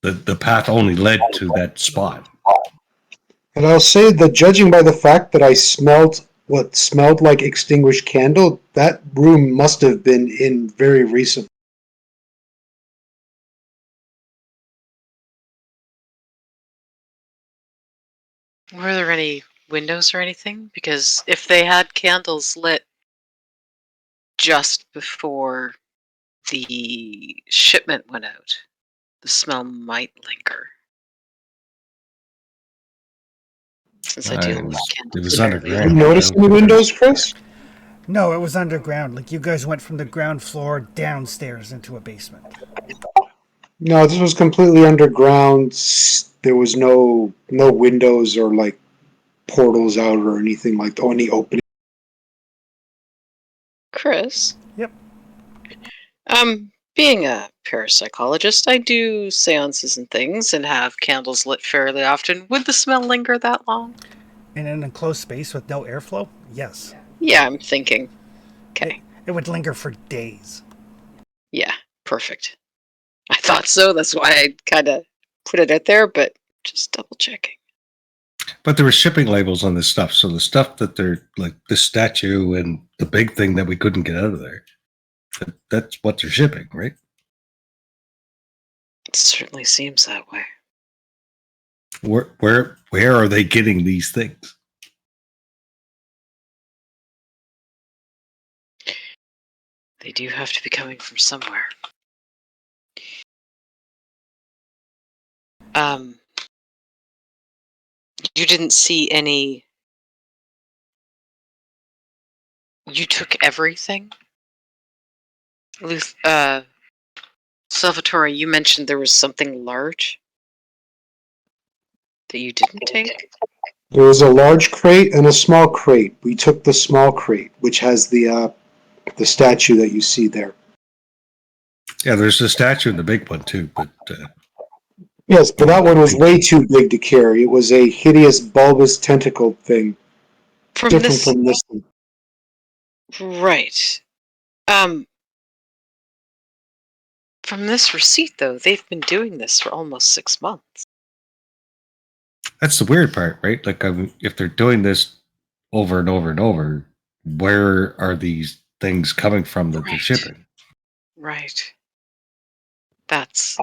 the path only led to that spot. And I'll say that judging by the fact that I smelled what smelled like extinguished candle, that room must have been in very recent. Were there any windows or anything? Because if they had candles lit just before the shipment went out, the smell might linger. Since I deal with candles. It was fairly underground. You notice any windows, Chris? No, it was underground. Like you guys went from the ground floor downstairs into a basement. No, this was completely underground. There was no windows or like portals out or anything like that. Any opening. Chris? Yep. Being a parapsychologist, I do seances and things and have candles lit fairly often. Would the smell linger that long? In an enclosed space with no airflow? Yes. Yeah, I'm thinking. Okay. It would linger for days. Yeah, perfect. I thought so. That's why I kind of put it out there, but just double checking. But there were shipping labels on this stuff, so the stuff that they're like this statue and the big thing that we couldn't get out of there. That's what they're shipping, right? It certainly seems that way. Where are they getting these things? They do have to be coming from somewhere. You didn't see any. You took everything? Salvatore, you mentioned there was something large that you didn't take? There was a large crate and a small crate. We took the small crate, which has the statue that you see there. Yeah, there's a statue in the big one too, but Yes, but that one was way too big to carry. It was a hideous bulbous tentacle thing, different from this one. Right. From this receipt, though, they've been doing this for almost 6 months. That's the weird part, right? Like, if they're doing this over and over and over, where are these things coming from that they're Right. shipping? Right. That's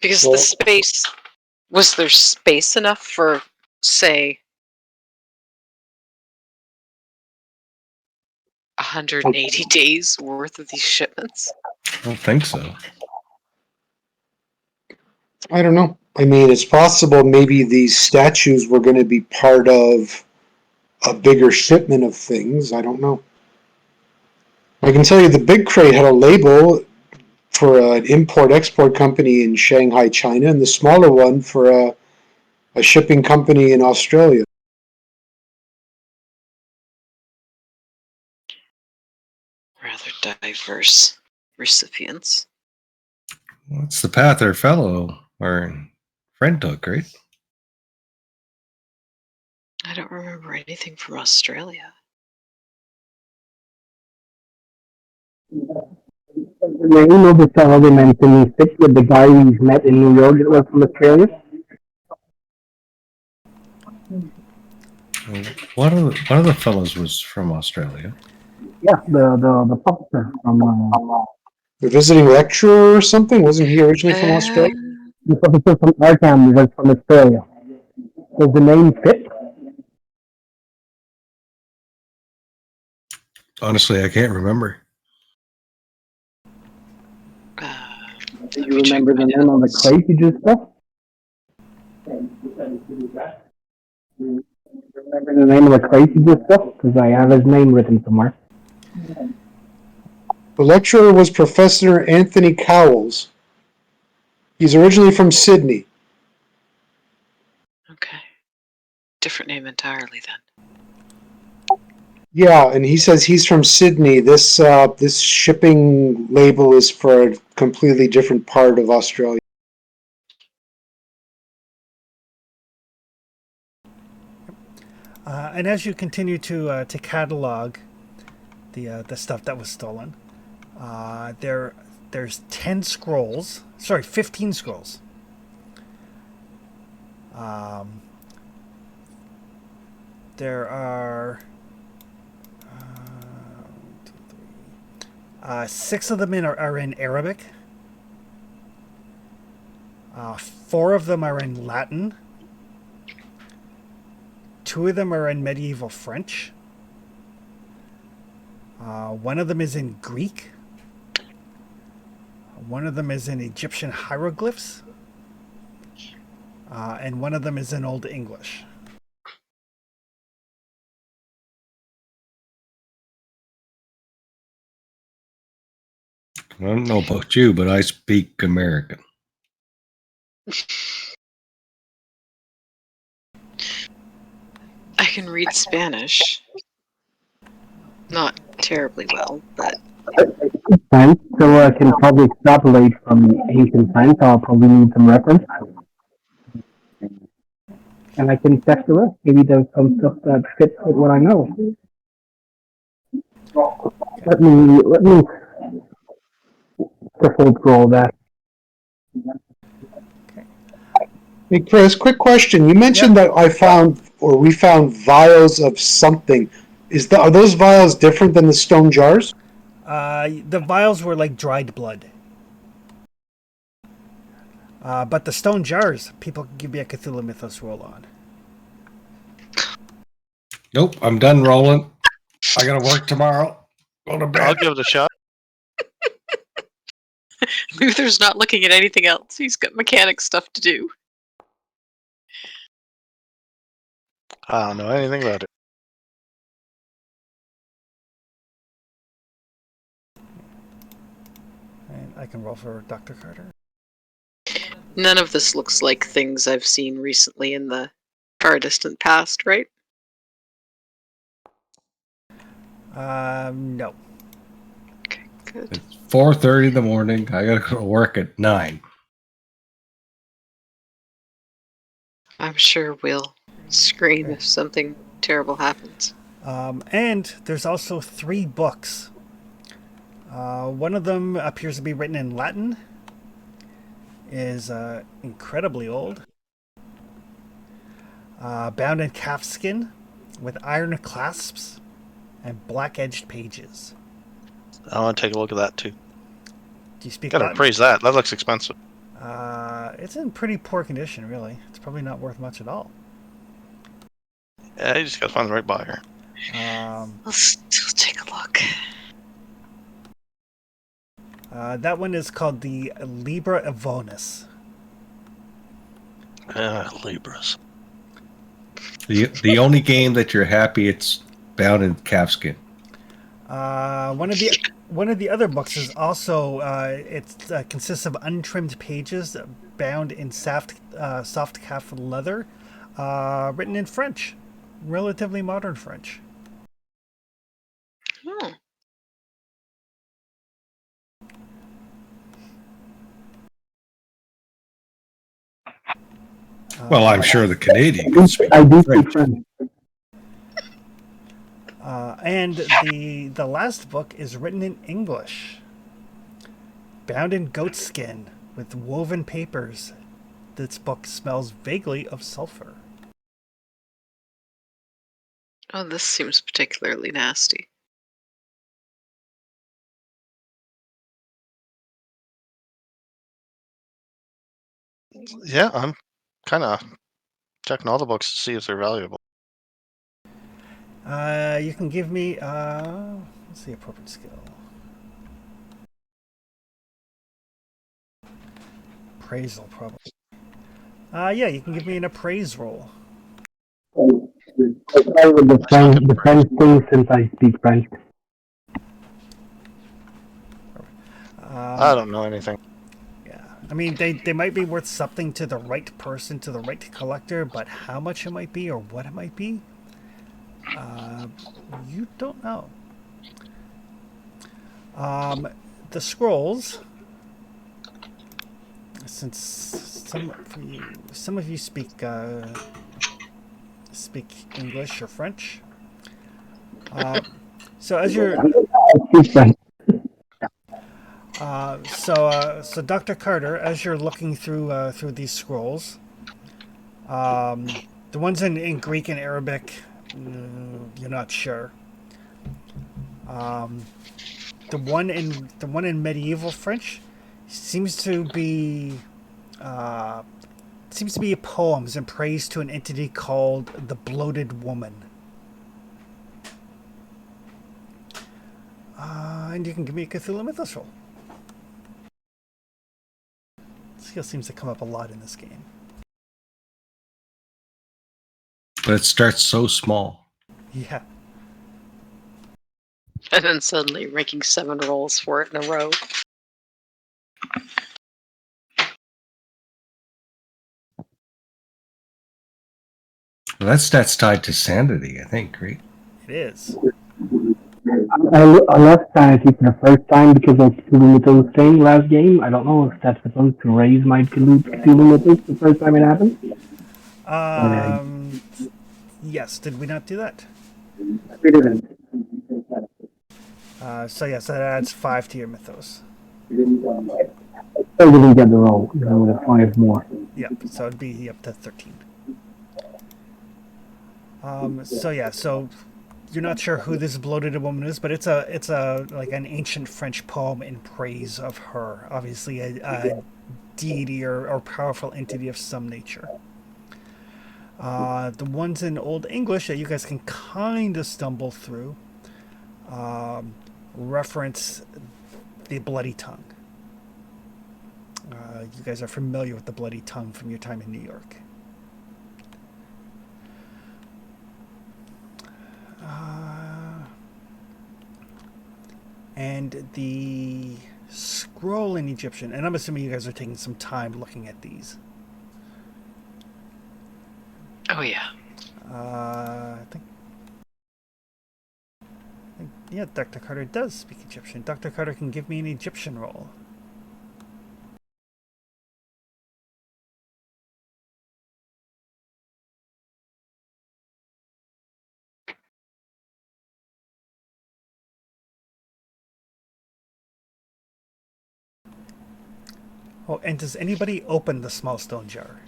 because Well- the space was there space enough for, say, 180 days worth of these shipments? I don't think so. I don't know. I mean, it's possible maybe these statues were going to be part of a bigger shipment of things. I don't know. I can tell you the big crate had a label for an import-export company in Shanghai, China, and the smaller one for a shipping company in Australia. Rather diverse recipients. Well, it's the path our fellow or friend took, right? I don't remember anything from Australia. The name of the fellow they mentioned fit with the guy we've met in New York that was from Australia. One of the fellows was from Australia. Yeah, the professor from The visiting lecturer or something? Wasn't he originally from Australia? the professor from Arkham was from Australia. Does the name fit? Honestly, I can't remember. Do you remember the name of the crate you just got? Remember the name of the crate you just got? Because I have his name written somewhere. The lecturer was Professor Anthony Cowles. He's originally from Sydney. Okay. Different name entirely then. Yeah, and he says he's from Sydney. This shipping label is for a completely different part of Australia. And as you continue to catalog the stuff that was stolen, there's 10 scrolls. Sorry, 15 scrolls. There are 6 of them are in Arabic. 4 of them are in Latin. 2 of them are in medieval French. 1 of them is in Greek. 1 of them is in Egyptian hieroglyphs. And 1 of them is in Old English. I don't know about you, but I speak American. I can read Spanish. Not terribly well, but Times, so I can probably extrapolate from ancient times. I'll probably need some reference. And I can check the rest. Maybe there's some stuff that fits with what I know. Let me full scroll that. Hey, Chris, quick question. You mentioned that we found vials of something. Are those vials different than the stone jars? The vials were like dried blood. But the stone jars, people can give me a Cthulhu Mythos roll on. Nope, I'm done rolling. I gotta work tomorrow. Go to bed. I'll give it a shot. Luther's not looking at anything else. He's got mechanic stuff to do. I don't know anything about it. And I can roll for Dr. Carter. None of this looks like things I've seen recently in the far distant past, right? No. Okay, good. It's 4:30 in the morning. I gotta go to work at 9. I'm sure we'll scream if something terrible happens. And there's also 3 books One of them appears to be written in Latin, is incredibly old. Bound in calfskin with iron clasps and black edged pages. I want to take a look at that too. Do you speak Gotta Latin? praise that. That looks expensive. It's in pretty poor condition, really. It's probably not worth much at all. Yeah, you just gotta find the right buyer. Let's still take a look. That one is called the Libra Evonus. Libras. The only game that you're happy it's bound in calfskin. One of the other books is also it consists of untrimmed pages bound in soft calf leather, written in French, relatively modern French. Oh. Well, I'm sure the Canadian can speak I do French. speak French. And the last book is written in English, bound in goatskin with woven papers. This book smells vaguely of sulfur. Oh, this seems particularly nasty. Yeah, I'm kind of checking all the books to see if they're valuable. You can give me what's the appropriate skill? Appraisal, probably. Yeah, you can give me an appraise roll. I'll try with the French thing since I speak French. I don't know anything. Yeah, I mean they might be worth something to the right person, to the right collector, but how much it might be or what it might be, you don't know. The scrolls, since some of you speak English or French, so as you're I speak French. so Dr. Carter, as you're looking through these scrolls, the ones in Greek and Arabic, you're not sure. The one in medieval French seems to be poems in praise to an entity called the Bloated Woman. And you can give me a Cthulhu Mythos roll. Skill seems to come up a lot in this game. But it starts so small. Yeah. And then suddenly ranking 7 rolls for it in a row. Well, that's tied to sanity, I think, right? It is. I lost sanity for the first time because of Cthulhu Mythos thing last game. I don't know if that's supposed to raise my Cthulhu Mythos the first time it happened. Yes, did we not do that? We didn't. So yes, that adds 5 to your Mythos. I still didn't get the roll. I would have 5 more. Yep, so it'd be up to 13. So you're not sure who this bloated woman is, but it's a like an ancient French poem in praise of her. Obviously, a deity or powerful entity of some nature. The ones in Old English that you guys can kind of stumble through reference the bloody tongue. You guys are familiar with the bloody tongue from your time in New York. And the scroll in Egyptian, and I'm assuming you guys are taking some time looking at these. Oh, yeah. I think yeah, Dr. Carter does speak Egyptian. Dr. Carter can give me an Egyptian roll. Oh, and does anybody open the small stone jar?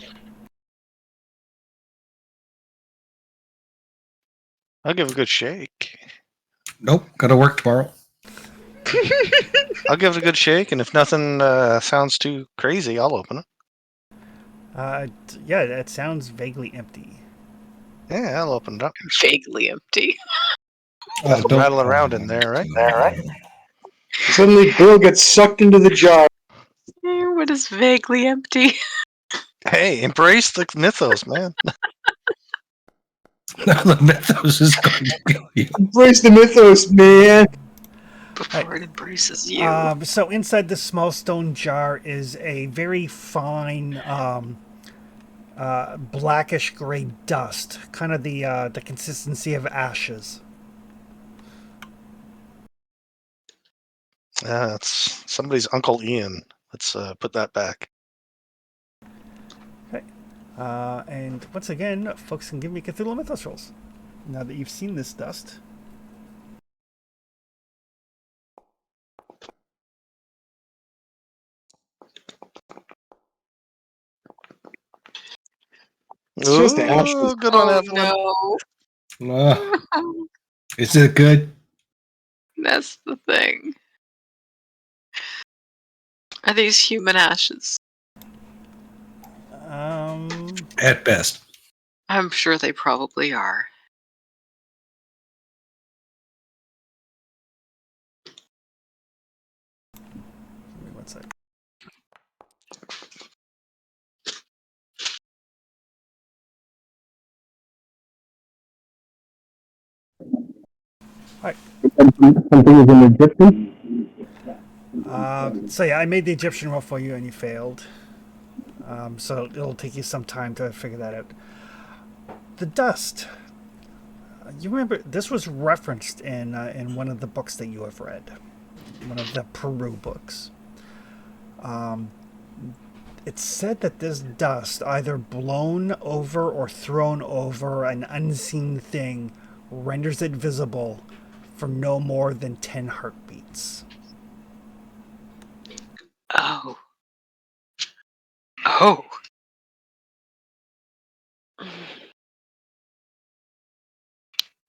I'll give it a good shake. Nope, gotta work tomorrow. I'll give it a good shake, and if nothing sounds too crazy, I'll open it. Yeah, it sounds vaguely empty. Yeah, I'll open it up. Vaguely empty. Nothing rattling around in there, right? Suddenly, Bill gets sucked into the jar. What is vaguely empty? Hey, embrace the mythos, man. The mythos is going to kill you. Embrace the mythos, man. Before it embraces you. So inside the small stone jar is a very fine blackish gray dust, kind of the consistency of ashes. It's somebody's Uncle Ian. Let's put that back. Okay. And once again, folks can give me Cthulhu Mythos rolls now that you've seen this dust. It's just the ashes. Ooh, good one, Oh Evelyn. no. Is it good? That's the thing. Are these human ashes? At best. I'm sure they probably are. Give me one sec. Something is an Egyptian. So yeah, I made the Egyptian roll for you and you failed. So it'll take you some time to figure that out. The dust. You remember this was referenced in one of the books that you have read, one of the Peru books. It's said that this dust, either blown over or thrown over an unseen thing, renders it visible for no more than 10 heartbeats. Oh. Oh.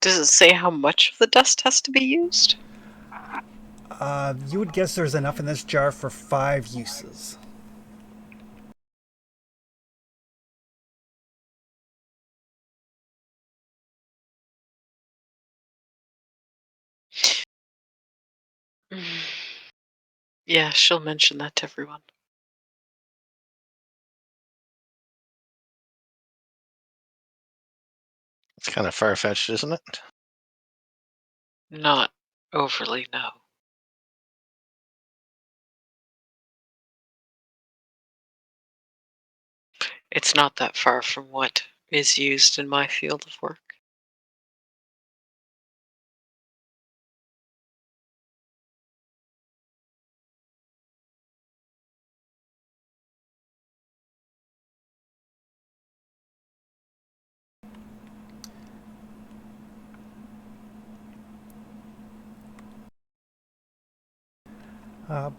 Does it say how much of the dust has to be used? You would guess there's enough in this jar for 5 uses. Yeah, she'll mention that to everyone. It's kind of far-fetched, isn't it? Not overly, no. It's not that far from what is used in my field of work.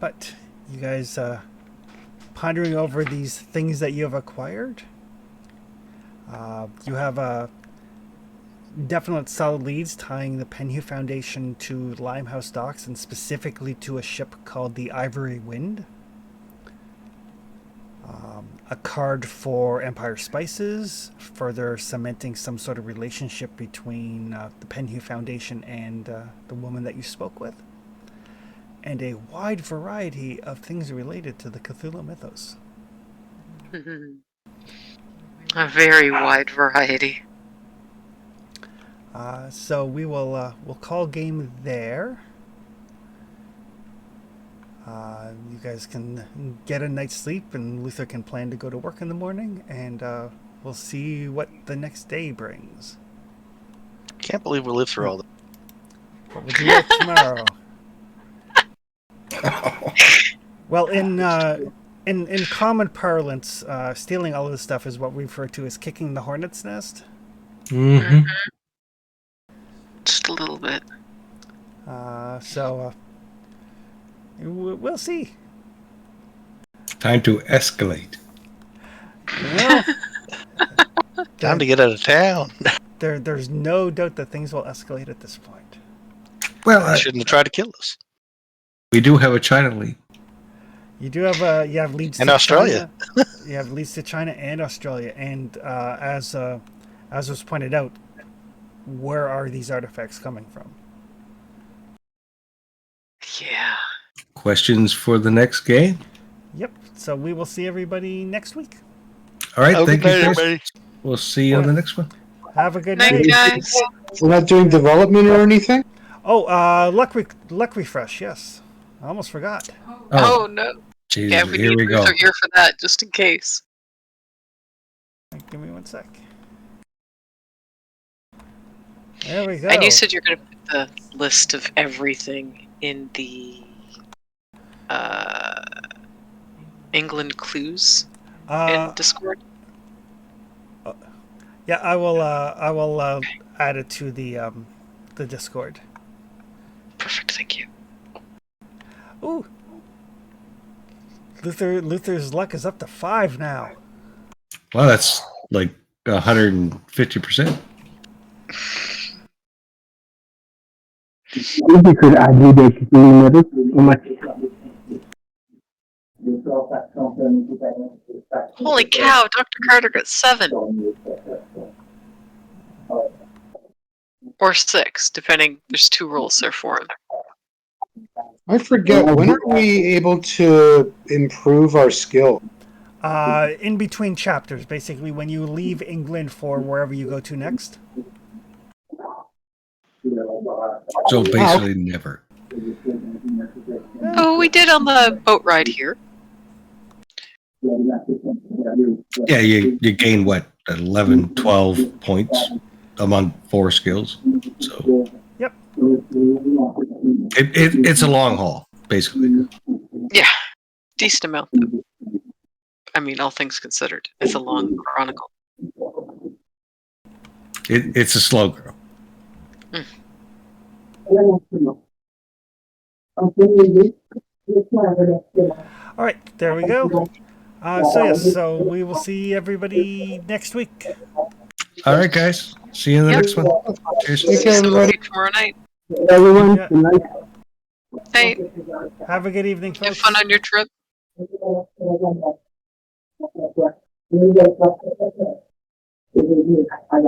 But you guys pondering over these things that you have acquired, you have definite solid leads tying the Penhew Foundation to Limehouse docks and specifically to a ship called the Ivory Wind. A card for Empire Spices, further cementing some sort of relationship between the Penhew Foundation and the woman that you spoke with. And a wide variety of things related to the Cthulhu mythos. A very wide variety. So we'll call game there. You guys can get a night's sleep, and Luther can plan to go to work in the morning, and we'll see what the next day brings. Can't believe we lived through all that. But we'll do that tomorrow. Well, in common parlance, stealing all of this stuff is what we refer to as kicking the hornet's nest. Mm-hmm. Just a little bit. So we'll see. Time to escalate. Well, Time to get out of town. there's no doubt that things will escalate at this point. Well, They shouldn't have tried to kill us. we do have a China lead. You do have leads And to Australia. China. You have leads to China and Australia, and as was pointed out, where are these artifacts coming from? Yeah. Questions for the next game? Yep. So we will see everybody next week. All right, Oh, thank good you, night, guys. everybody. We'll see you on the next one. Have a good Night, night. guys. We're not doing development or anything? Oh, luck refresh. Yes, I almost forgot. Oh, no. Jesus, Yeah, we here need we go. Luther here for that, just in case. Give me 1 sec. There we go. And you said you're going to put the list of everything in the England clues in Discord? Yeah, I will. I will add it to the Discord. Perfect, thank you. Ooh, Luther's luck is up to 5 now. Wow, that's like 150%. If you could argue that it's really matters so much. Holy cow, Dr. Carter got 7. Or 6, depending. There's 2 rules there for him. I forget, when are we able to improve our skill? In between chapters, basically, when you leave England for wherever you go to next. So basically never. Oh, we did on the boat ride here. Yeah, you gain what, 11, 12 points among 4 skills. So Yep. it's a long haul, basically. Yeah, decent amount, though. I mean, all things considered. It's a long chronicle. It's a slow grow. All right, there we go. So we will see everybody next week. All right, guys. See you in the Yep. next one. Cheers. Take care, So everybody. tomorrow night. Everyone, Yeah. good night. Hey, Have a good evening, have folks. fun on your trip. I